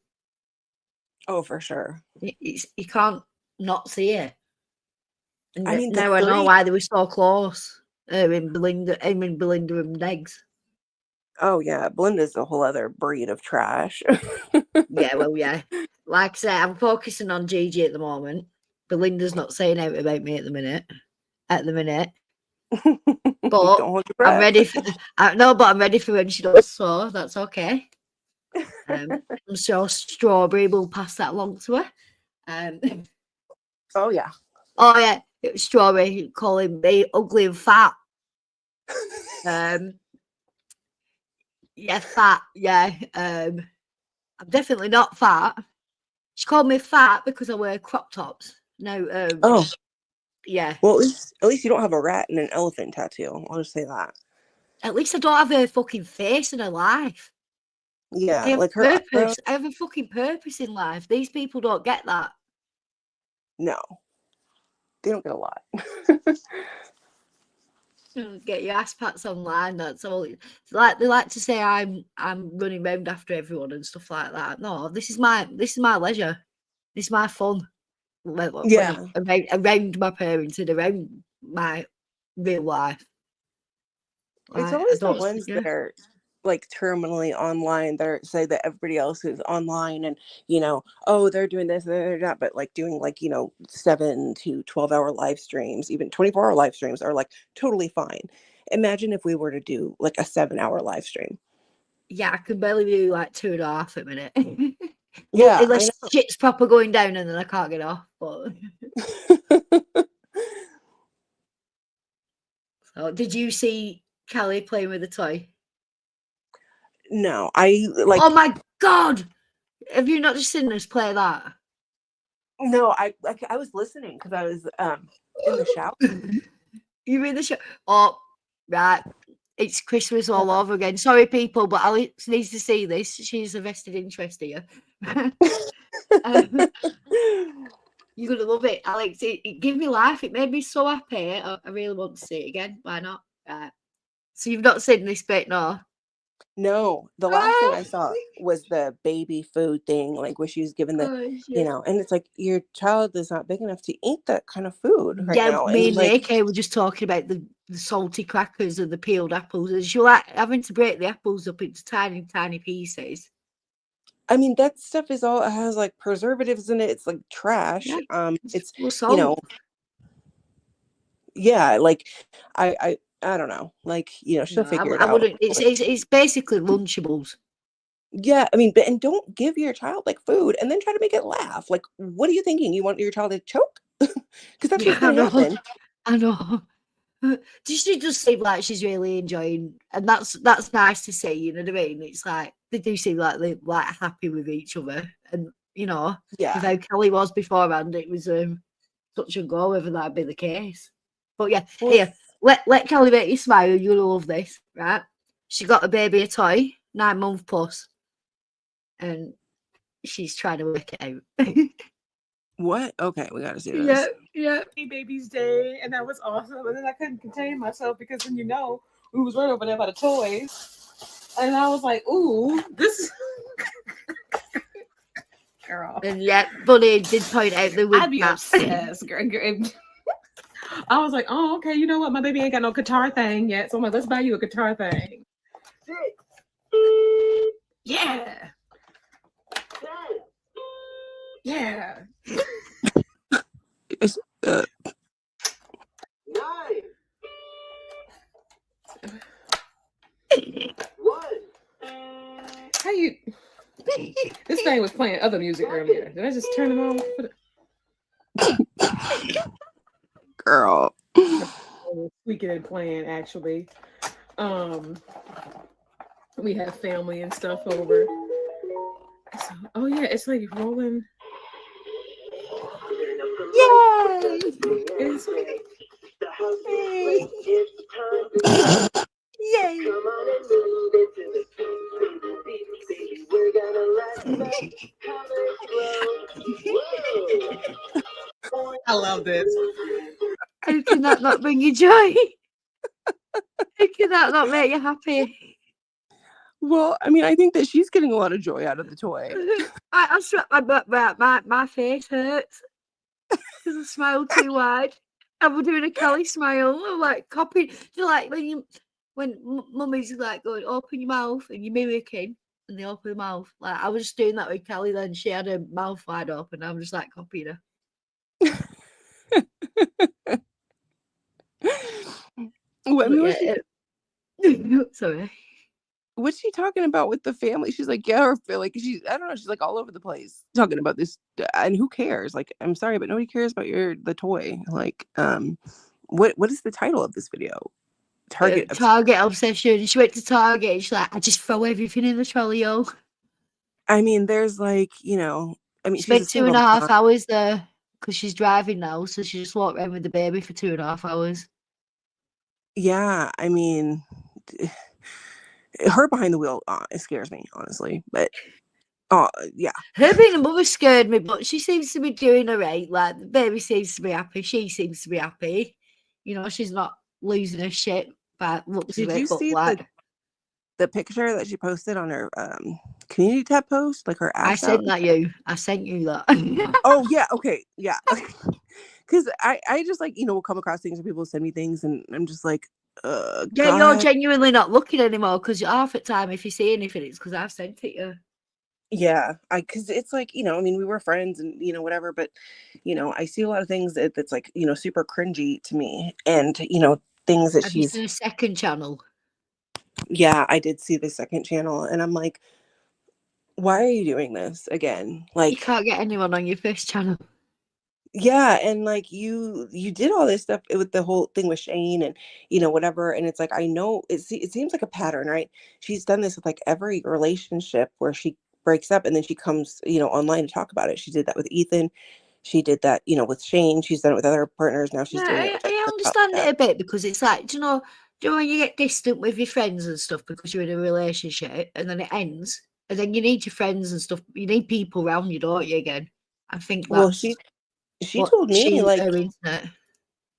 U: Oh, for sure.
A: You can't not see it. And
U: now
A: I know why they were so close. Belinda and Negs.
U: Oh yeah, Belinda's a whole other breed of trash.
A: Yeah, well, yeah. Like I said, I'm focusing on Gigi at the moment. Belinda's not saying out about me at the minute. But I'm ready for. But I'm ready for when she does. So that's okay. I'm sure Strawberry will pass that along to her.
U: Oh yeah.
A: Oh yeah, Strawberry calling me ugly and fat. Yeah, fat. Yeah. I'm definitely not fat. She called me fat because I wear crop tops. No. Yeah.
U: Well, at least you don't have a rat and an elephant tattoo. I'll just say that.
A: At least I don't have her fucking face in her life.
U: Yeah,
A: I have
U: her
A: purpose. I have a fucking purpose in life. These people don't get that.
U: No, they don't get a lot.
A: Get your ass pats online. That's all. Like they like to say, I'm running round after everyone and stuff like that. No, this is my leisure. This is my fun. When
U: Yeah.
A: I'm around my parents and around my real life.
U: It's
A: I
U: always the
A: don't.
U: ones
A: Yeah.
U: that are like terminally online that say that everybody else is online and, you know, oh, they're doing this, they're not, but like doing like, you know, 7 to 12-hour live streams, even 24-hour live streams are like totally fine. Imagine if we were to do like a 7-hour live stream.
A: Yeah, I can barely do like 2.5 a minute.
U: Yeah, I
A: unless
U: know.
A: shit's proper going down and then I can't get off. But so, did you see Callie playing with a toy?
U: No, I like.
A: Oh my god! Have you not just seen us play that?
U: No, I was listening because I was in the shower.
A: You in the show? Oh, right. It's Christmas all over again. Sorry, people, but Alex needs to see this. She's a vested interest here. You're gonna love it, Alex. It gave me life. It made me so happy. I really want to see it again. Why not? Right. So you've not seen this bit, no?
U: No, the last thing I saw was the baby food thing, like where she was given the, you know, and it's like your child is not big enough to eat that kind of food right
A: Yeah,
U: now.
A: me
U: And
A: and
U: like,
A: AK were just talking about the salty crackers and the peeled apples, and she was like having to break the apples up into tiny, tiny pieces.
U: I mean, that stuff is all, it has like preservatives in it. It's like trash.
A: Yeah,
U: it's
A: salt.
U: you know, yeah, like I don't know, like, you know, she'll
A: No,
U: figure it
A: I
U: out.
A: wouldn't. It's basically Lunchables.
U: Yeah, I mean, but and don't give your child like food and then try to make it laugh. Like, what are you thinking? You want your child to choke? Because that's what's
A: I
U: gonna
A: know.
U: happen.
A: I know. She just seem like she's really enjoying, and that's nice to see. You know what I mean? It's like they do seem like they're like happy with each other, and you know,
U: Yeah.
A: with how Kelly was beforehand, it was touch and go whether that'd be the case. But yeah,
U: Well,
A: here, let Kelly make you smile. You'll love this, right? She got a baby a toy, 9 month plus, and she's trying to work it out.
U: What? Okay, we gotta see this.
A: Yeah.
S: Baby's day, and that was awesome. And then I couldn't contain myself because then we was right over there by the toys, and I was like, "Ooh, this." Girl.
A: And yeah, Bunny did point out the wood.
S: I'd be obsessed. Girl. I was like, "Oh, okay. You know what? My baby ain't got no guitar thing yet, so I'm like, let's buy you a guitar thing." Yeah. Yeah.
U: It's,
S: How you? This thing was playing other music earlier. Did I just turn it on?
U: Girl.
S: Tweaking and playing actually. We have family and stuff over. So, oh yeah, it's like rolling.
A: Yay! Yay!
S: I love this.
A: How can that not bring you joy? How can that not make you happy?
U: Well, I mean, I think that she's getting a lot of joy out of the toy.
A: I struck my face hurts because I smiled too wide. I was doing a Kelly smile. I'm like copying. You know, like when mummy's like going, open your mouth and you're mimicking, and they open the mouth. Like I was just doing that with Kelly. Then she had her mouth wide open. I'm just like copying her. Sorry.
U: What's she talking about with the family? She's like, yeah, or feel like I don't know. She's like all over the place talking about this, and who cares? Like, I'm sorry, but nobody cares about the toy. Like, what is the title of this video? Target
A: obsession. She went to Target. And she's like, I just throw everything in the trolley, yo.
U: I mean, there's like, you know, I mean,
A: She spent
U: she's a
A: 2.5 hours there because she's driving now, so she just walked around with the baby for 2.5 hours.
U: Yeah, I mean, her behind the wheel, it scares me, honestly. But, yeah.
A: Her being a mother scared me, but she seems to be doing all right. Like, the baby seems to be happy. She seems to be happy. You know, she's not losing her shit by looks
U: Did
A: of it,
U: you
A: but
U: see
A: like
U: the picture that she posted on her community tab post, like her
A: I
U: ass out?
A: sent that you. I sent you that.
U: Oh yeah, okay, yeah. Because I just like will come across things where people send me things, and I'm just like,
A: Yeah, you're
U: God.
A: genuinely not looking anymore because half the time if you see anything, it's because I've sent it you.
U: Yeah, because it's like I mean, we were friends and whatever, but I see a lot of things that's like super cringy to me, and things that
A: Have you
U: she's.
A: seen a second channel?
U: Yeah, I did see the second channel, and I'm like, why are you doing this again?
A: You
U: Like,
A: can't get anyone on your first channel.
U: yeah, and like you did all this stuff with the whole thing with Shane and whatever, and it's like I know it seems like a pattern, right? She's done this with like every relationship where she breaks up and then she comes online to talk about it. She did that with Ethan. She did that with Shane. She's done it with other partners. Now she's
A: Yeah,
U: doing it with
A: I understand it a bit because it's like, do you know when you get distant with your friends and stuff because you're in a relationship and then it ends, and then you need your friends and stuff. You need people around you, don't you? Again, I think
U: Well,
A: that's
U: she
A: what
U: told me like
A: her internet.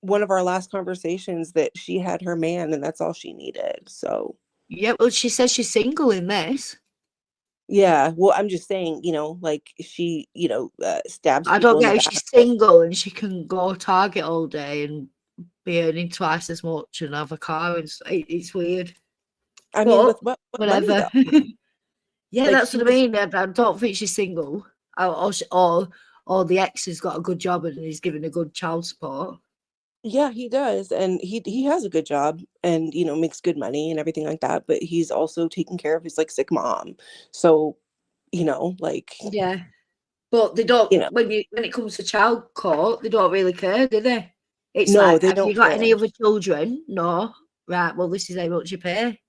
U: one of our last conversations that she had her man and that's all she needed. So
A: Yeah, well, she says she's single in this.
U: yeah, well, I'm just saying, like she, stabs
A: I
U: people
A: don't
U: in the
A: get if
U: back.
A: she's single and she can go Target all day and be earning twice as much and have a car and it's weird.
U: I mean, with
A: But
U: what money
A: whatever.
U: though?
A: Yeah,
U: Like
A: that's
U: she
A: what I
U: was,
A: mean. I don't think she's single. Or the ex has got a good job and he's giving a good child support.
U: yeah, he does, and he has a good job, and makes good money and everything like that. But he's also taking care of his like sick mom, so like
A: Yeah, but they don't when it comes to child court, they don't really care, do they? It's
U: no,
A: like,
U: they
A: have you
U: don't
A: got
U: care.
A: any other children? No. Right. Well, this is how much you pay.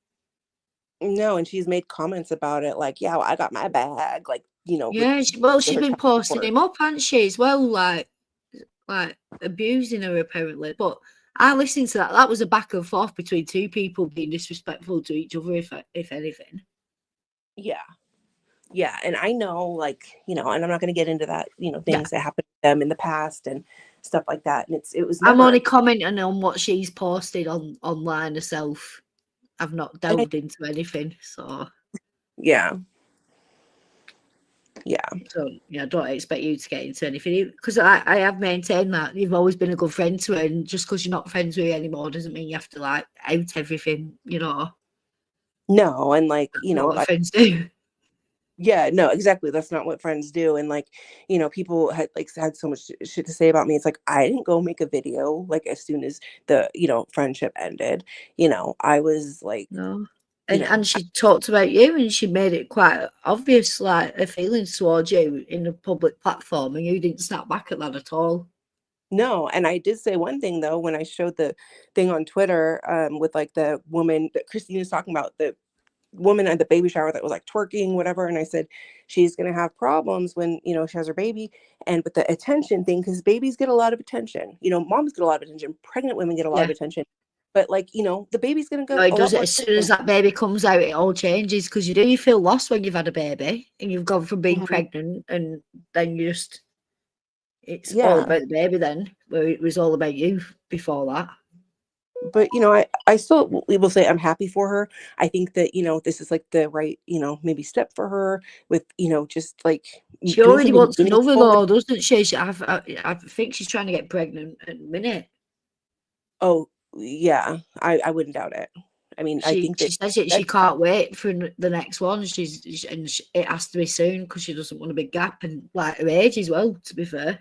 U: No, and she's made comments about it, like, yeah, well, I got my bag, like
A: Yeah.
U: with
A: She's
U: her
A: been
U: child
A: posting
U: support.
A: him up, hasn't she? As well, like abusing her apparently. But I listened to that. That was a back and forth between two people being disrespectful to each other, if anything.
U: Yeah, and I know, like, and I'm not going to get into that, things that happened to them in the past and stuff like that. And it was
A: I'm
U: never.
A: only commenting on what she's posted online herself. I've not delved into anything, so
U: Yeah.
A: So yeah, I don't expect you to get into anything because I have maintained that you've always been a good friend to her, and just because you're not friends with her anymore doesn't mean you have to like out everything,
U: No, and like,
A: what friends do.
U: Yeah, no, exactly. That's not what friends do. And like, people had so much shit to say about me. It's like I didn't go make a video like as soon as the, friendship ended. I was like,
A: No. And she talked about you and she made it quite obvious, like her feelings towards you in a public platform, and you didn't snap back at that at all.
U: no. And I did say one thing though, when I showed the thing on Twitter, with like the woman that Christine was talking about, the woman at the baby shower that was like twerking, whatever. And I said, she's going to have problems when, she has her baby. And with the attention thing, because babies get a lot of attention, moms get a lot of attention, pregnant women get a lot of attention. But like, the baby's going to
A: No,
U: get
A: it
U: a
A: does
U: lot
A: it
U: more
A: as soon
U: attention.
A: as that baby comes out. It all changes because you feel lost when you've had a baby and you've gone from being pregnant, and then it's all about the baby then, where it was all about you before that.
U: But I still will say I'm happy for her. I think that this is like the right maybe step for her with just like
A: She
U: doing
A: already
U: something
A: wants another
U: meaningful.
A: though, doesn't she? I think she's trying to get pregnant at the minute.
U: Oh yeah, I wouldn't doubt it. I mean, I think
A: She
U: that
A: says she can't wait for the next one. It has to be soon because she doesn't want a big gap, and like her age as well. To be fair,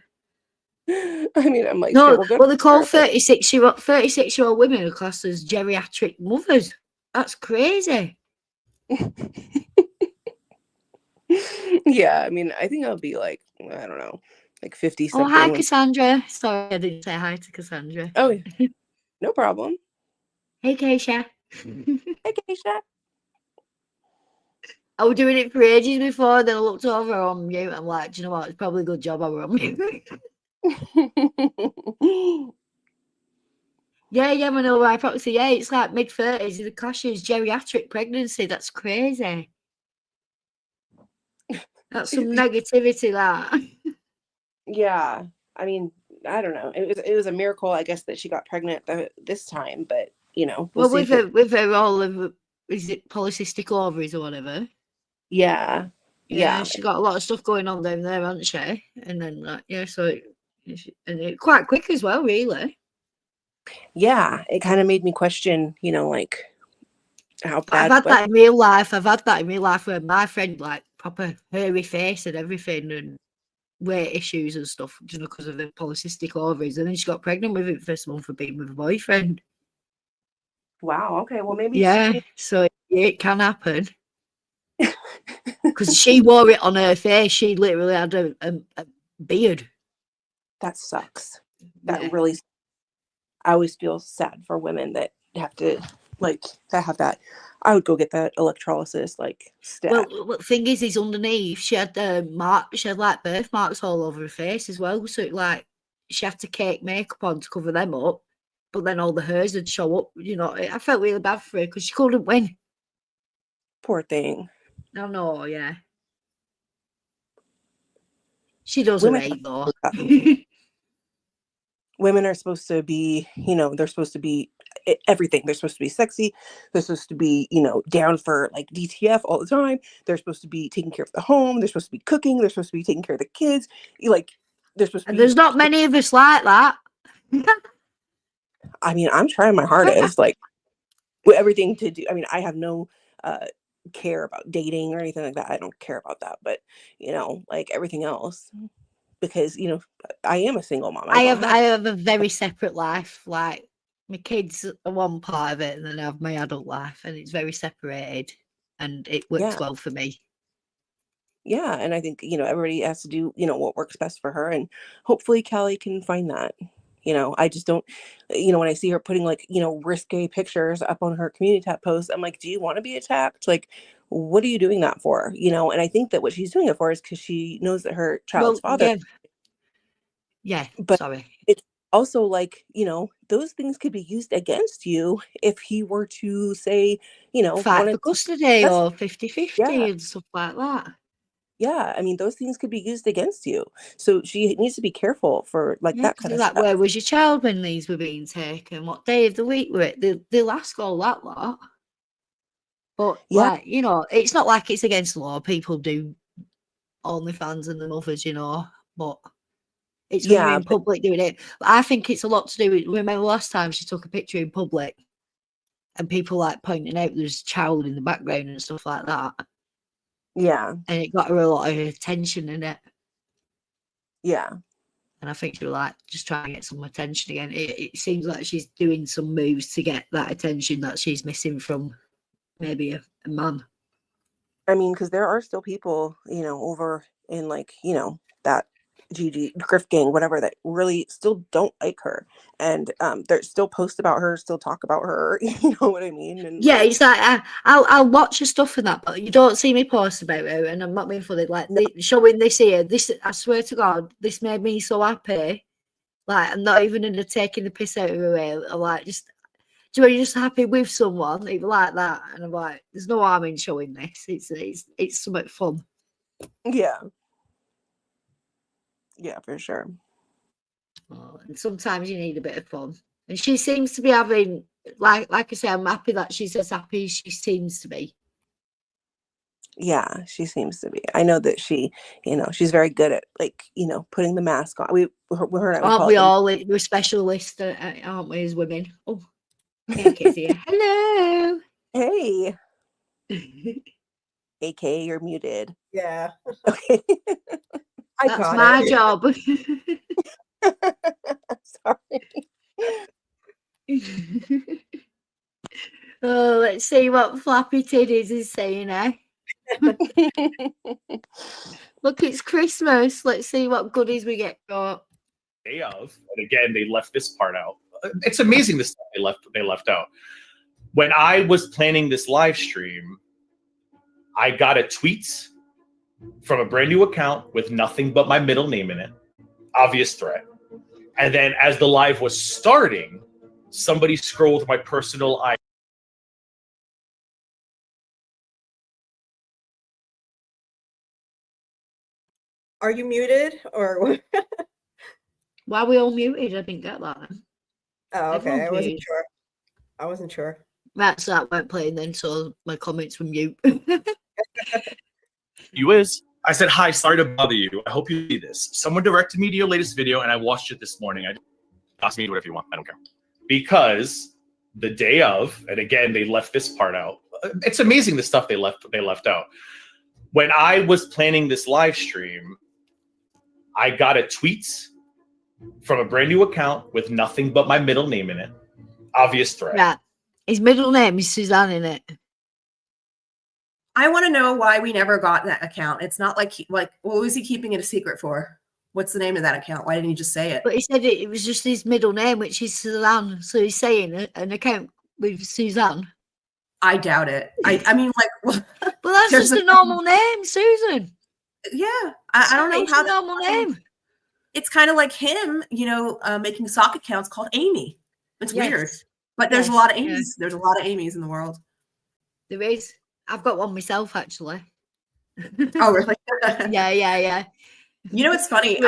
U: I mean, I'm like,
A: no.
U: shit, well,
A: Well, they call 36-year-old women are classed as geriatric mothers. That's crazy.
U: Yeah, I mean, I think I'll be like, I don't know, like 50
A: Oh,
U: something.
A: hi, Cassandra. Sorry, I didn't say hi to Cassandra.
U: Oh, no problem.
A: Hey, Keisha.
U: Hey, Keisha.
A: I was doing it for ages before, then I looked over on mute. I'm like, do you know what? It's probably a good job I were on mute. Yeah, I know. I probably say, yeah, it's like mid-30s. The clash is geriatric pregnancy. That's crazy. That's some negativity, that.
U: Yeah, I mean, I don't know. It was a miracle, I guess, that she got pregnant this time. But we'll
A: Well,
U: see.
A: with her all of, is it polycystic ovaries or whatever?
U: Yeah.
A: Yeah, she got a lot of stuff going on down there, hasn't she? And then so quite quick as well, really.
U: Yeah, it kind of made me question, like how bad.
A: I've had that in real life. I've had that in real life where my friend, like, proper hairy face and everything, and weight issues and stuff, because of the polycystic ovaries, and then she got pregnant with it first month of being with a boyfriend.
U: Wow. Okay. Well, maybe.
A: Yeah. So it can happen. Because she wore it on her face. She literally had a beard.
U: That sucks. That really. I always feel sad for women that have to have that. I would go get that electrolysis stat.
A: Well, the thing is underneath she had she had like birthmarks all over her face as well. So she had to cake makeup on to cover them up, but then all the hairs would show up. I felt really bad for her because she couldn't win.
U: Poor thing.
A: I know, yeah. She does her right though.
U: Women are supposed to be, they're supposed to be everything. They're supposed to be sexy. They're supposed to be, down for DTF all the time. They're supposed to be taking care of the home. They're supposed to be cooking. They're supposed to be taking care of the kids. They're supposed to be.
A: There's not many of us like that.
U: I mean, I'm trying my hardest, with everything to do. I mean, I have no care about dating or anything like that. I don't care about that. But, everything else, because, I am a single mom.
A: I have a very separate life. Like, my kids are one part of it, and then I have my adult life, and it's very separated, and it works well for me.
U: Yeah, and I think everybody has to do what works best for her, and hopefully Callie can find that. I just don't, when I see her putting risque pictures up on her community tab posts, I'm like, do you want to be attacked? What are you doing that for? And I think that what she's doing it for is because she knows that her child's father.
A: Yeah,
U: but
A: sorry.
U: It's also those things could be used against you if he were to say,
A: fight for custody or 50-50 and stuff like that.
U: Yeah, I mean, those things could be used against you. So she needs to be careful for that kind of stuff.
A: Where was your child when these were being taken? What day of the week were it? They'll ask all that lot. But it's not like it's against the law. People do OnlyFans and the mothers, but it's when you're in public doing it. But I think it's a lot to do with, remember last time she took a picture in public and people pointing out there's a child in the background and stuff like that.
U: Yeah.
A: And it got her a lot of attention in it.
U: Yeah.
A: And I think she was just trying to get some attention again. It seems like she's doing some moves to get that attention that she's missing from maybe a man.
U: I mean, because there are still people, over in that GG Griff gang, whatever, that really still don't like her, and there's still posts about her, still talk about her. You know what I mean? And
A: yeah, it's I'll watch your stuff and that, but you don't see me post about her, and I'm not being funny. Showing this here, this, I swear to God, this made me so happy. I'm not even into taking the piss out of her way. I'm you're just happy with someone, even like that, and I'm like, there's no harm in showing this. It's something fun.
U: Yeah. Yeah, for sure.
A: And sometimes you need a bit of fun, and she seems to be having, like I say, I'm happy that she's as happy as she seems to be.
U: Yeah, she seems to be. I know that she, she's very good at putting the mask on.
A: Aren't we all? We're specialists, aren't we, as women? Oh, hey, kids here. Hello.
U: Hey. AK, you're muted.
F: Yeah.
U: Okay.
A: That's my job.
U: Sorry.
A: Oh, let's see what Flappy Titties is saying, eh? Look, it's Christmas. Let's see what goodies we get got.
G: Day of, and again, they left this part out. It's amazing the stuff they left out. When I was planning this live stream, I got a tweet from a brand new account with nothing but my middle name in it. Obvious threat. And then as the live was starting, somebody scrolled my personal ID.
F: Are you muted or?
A: Why are we all muted? I didn't get that.
F: Oh, okay.
A: Everyone's
F: I wasn't
A: muted.
F: sure. I wasn't sure.
A: Right, so that weren't playing then, so my comments were mute.
G: You is. I said, hi, sorry to bother you. I hope you see this. Someone directed me to your latest video, and I watched it this morning. Ask me whatever you want. I don't care. Because the day of, and again, they left this part out. It's amazing the stuff they left out. When I was planning this live stream, I got a tweet from a brand new account with nothing but my middle name in it. Obvious threat.
A: Yeah. His middle name is Suzanne in it.
V: I want to know why we never got that account. It's not like what was he keeping it a secret for? What's the name of that account? Why didn't he just say it?
A: But he said it was just his middle name, which is Suzanne. So he's saying an account with Suzanne.
V: I doubt it. I mean, like,
A: well, that's just a normal name, Susan.
V: Yeah, I don't know how
A: that's a normal name.
V: It's kind of like him, making sock accounts called Amy. It's weird, but there's a lot of Amy's.
A: Yes.
V: There's a lot of Amy's in the world.
A: There is. I've got one myself, actually.
V: Oh, really?
A: Yeah.
V: You know, it's funny.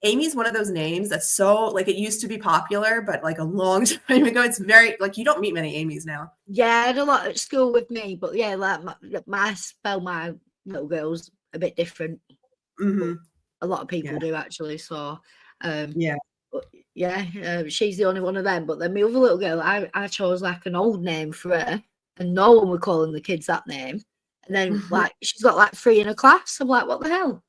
V: Amy's one of those names that's so like it used to be popular, but like a long time ago, it's very like you don't meet many Amy's now.
A: Yeah, I had a lot at school with me, but yeah, like my spell my little girl's a bit different.
V: Mm-hmm.
A: A lot of people do actually. So
V: yeah.
A: She's the only one of them. But then my other little girl, I chose like an old name for her, and no one would calling the kids that name. And then like she's got like 3 in her class. I'm like, what the hell?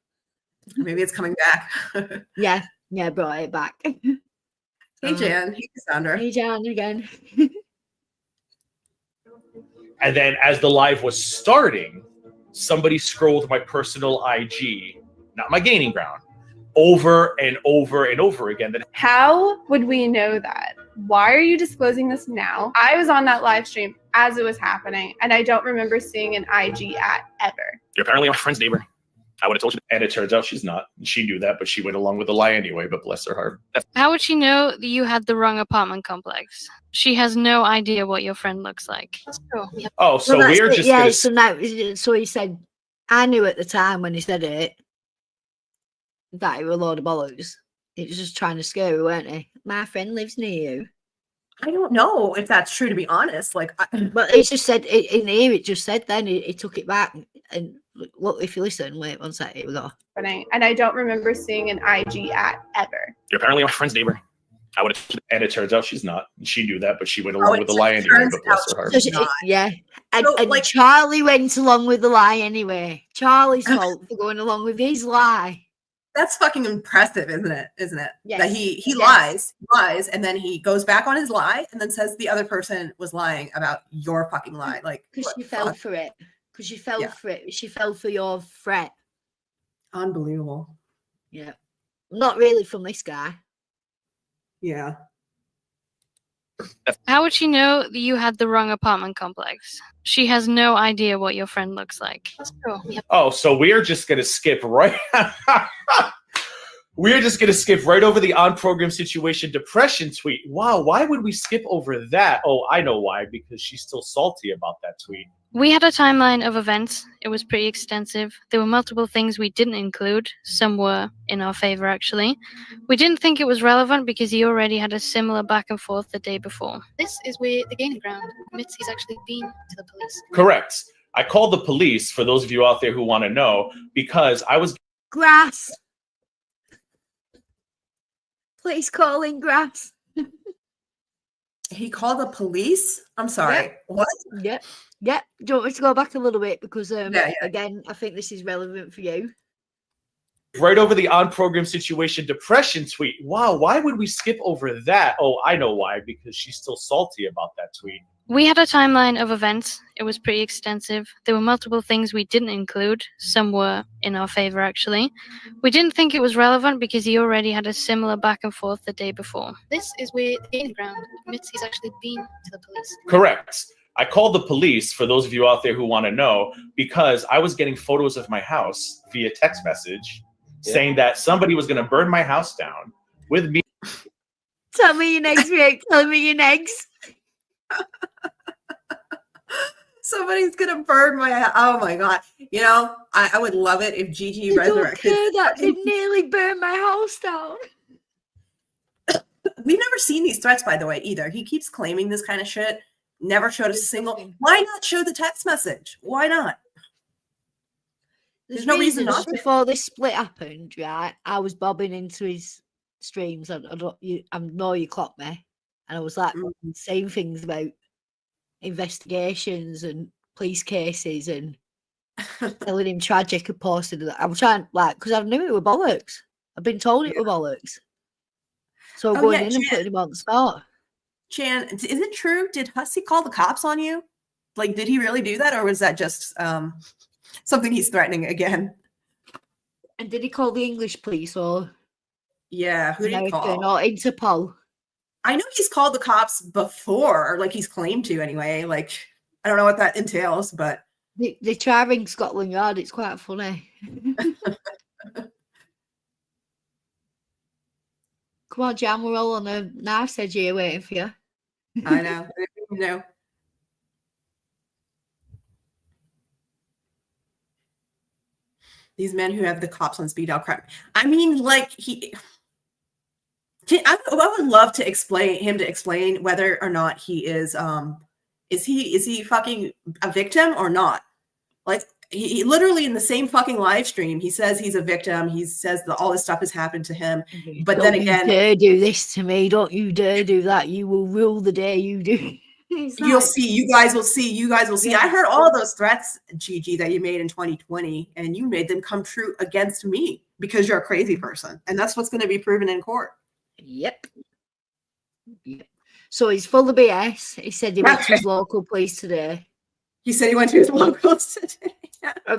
V: Maybe it's coming back.
A: yeah, brought it back.
V: Hey Jan, hey Cassandra.
A: Hey Jan again.
G: And then as the live was starting, somebody scrolled my personal IG, not my gaining ground, over and over and over again.
B: How would we know that? Why are you disclosing this now? I was on that live stream as it was happening, and I don't remember seeing an IG at ever.
G: You're apparently my friend's neighbor. I would have told you. And it turns out she's not. She knew that, but she went along with the lie anyway, but bless her heart.
D: How would she know that you had the wrong apartment complex? She has no idea what your friend looks like.
G: Oh, so
A: well,
G: we're just
A: yeah.
G: gonna...
A: So now, so he said, I knew at the time when he said it that it was a load of bollocks. He was just trying to scare her, weren't he? My friend lives near you.
V: I don't know if that's true, to be honest. Like,
A: but it just said in here. It just said then he took it back. And look, if you listen, wait one sec. Here we go.
B: And I don't remember seeing an IG at ever.
G: You're apparently my friend's neighbor. I would have, and it turns out she's not. She knew that, but she went along with the lie anyway. But bless her heart.
A: Yeah, and like Charlie went along with the lie anyway. Charlie's fault for going along with his lie.
V: That's fucking impressive, isn't it?
A: Yes.
V: That he lies, and then he goes back on his lie, and then says the other person was lying about your fucking lie. Like,
A: because she fell for it. Because she fell for it. She fell for your threat.
V: Unbelievable.
A: Yeah. Not really from this guy.
V: Yeah.
D: How would she know that you had the wrong apartment complex? She has no idea what your friend looks like.
G: Oh, so we're just gonna skip right. We're just gonna skip right over the on-program situation depression tweet. Wow, why would we skip over that? Oh, I know why. Because she's still salty about that tweet.
D: We had a timeline of events. It was pretty extensive. There were multiple things we didn't include. Some were in our favor, actually. We didn't think it was relevant because he already had a similar back and forth the day before. This is where the gaining ground admits he's actually been to the police.
G: Correct. I called the police, for those of you out there who want to know, because I was...
A: Grass. Please call in Grass.
V: He called the police? I'm sorry.
A: Yep.
V: What?
A: Yep. Yep. Do you want me to go back a little bit? Because, again, I think this is relevant for you.
G: Right over the on-program situation depression tweet. Wow, why would we skip over that? Oh, I know why. Because she's still salty about that tweet.
D: We had a timeline of events. It was pretty extensive. There were multiple things we didn't include. Some were in our favor, actually. We didn't think it was relevant because he already had a similar back and forth the day before. This is where the gaining ground admits he's actually been to the police.
G: Correct. I called the police, for those of you out there who want to know, because I was getting photos of my house via text message saying that somebody was going to burn my house down with me.
A: Tell me your next Rick. Tell me your next.
V: Somebody's gonna burn my. Oh my god! You know, I would love it if Gigi resurrected.
A: That did nearly burn my house down.
V: We've never seen these threats, by the way, either. He keeps claiming this kind of shit. Never showed a single. Why not show the text message? Why not? There's no reason not to.
A: Before this split happened, right? I was bobbing into his streams. I know you clocked me, and I was like saying things about investigations and police cases and telling him tragic and posted that. I was trying because I knew it were bollocks. I've been told it were bollocks. So going in and putting him on the spot.
V: Chan, is it true? Did Hussey call the cops on you? Like, did he really do that, or was that just something he's threatening again?
A: And did he call the English police or?
V: Yeah, who did he call?
A: Or Interpol?
V: I know he's called the cops before, or like he's claimed to anyway. Like, I don't know what that entails, but
A: they try ring Scotland Yard. It's quite funny. Come on, Jan, we're all on a knife edge here waiting for you.
V: I know. No. These men who have the cops on speed dial crap. I mean, like I would love to explain whether or not he is he fucking a victim or not. Like he literally in the same fucking live stream, he says he's a victim. He says that all this stuff has happened to him. But
A: Don't
V: then
A: you
V: again,
A: dare do this to me. Don't you dare do that. You will rule the day you do.
V: you'll see. You guys will see. You guys will see. I heard all those threats, Gigi, that you made in 2020, and you made them come true against me because you're a crazy person, and that's what's going to be proven in court.
A: Yep. So he's full of BS. He said he went to his local police today.
V: He said he went to his local today.
A: How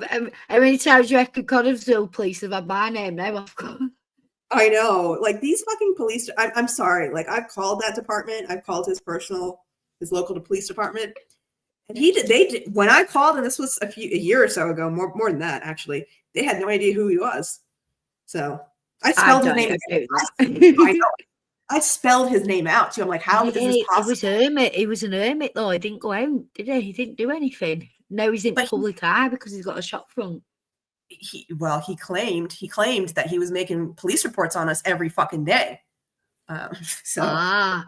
A: many times do you reckon Connellsville police have had my name now? Of course.
V: I know. Like these fucking police. I'm sorry. Like I've called that department. I've called his local police department. And they did when I called, and this was a year or so ago, more than that actually. They had no idea who he was. So I spelled his name. I know. I spelled his name out too. I'm like, how is this possible?
A: He was an hermit though. He didn't go out, did he? He didn't do anything. Now he's in public eye because he's got a shop front.
V: He claimed that he was making police reports on us every fucking day. Yeah.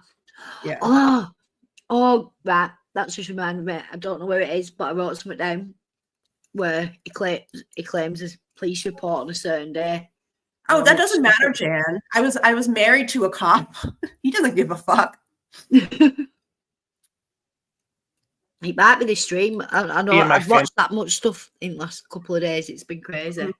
A: Oh, right. That's just reminded me. I don't know where it is, but I wrote something down where he claims his police report on a certain day.
V: Oh, that doesn't matter, Jan. I was married to a cop. He doesn't give a fuck.
A: He might be the stream. I know I've watched that much stuff in the last couple of days. It's been crazy.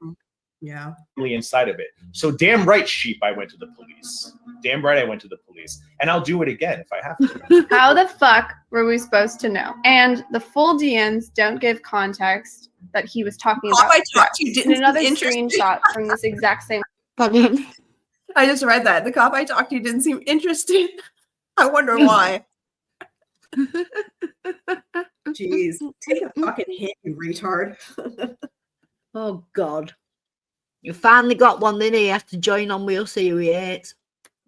V: Yeah.
G: Inside of it. So damn right, sheep, I went to the police. Damn right, I went to the police. And I'll do it again if I have to.
B: How the fuck were we supposed to know? And the full DMs don't give context that he was talking about.
V: I talked to you didn't
B: another
V: seem
B: screenshot from this exact same.
A: Pardon?
V: I just read that. The cop I talked to didn't seem interested. I wonder why. Jeez. Take a fucking hit, you retard.
A: Oh, God. You finally got one, then he has to join on. We'll see who he is.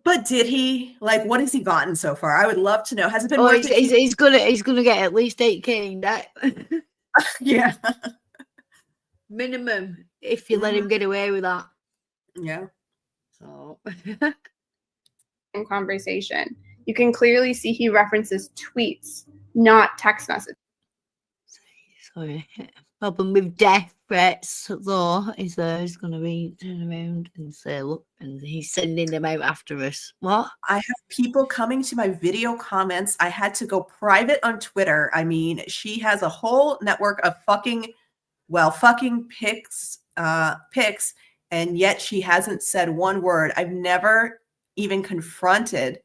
V: But did he? Like, what has he gotten so far? I would love to know. Has it been
A: worth it? He's gonna get at least 8K in debt.
V: Yeah.
A: Minimum, if you let him get away with that.
V: Yeah.
A: So
B: in conversation, you can clearly see he references tweets, not text messages.
A: Sorry. Problem with death threats, though, is there's going to be turn around and say, look, and he's sending them out after us. What?
V: I have people coming to my video comments. I had to go private on Twitter. I mean, she has a whole network of fucking pics, and yet she hasn't said one word. I've never even confronted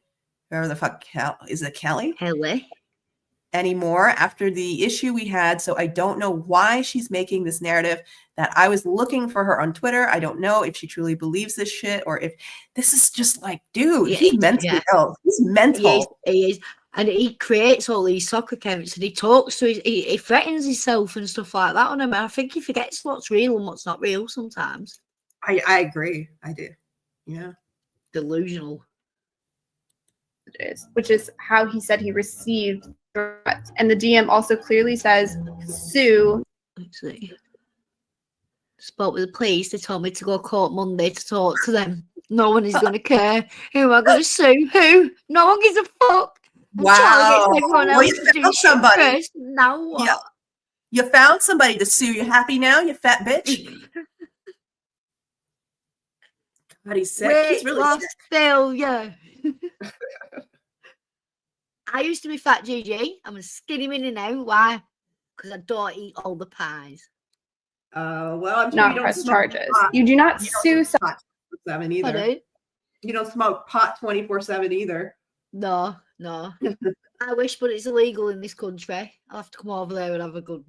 V: whoever the fuck is it, Kelly?
A: Kelly.
V: Anymore after the issue we had. So I don't know why she's making this narrative that I was looking for her on Twitter. I don't know if she truly believes this shit or if this is just like, dude, he's mentally ill. He's mental.
A: He is. And he creates all these soccer accounts and he talks to he threatens himself and stuff like that on him. And I think he forgets what's real and what's not real sometimes.
V: I agree. I do. Yeah.
A: Delusional.
B: It is, which is how he said he received threats. And the DM also clearly says sue.
A: Let's see. Spoke with the police. They told me to go to court Monday to talk to them. No one is going to care. Who am I going to sue? Who? No one gives a fuck. I'm trying to
V: Wow.
A: get everyone
V: Well,
A: else
V: you
A: to do
V: found
A: shit
V: somebody.
A: first. Now what?
V: Yeah. You found somebody to sue. You happy now, you fat bitch? God, he's sick.
A: Weight
V: He's really
A: loss
V: sick.
A: failure. I used to be fat GG. I'm a skinny mini now. Why? Because I don't eat all the pies.
V: Well, I'm sure
B: Not
V: you don't
B: press
V: smoke
B: charges.
V: pot.
B: You do not
V: You
B: sue
V: don't smoke pot 24/7 either.
A: Pardon?
V: You don't smoke pot 24/7 either.
A: No. I wish, but it's illegal in this country. I'll have to come over there and have a good.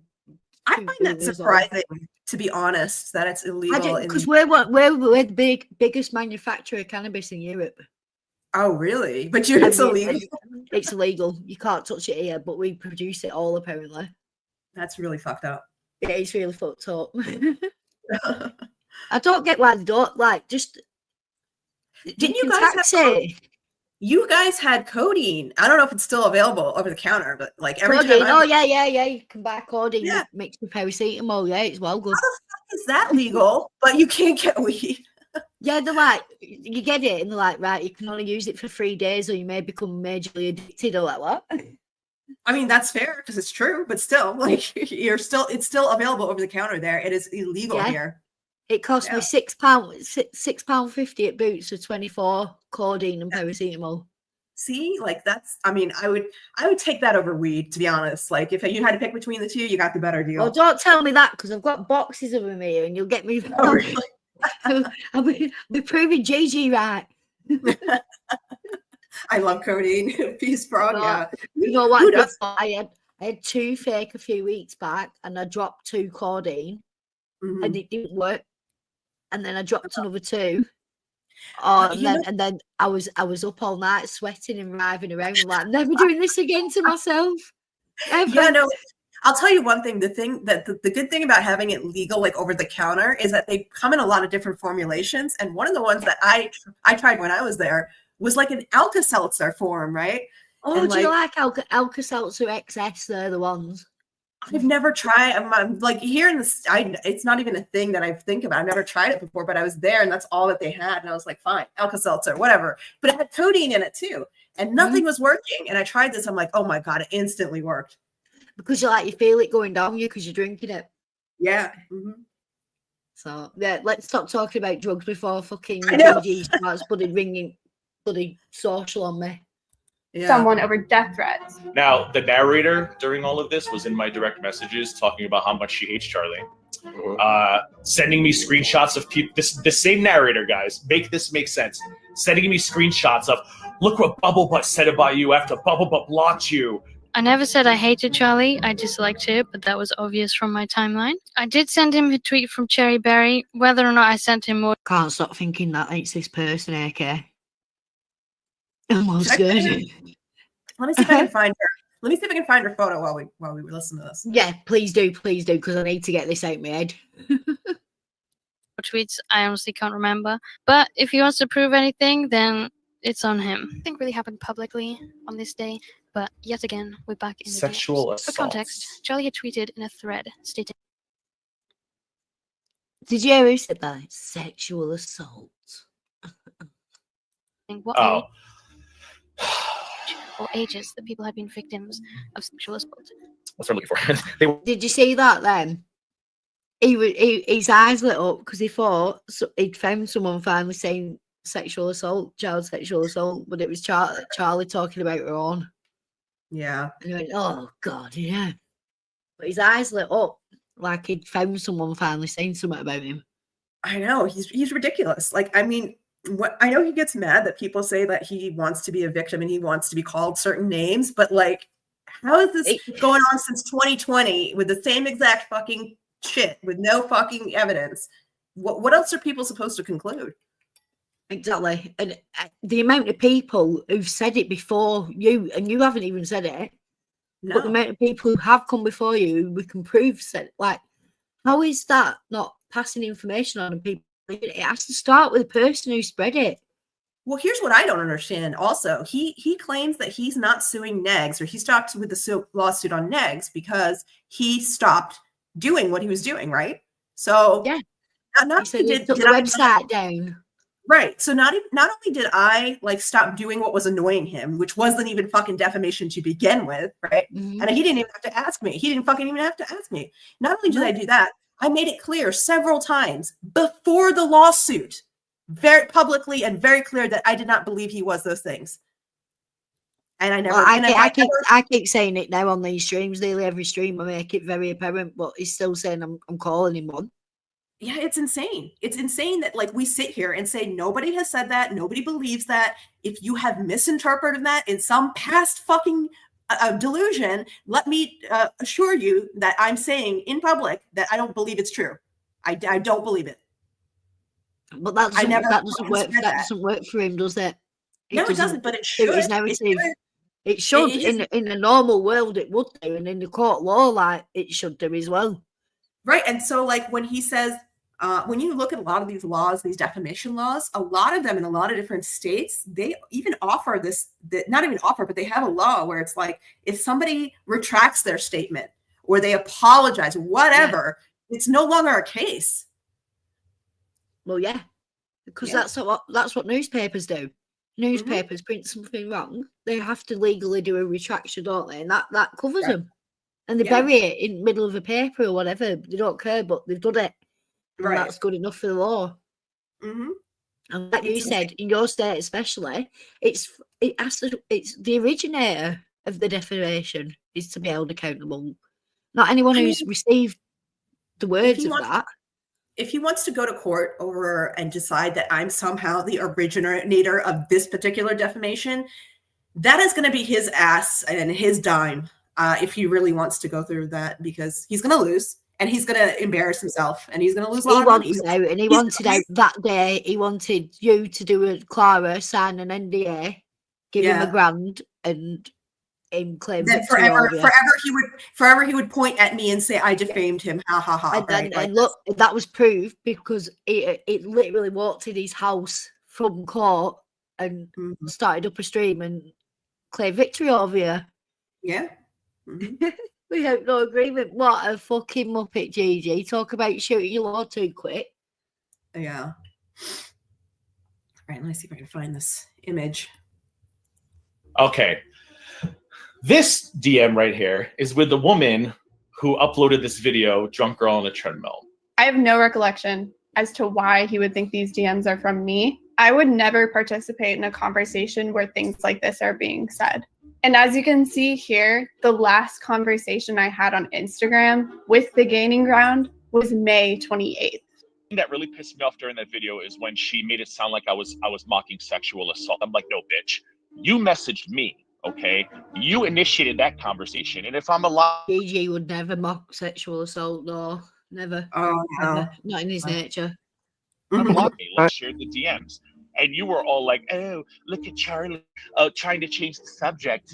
V: I find that surprising, to be honest, that it's illegal.
A: Because we're the biggest manufacturer of cannabis in Europe.
V: Oh, really? But it's illegal.
A: It's illegal. You can't touch it here, but we produce it all apparently.
V: That's really fucked up.
A: Yeah, it's really fucked up. I don't get why they don't just.
V: Didn't you guys
A: tax
V: have
A: it?
V: You guys had codeine. I don't know if it's still available over the counter, but like every
A: Codeine.
V: time.
A: Yeah. You can buy codeine mixed with paracetamol. Yeah, it's well good.
V: How the fuck is that legal? But you can't get weed.
A: Yeah, they're like, you get it, and they're like, right, you can only use it for 3 days, or you may become majorly addicted, or like what?
V: I mean, that's fair because it's true, but still, like, it's still available over the counter there. It is illegal here.
A: It cost me £6.50 at Boots for 24 codeine and paracetamol.
V: See, like I would take that over weed, to be honest. Like, if you had to pick between the two, you got the better deal.
A: Oh, don't tell me that, because I've got boxes of them here, and you'll get me.
V: Oh, really?
A: I'll be proving JG right.
V: I love codeine. Peace, frog. Yeah.
A: You know what? I had 2 fake a few weeks back, and I dropped 2 codeine, and it didn't work. And then I dropped another 2. And then I was up all night sweating and writhing around. I'm like, never doing this again to myself. Ever.
V: Yeah, no. I'll tell you one thing. The good thing about having it legal, like over the counter, is that they come in a lot of different formulations. And one of the ones that I tried when I was there was like an Alka-Seltzer form, right?
A: Oh,
V: and
A: do you like Alka-Seltzer XS? They're the ones.
V: I've never tried. I'm like here in the. It's not even a thing that I think about. I've never tried it before, but I was there, and that's all that they had, and I was like, fine, Alka-Seltzer, whatever. But it had codeine in it too, and nothing was working. And I tried this. I'm like, oh my god, it instantly worked.
A: Because you feel it going down you because you're drinking it.
V: Yeah.
A: So yeah, let's stop talking about drugs before fucking GG starts ringing social on me.
V: Yeah.
B: Someone over death threats.
G: Now, the narrator during all of this was in my direct messages talking about how much she hates Charlie. Sending me screenshots of people. The same narrator, guys. Make this make sense. Sending me screenshots of, look what Bubble Butt said about you after Bubble Butt blocked you.
D: I never said I hated Charlie. I disliked it, but that was obvious from my timeline. I did send him a tweet from Cherry Berry. Whether or not I sent him more.
A: Can't stop thinking that it's this person, AK. Almost good.
V: Let me see if I can find her. Let me see if I can find her photo while we listen to this.
A: Yeah, please do, because I need to get this out of my head.
D: Tweets, I honestly can't remember. But if he wants to prove anything, then it's on him. Nothing really happened publicly on this day, but yet again, we're back in the
G: sexual
D: DMs.
G: assault.
D: For context, Charlie had tweeted in a thread stating,
A: Did you hear who said that? Sexual assault.
D: what or ages that people had been victims of sexual assault.
G: That's what I'm looking for.
A: Did you see that then? His eyes lit up because he thought he'd found someone finally saying sexual assault, child sexual assault, but it was Charlie talking about her own.
V: Yeah.
A: And he went, oh God, yeah. But his eyes lit up like he'd found someone finally saying something about him.
V: I know, he's ridiculous. Like, I mean, I know he gets mad that people say that he wants to be a victim and he wants to be called certain names, but like, how is this going on since 2020 with the same exact fucking shit with no fucking evidence? What else are people supposed to conclude?
A: Exactly. And the amount of people who've said it before you, and you haven't even said it, but the amount of people who have come before you, we can prove said, like, how is that not passing information on and people? It has to start with the person who spread it.
V: Well, here's what I don't understand. Also, he claims that he's not suing Negs, or he stopped with the lawsuit on Negs because he stopped doing what he was doing, right? So
A: yeah,
V: not
A: he took the website down.
V: Right. So not only did I like stop doing what was annoying him, which wasn't even fucking defamation to begin with, right? And he didn't even have to ask me. He didn't fucking even have to ask me. Not only did I do that, I made it clear several times before the lawsuit, very publicly and very clear, that I did not believe he was those things. And I never.
A: Well,
V: and
A: I keep saying it now on these streams. Nearly every stream, I make it very apparent, but he's still saying I'm calling him one.
V: Yeah, it's insane. It's insane that like we sit here and say nobody has said that, nobody believes that. If you have misinterpreted that in some past fucking delusion, let me assure you that I'm saying in public that I don't believe it's true. I don't believe it.
A: But that doesn't work. That doesn't work for him, does it?
V: No, it doesn't. But it should.
A: His narrative. It should. In the normal world, it would do, and in the court of law, like it should do as well.
V: Right, and so like when he says. When you look at a lot of these laws, these defamation laws, a lot of them in a lot of different states, they even offer this, not even offer, but they have a law where it's like, if somebody retracts their statement or they apologize, whatever, it's no longer a case.
A: Well, yeah, because that's what newspapers do. Newspapers print something wrong, they have to legally do a retraction, don't they? And that covers them. And they bury it in the middle of a paper or whatever. They don't care, but they've done it. And that's good enough for the law. And like you said, in your state especially, it's the originator of the defamation is to be held accountable, not anyone who's received the words of that.
V: If he wants to go to court over and decide that I'm somehow the originator of this particular defamation, that is going to be his ass and his dime if he really wants to go through that, because he's going to lose. And he's going to embarrass himself, and he's going to lose a lot of money.
A: He wanted out that day. He wanted you to do a Clara sign an NDA, give him $1,000, and him claim
V: that forever he would point at me and say I defamed him. Ha ha ha.
A: And look, that was proved because it literally walked in his house from court and started up a stream and claimed victory over you.
V: Yeah.
A: We have no agreement. What a fucking muppet, Gigi. Talk about shooting your law too quick.
V: Yeah. All right, let me see if I can find this image.
G: Okay. This DM right here is with the woman who uploaded this video, Drunk Girl on the Treadmill.
B: I have no recollection as to why he would think these DMs are from me. I would never participate in a conversation where things like this are being said. And as you can see here, the last conversation I had on Instagram with the Gaining Ground was May 28th.
G: That really pissed me off during that video is when she made it sound like I was mocking sexual assault. I'm like, no, bitch. You messaged me, okay? You initiated that conversation. And if I'm alive...
A: Gigi would never mock sexual assault, no. Never.
V: Oh, no.
A: Never. Not in his nature.
G: Let's share the DMs. And you were all like, oh, look at Charlie trying to change the subject.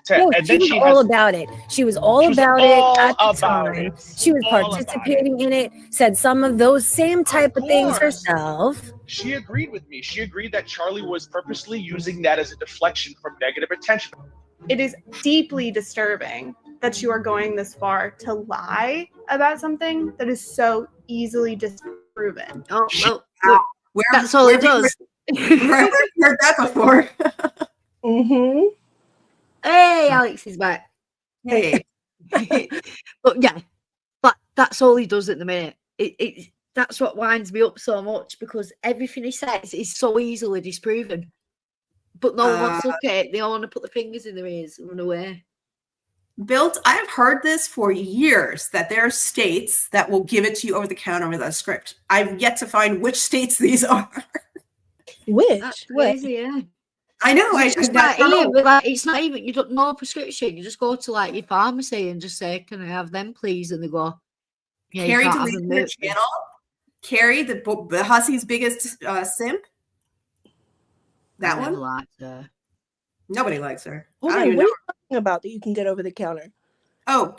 E: No,
G: and
E: she was all about it. She was all about it at the time. She was participating in it, said some of those same type of things herself.
G: She agreed with me. She agreed that Charlie was purposely using that as a deflection from negative attention.
B: It is deeply disturbing that you are going this far to lie about something that is so easily disproven.
A: Oh, well, that's all it does.
V: Where have we heard that before?
A: Hey, Alex is back.
V: Hey.
A: But yeah, but that's all he does at the minute. That's what winds me up so much, because everything he says is so easily disproven. But no one wants to look at it. They all want to put the fingers in their ears and run away.
V: Built, I have heard this for years, that there are states that will give it to you over the counter without a script. I've yet to find which states these are.
E: Which?
A: That's crazy, yeah.
V: I know.
A: It's not even, you don't know a prescription. You just go to like your pharmacy and just say, can I have them, please? And they go, yeah,
V: Carrie deleted the channel. Carrie, the Hussey's biggest simp. That one?
A: Liked her.
V: Nobody likes her.
U: Hold on, what are you talking about that you can get over the counter?
V: Oh,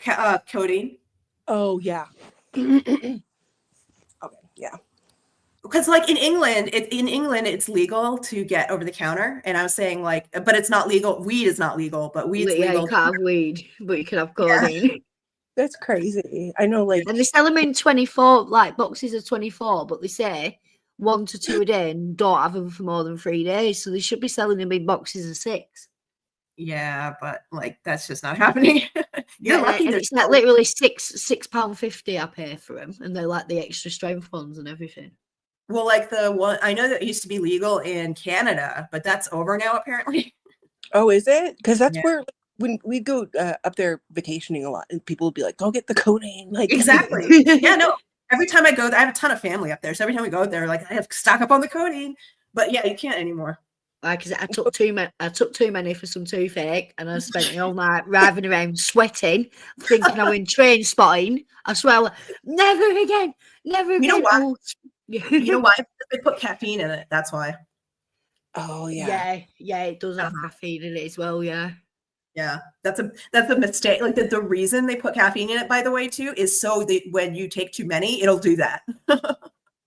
V: codeine.
U: Oh, yeah. Okay, yeah.
V: Because like in England, it's legal to get over the counter, and I was saying like, but it's not legal. Weed is not legal, but weed's legal.
A: You can't have weed, but you can have codeine.
U: Yeah. That's crazy. I know, like,
A: and they sell them in 24, like boxes of 24, but they say 1 to 2 a day and don't have them for more than 3 days. So they should be selling them in boxes of 6.
V: Yeah, but like that's just not happening. You're lucky
A: and
V: there's
A: it's like
V: no-
A: literally £6.50 I pay for them, and they're like the extra strength ones and everything.
V: Well, like the one I know that used to be legal in Canada, but that's over now apparently.
U: Oh, is it? Because that's
V: Yeah.
U: where when we go up there vacationing a lot, and people would be like, "Go get the codeine." Like
V: Exactly. Yeah, no. Every time I go, I have a ton of family up there, so every time we go there, like I have to stock up on the codeine. But yeah, you can't anymore.
A: Like, 'cause I took too many for some toothache, and I spent the whole night driving around sweating, thinking I went train spotting. I swear, never again, never again.
V: You know why?
A: Yeah.
V: You know why? They put caffeine in it. That's why.
U: Oh
A: Yeah, it does have caffeine in it as well. Yeah.
V: Yeah, that's a mistake. Like the reason they put caffeine in it, by the way, too, is so that when you take too many, it'll do that.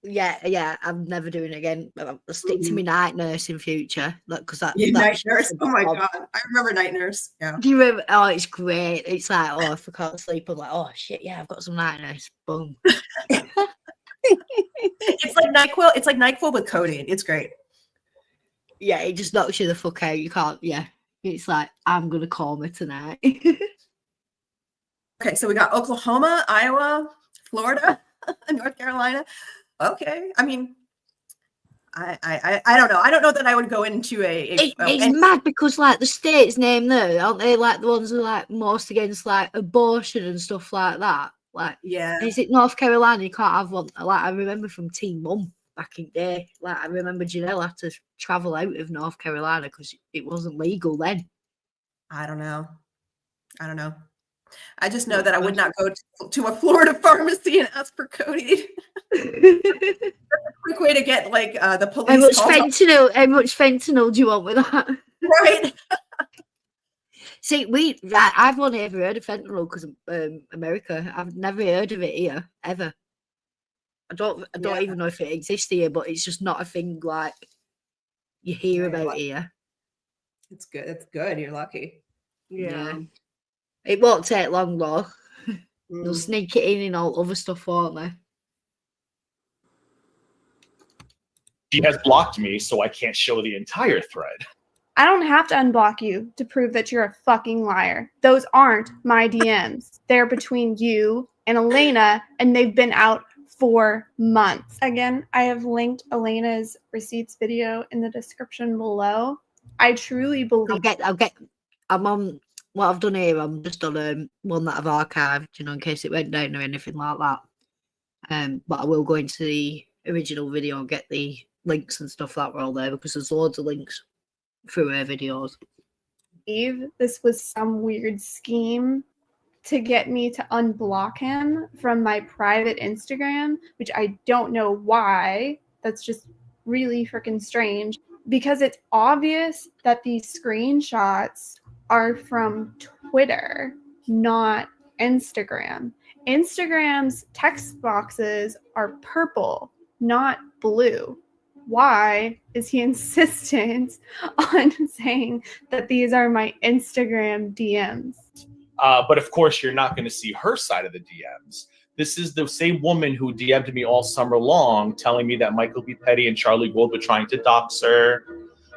A: Yeah, I'm never doing it again. I'll stick to my night nurse in future, because that.
V: Yeah,
A: that's
V: night nurse.
A: just
V: Oh my
A: odd.
V: god, I remember night nurse. Yeah.
A: Do you remember? Oh, it's great. It's like, oh, if I can't sleep, I'm like, oh shit, yeah, I've got some night nurse. Boom.
V: It's like NyQuil. It's like NyQuil with codeine. It's great.
A: Yeah, it just knocks you the fuck out. You can't. Yeah, it's like I'm gonna coma tonight.
V: Okay, so we got Oklahoma, Iowa, Florida, North Carolina. Okay, I mean, I don't know. I don't know that I would go into
A: It's mad because like the states name there, aren't they? Like the ones that are like most against like abortion and stuff like that. Like,
V: yeah,
A: is it North Carolina? You can't have one. Like I remember from Teen Mum back in the day. Like I remember Janelle had to travel out of North Carolina because it wasn't legal then.
V: I don't know. I just know that I would not go to a Florida pharmacy and ask for codeine. That's a quick way to get like the police.
A: How much fentanyl do you want with that?
V: Right.
A: See, I've only ever heard of fentanyl because of America. I've never heard of it here ever. I don't even know if it exists here, but it's just not a thing like you hear about here.
V: It's good. It's good. You're lucky.
A: Yeah. It won't take long though. They'll sneak it in and all other stuff, won't they?
G: She has blocked me, so I can't show the entire thread.
B: I don't have to unblock you to prove that you're a fucking liar. Those aren't my DMs. They're between you and Elena, and they've been out for months. Again, I have linked Elena's receipts video in the description below. I truly believe.
A: I'm on what I've done here. I'm just on one that I've archived, in case it went down or anything like that. But I will go into the original video and get the links and stuff that were all there because there's loads of links through her videos.
B: This was some weird scheme to get me to unblock him from my private Instagram, which I don't know why. That's just really freaking strange because it's obvious that these screenshots are from Twitter, not Instagram. Instagram's text boxes are purple, not blue. Why is he insistent on saying that these are my Instagram DMs?
G: But of course, you're not going to see her side of the DMs. This is the same woman who DM'd me all summer long, telling me that Michael B. Petty and Charlie Gold were trying to dox her,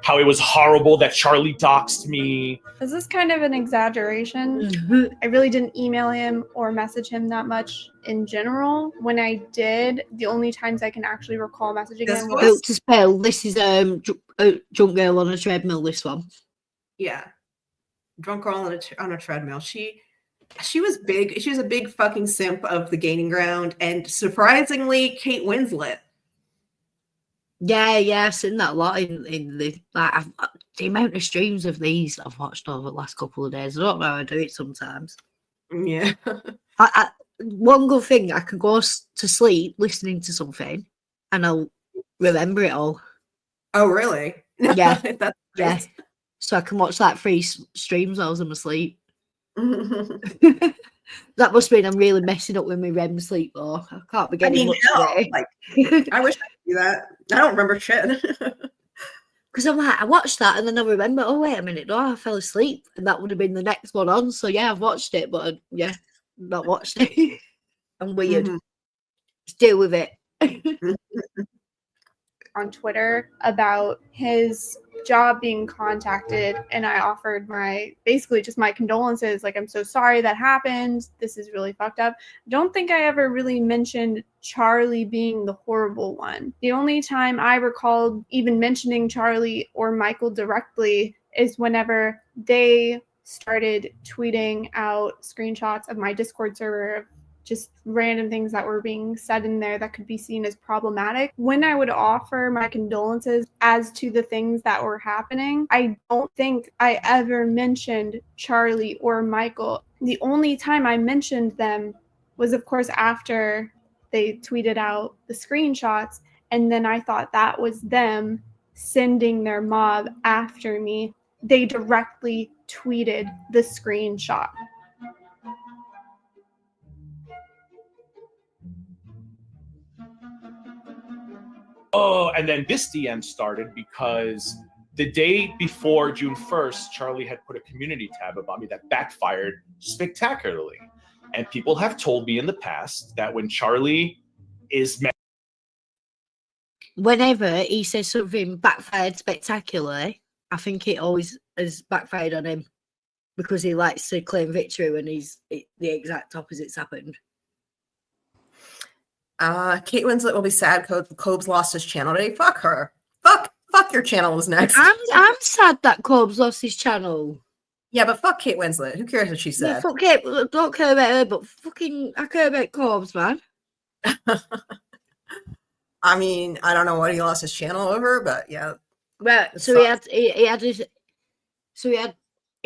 G: how it was horrible that Charlie doxed me.
B: Is this kind of an exaggeration? I really didn't email him or message him that much in general. When I did, the only times I can actually recall messaging him was...
A: Built to spell. This is Drunk Girl on a Treadmill, this one.
V: Yeah. Drunk Girl on a Treadmill. She was big. She was a big fucking simp of the Gaining Ground, and surprisingly, Kate Winslet.
A: Yeah, I've seen that a lot in the the amount of streams of these I've watched over the last couple of days. I don't know how I do it sometimes.
V: Yeah.
A: One good thing, I can go to sleep listening to something, and I'll remember it all.
V: Oh, really?
A: Yeah,
V: That's
A: yeah.
V: nice.
A: So I can watch like 3 streams while I'm asleep. That must mean I'm really messing up with my REM sleep though. I can't be getting much away.
V: I wish I could do that. I don't remember shit.
A: Because I'm like, I watched that and then I remember, oh wait a minute, no, I fell asleep. And that would have been the next one on. So yeah, I've watched it, but not watched it. I'm weird. Just deal with it.
B: on Twitter about his job being contacted, and I offered basically just my condolences. Like, I'm so sorry that happened. This is really fucked up. Don't think I ever really mentioned Charlie being the horrible one. The only time I recalled even mentioning Charlie or Michael directly is whenever they started tweeting out screenshots of my Discord server of just random things that were being said in there that could be seen as problematic. When I would offer my condolences as to the things that were happening, I don't think I ever mentioned Charlie or Michael. The only time I mentioned them was, of course, after they tweeted out the screenshots, and then I thought that was them sending their mob after me. They directly tweeted the screenshot.
G: Oh, and then this DM started because the day before June 1st, Charlie had put a community tab about me that backfired spectacularly. And people have told me in the past that when Charlie is
A: Whenever he says something backfired spectacularly, I think it always has backfired on him because he likes to claim victory when the exact opposite's happened.
V: Kate Winslet will be sad Cobes lost his channel today. Fuck her. Fuck your channel was next.
A: I'm sad that Cobes lost his channel.
V: Yeah, but fuck Kate Winslet. Who cares what she said?
A: Yeah, fuck Kate. Don't care about her, but fucking I care about Cobes, man.
V: I mean, I don't know what he lost his channel over, but yeah.
A: Well, so he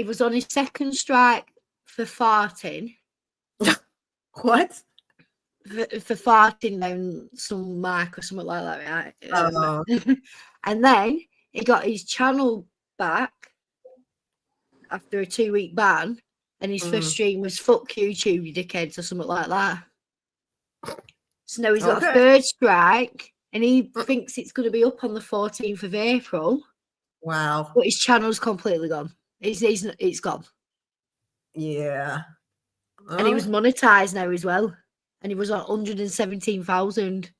A: was on his second strike for farting.
V: What?
A: For farting down some mic or something like that, right?
V: Oh.
A: And then he got his channel back after a 2-week ban, and his first stream was "fuck YouTube, you dickheads" or something like that. So now he's got a third strike, and he thinks it's going to be up on the 14th of April.
V: Wow!
A: But his channel's completely gone. It's gone.
V: Yeah.
A: And he was monetized now as well. And he was on 117,000.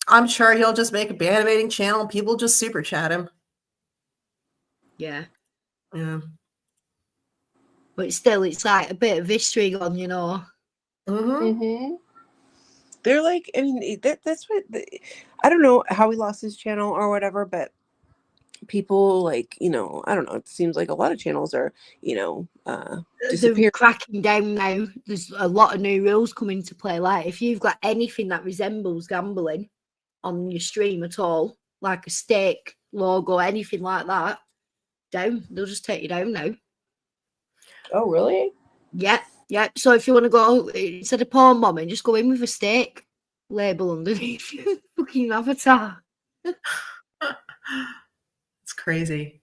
V: I'm sure he'll just make a animating channel. People just super chat him.
A: Yeah.
V: Yeah.
A: But still, it's like a bit of history gone, you know.
U: Mm-hmm. They're like, I mean, that's what I don't know how he lost his channel or whatever, but people like, you know, I don't know. It seems like a lot of channels are, you know,
A: they're cracking down now. There's a lot of new rules coming into play. Like if you've got anything that resembles gambling on your stream at all, like a stake logo, anything like that, down. They'll just take you down now.
U: Oh, really?
A: Yeah. So if you want to go instead of porn bombing, just go in with a stake label underneath your fucking avatar.
V: It's crazy.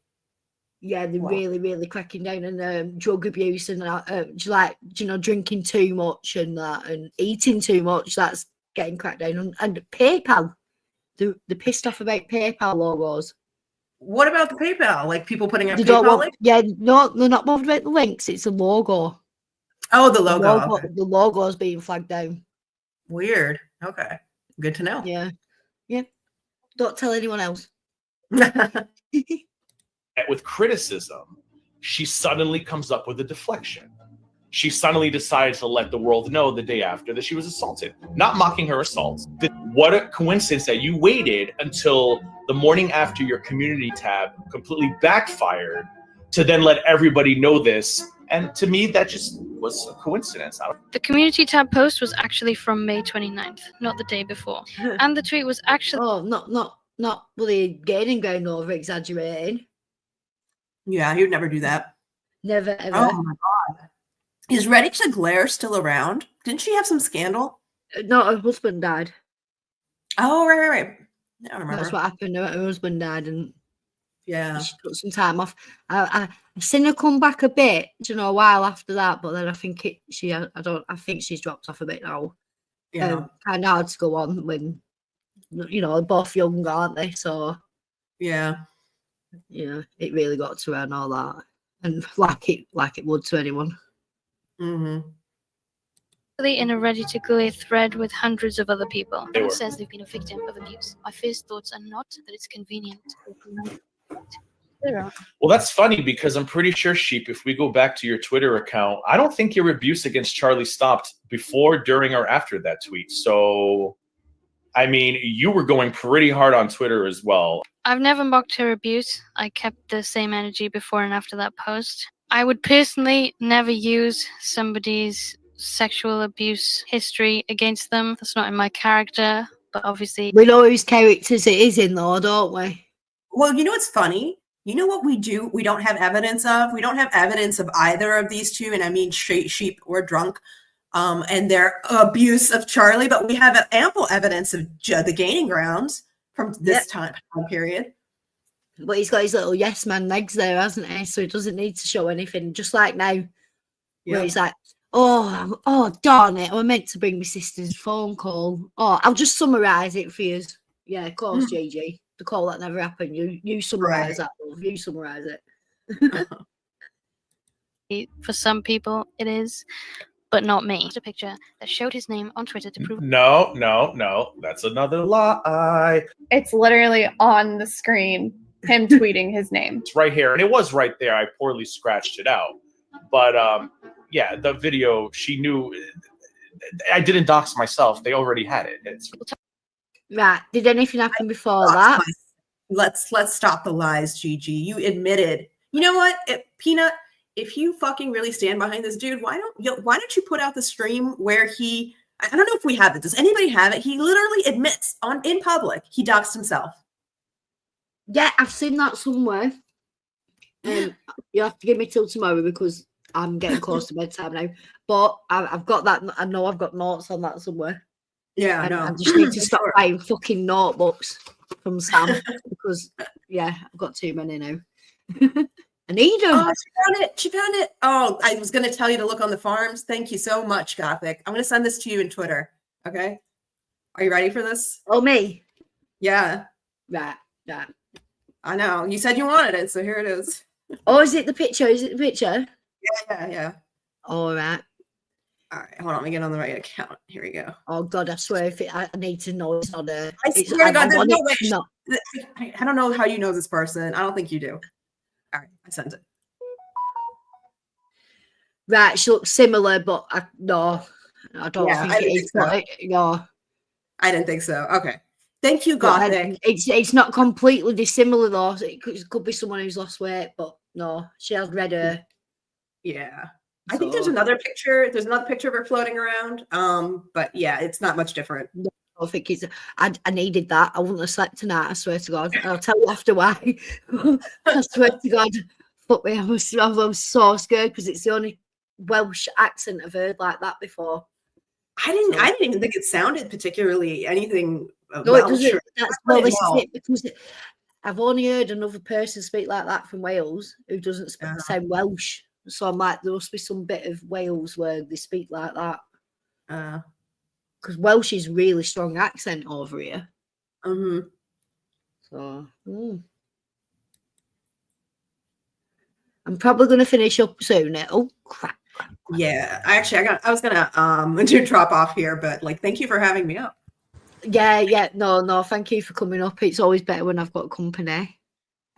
A: Yeah, they're really, really cracking down on drug abuse and like, you know, drinking too much and that, and eating too much. That's getting cracked down on. And PayPal, they're pissed off about PayPal logos.
V: What about the PayPal? Like people putting up
A: They
V: PayPal
A: don't want,
V: links?
A: yeah, no, they're not bothered about the links. It's a logo.
V: Oh, the logo. Okay.
A: The logo's being flagged down.
V: Weird. Okay. Good to know.
A: Yeah. Don't tell anyone else.
G: With criticism, she suddenly comes up with a deflection. She suddenly decides to let the world know the day after that she was assaulted, not mocking her assaults. What a coincidence that you waited until the morning after your community tab completely backfired to then let everybody know this. And to me, that just was a coincidence.
D: The community tab post was actually from May 29th, not the day before. And the tweet was actually...
A: Oh, not really gaining ground over exaggerating.
V: Yeah, he would never do that.
A: Never, ever.
V: Oh my god. Is Ready to Glare still around? Didn't she have some scandal?
A: No, her husband died.
V: Oh, right. Yeah, I remember.
A: That's what happened. Her husband died, and
V: yeah,
A: she took some time off. I've seen her come back a bit, you know, a while after that, but then I think I think she's dropped off a bit now.
V: Yeah,
A: kind of hard to go on when, you know, they're both young, aren't they? So
V: yeah,
A: it really got to her and all that, and like it would to anyone.
V: Mm-hmm.
D: in a Reddit thread with hundreds of other people.
G: They
D: Everyone
G: were.
D: says they've been a victim of abuse. My first thoughts are not that it's convenient. Zero.
G: Well, that's funny because I'm pretty sure, Sheep, if we go back to your Twitter account, I don't think your abuse against Charlie stopped before, during, or after that tweet. So, I mean, you were going pretty hard on Twitter as well.
D: I've never mocked her abuse. I kept the same energy before and after that post. I would personally never use somebody's sexual abuse history against them. That's not in my character, but obviously...
A: We know whose characters it is in, though, don't we?
V: Well, you know what's funny? You know what we do? We don't have evidence of? We don't have evidence of either of these two, and I mean Sheep or Drunk, and their abuse of Charlie, but we have ample evidence of the Gaining Grounds from this time period.
A: But he's got his little yes man legs there, hasn't he? So he doesn't need to show anything. Just like now, where he's like, oh, darn it, I meant to bring my sister's phone call. Oh, I'll just summarise it for you. Yeah, of course, Gigi. The call that never happened. You summarise that, love. You summarise it.
D: For some people, it is, but not me. It's a picture that showed his name on Twitter to prove...
G: No. That's another lie.
B: It's literally on the screen, him tweeting his name.
G: It's right here. And it was right there. I poorly scratched it out. But, yeah, the video, she knew... I didn't dox myself. They already had it.
A: Right. Did anything happen before that?
V: Let's stop the lies, Gigi. You admitted. You know what, Peanut? If you fucking really stand behind this dude, why don't you put out the stream where he? I don't know if we have it. Does anybody have it? He literally admits in public he doxed himself.
A: Yeah, I've seen that somewhere. You have to give me till tomorrow because I'm getting close to bedtime now. But I've got that. I know I've got notes on that somewhere.
V: Yeah, I know.
A: I just need to stop buying fucking notebooks from Sam because, yeah, I've got too many now. I need them.
V: Oh, she found it. Oh, I was going to tell you to look on the farms. Thank you so much, Gothic. I'm going to send this to you in Twitter. Okay? Are you ready for this?
A: Oh, me?
V: Yeah.
A: Right.
V: I know. You said you wanted it, so here it is.
A: Oh, is it the picture?
V: Yeah.
A: All right.
V: All right, hold on. Let me get on the right account. Here we go.
A: Oh God, I swear, I need to know it's on there.
V: I swear to God, there's no way. No. I don't know how you know this person. I don't think you do. All right, I sent it.
A: Right, she looks similar, but no, I don't think it is. So. No,
V: I didn't think so. Okay, thank you, Gothic.
A: It's not completely dissimilar though. It could be someone who's lost weight, but no, she has red hair.
V: Yeah. I think there's another picture. There's another picture of her floating around. But yeah, it's not much different.
A: No, I think it's. I needed that. I wouldn't have slept tonight. I swear to God. I'll tell you after why. I swear to God. Fuck me. I was so scared because it's the only Welsh accent I've heard like that before.
V: I didn't even think it sounded particularly anything.
A: No, it doesn't. This is it because I've only heard another person speak like that from Wales who doesn't sound Welsh. So I'm like, there must be some bit of Wales where they speak like that. Because Welsh is really strong accent over here. So, I'm probably going to finish up soon. Oh, crap.
V: Yeah, actually, I was gonna do drop off here, but like, thank you for having me up.
A: Yeah. No. Thank you for coming up. It's always better when I've got company.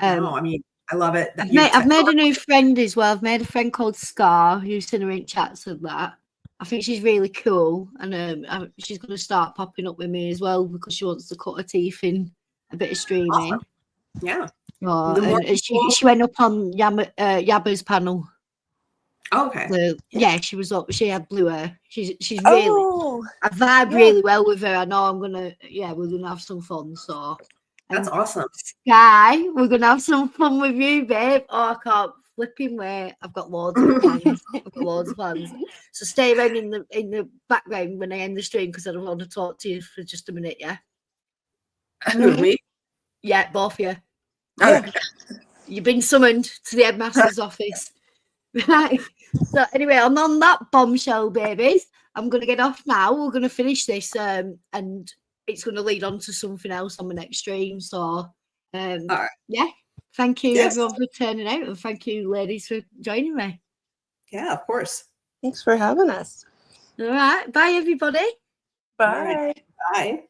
V: No, I mean, I love it.
A: I've made a new friend as well. I've made a friend called Scar, who's in her in chats and that. I think she's really cool, and she's going to start popping up with me as well because she wants to cut her teeth in a bit of streaming.
V: Awesome. Yeah.
A: And she went up on Yabba's panel.
V: Oh, okay.
A: So, yeah, she was up. She had blue hair. She's really. I vibe really well with her. I know I'm gonna. Yeah, we're gonna have some fun. So.
V: That's awesome.
A: Sky, we're going to have some fun with you, babe. Oh, I can't flipping wait. I've got loads of plans. So stay around in the background when I end the stream because I don't want to talk to you for just a minute, yeah?
V: Me?
A: Yeah, both of you. Okay. You've been summoned to the headmaster's office. Right. So anyway, I'm on that bombshell, babies. I'm going to get off now. We're going to finish this and it's going to lead on to something else on the next stream. So, yeah, thank you everyone for turning out, and thank you, ladies, for joining me.
V: Yeah, of course.
U: Thanks for having us.
A: All right. Bye, everybody.
U: Bye.
V: Bye.